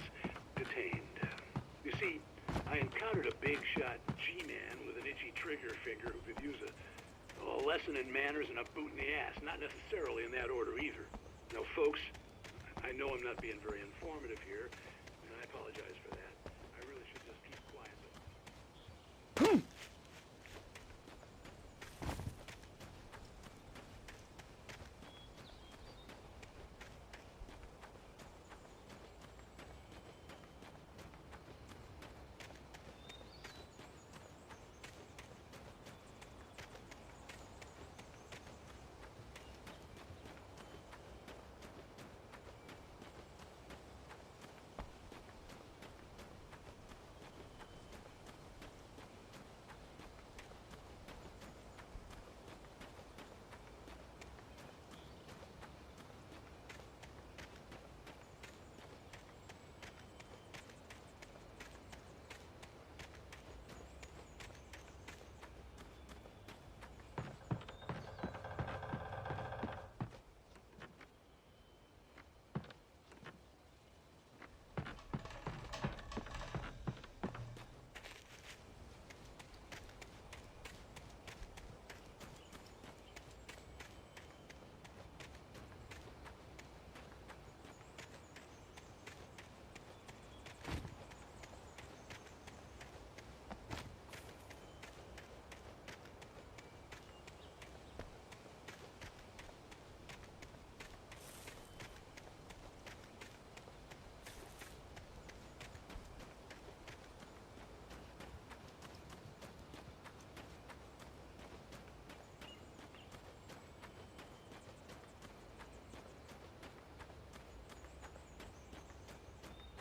detained. You see, I encountered a big shot G-man with an itchy trigger finger who could use a lesson in manners and a boot in the ass. Not necessarily in that order either. Now, folks, I know I'm not being very informative here, and I apologize for that. I really should just keep quiet, though.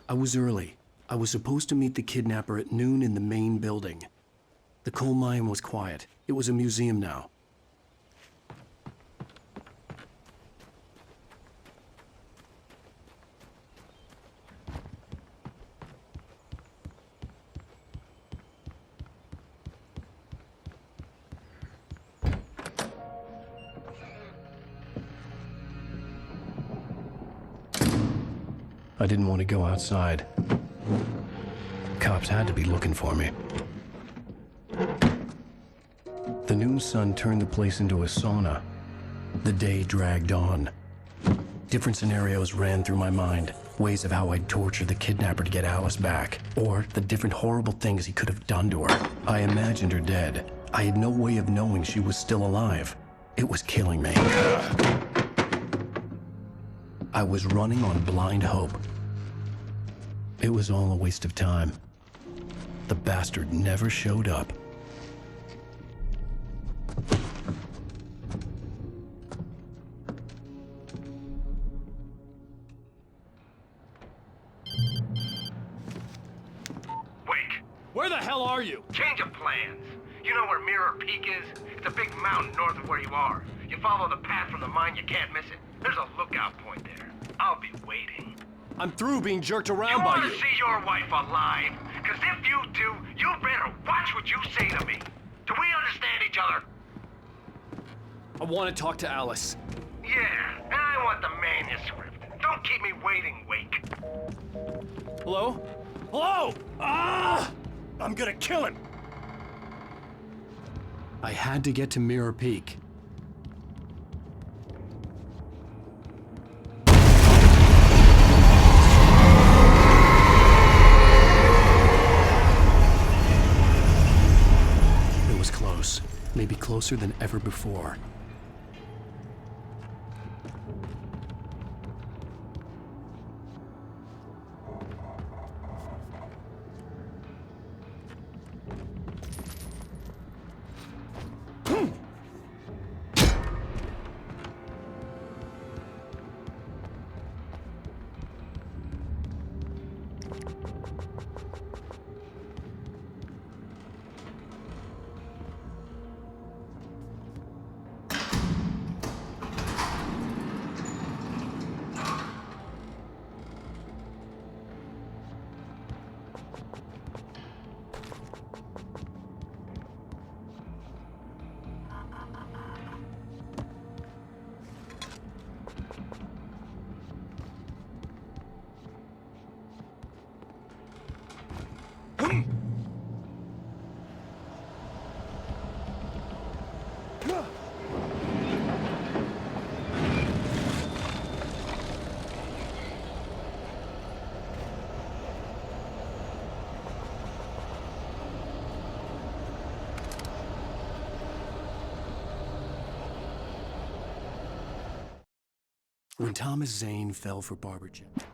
I was early. I was supposed to meet the kidnapper at noon in the main building. The coal mine was quiet. It was a museum now. I didn't want to go outside. Cops had to be looking for me. The noon sun turned the place into a sauna. The day dragged on. Different scenarios ran through my mind. Ways of how I'd torture the kidnapper to get Alice back. Or the different horrible things he could have done to her. I imagined her dead. I had no way of knowing she was still alive. It was killing me. I was running on blind hope. It was all a waste of time. The bastard never showed up. Wake! Where the hell are you? Change of plans. You know where Mirror Peak is? It's a big mountain north of where you are. You follow the path from the mine, you can't miss it. There's a lookout point there. I'll be waiting. I'm through being jerked around by You want you. to see your wife alive? Because if you do, you better watch what you say to me. Do we understand each other? I want to talk to Alice. Yeah, and I want the manuscript. Don't keep me waiting, Wake. Hello? Hello! Ah! I'm gonna kill him! I had to get to Mirror Peak. It was close. Maybe closer than ever before. When Thomas Zane fell for Barbara Jeff.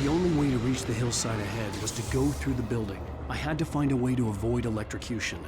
The only way to reach the hillside ahead was to go through the building. I had to find a way to avoid electrocution.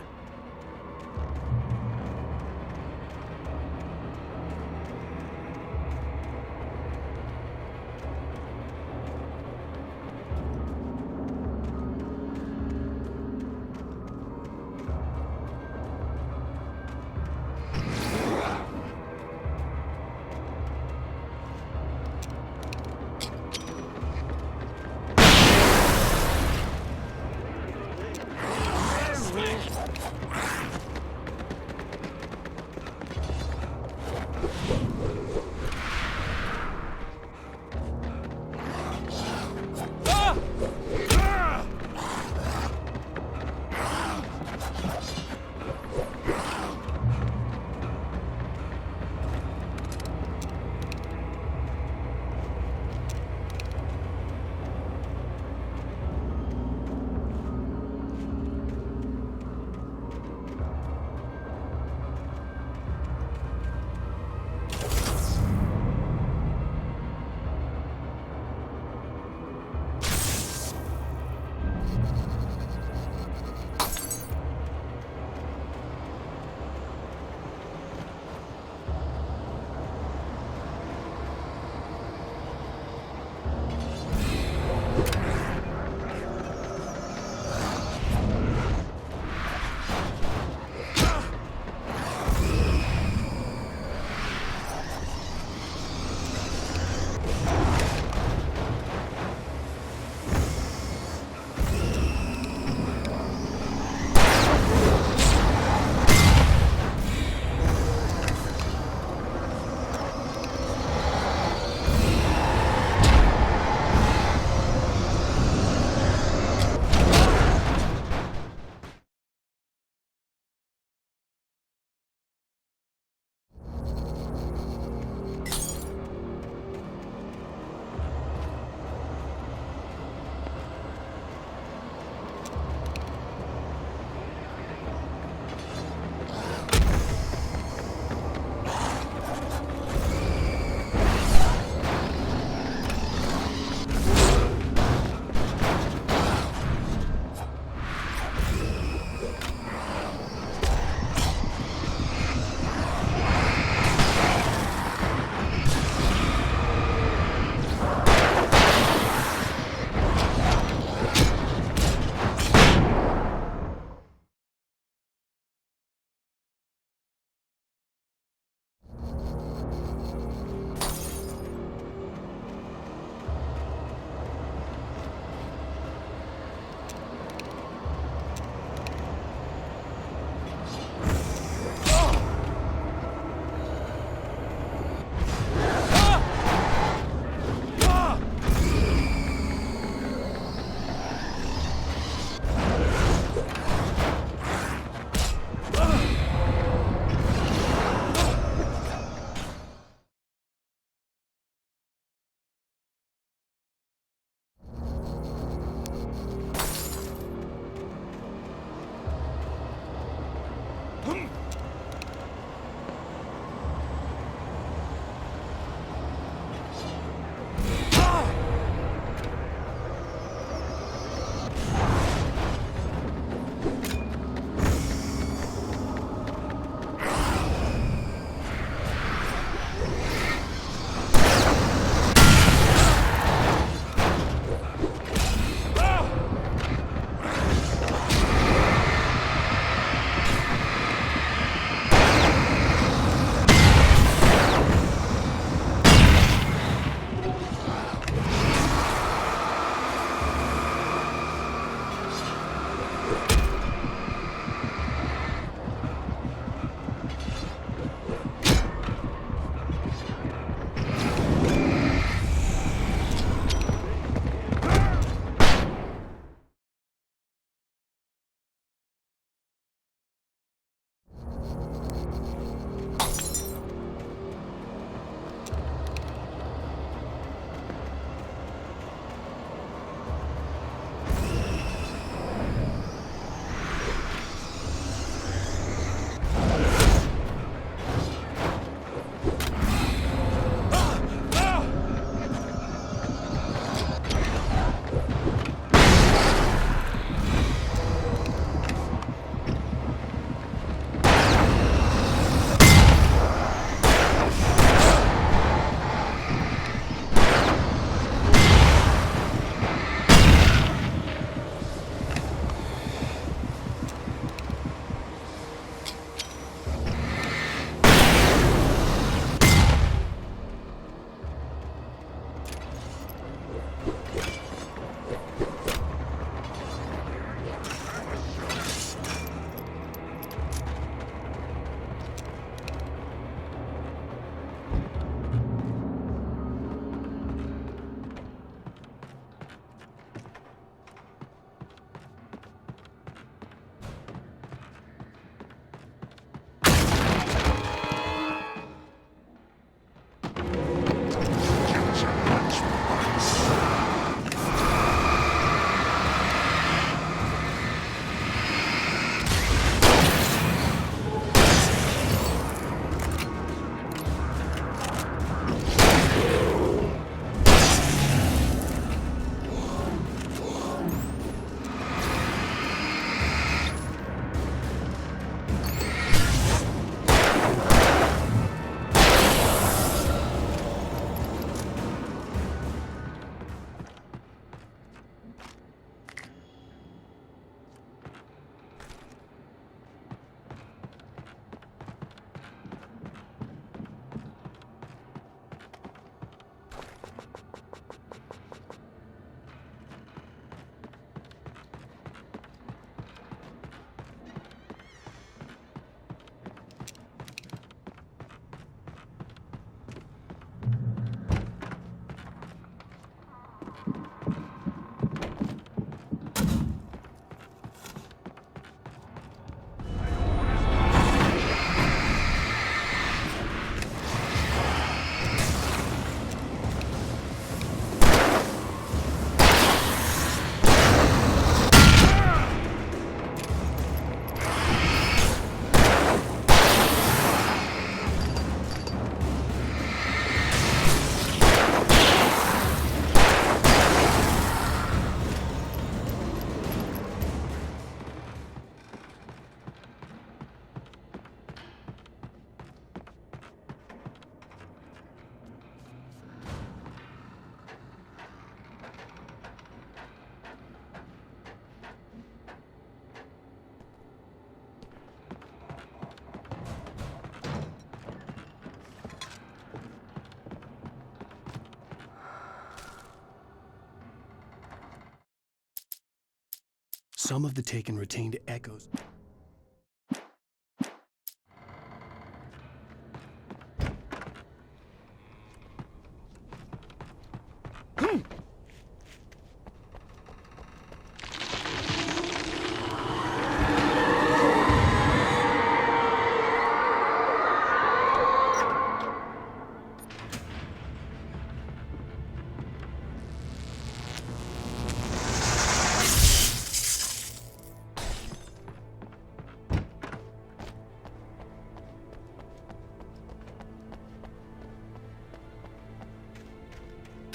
Some of the taken retained echoes.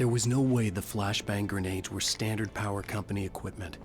There was no way the flashbang grenades were standard power company equipment.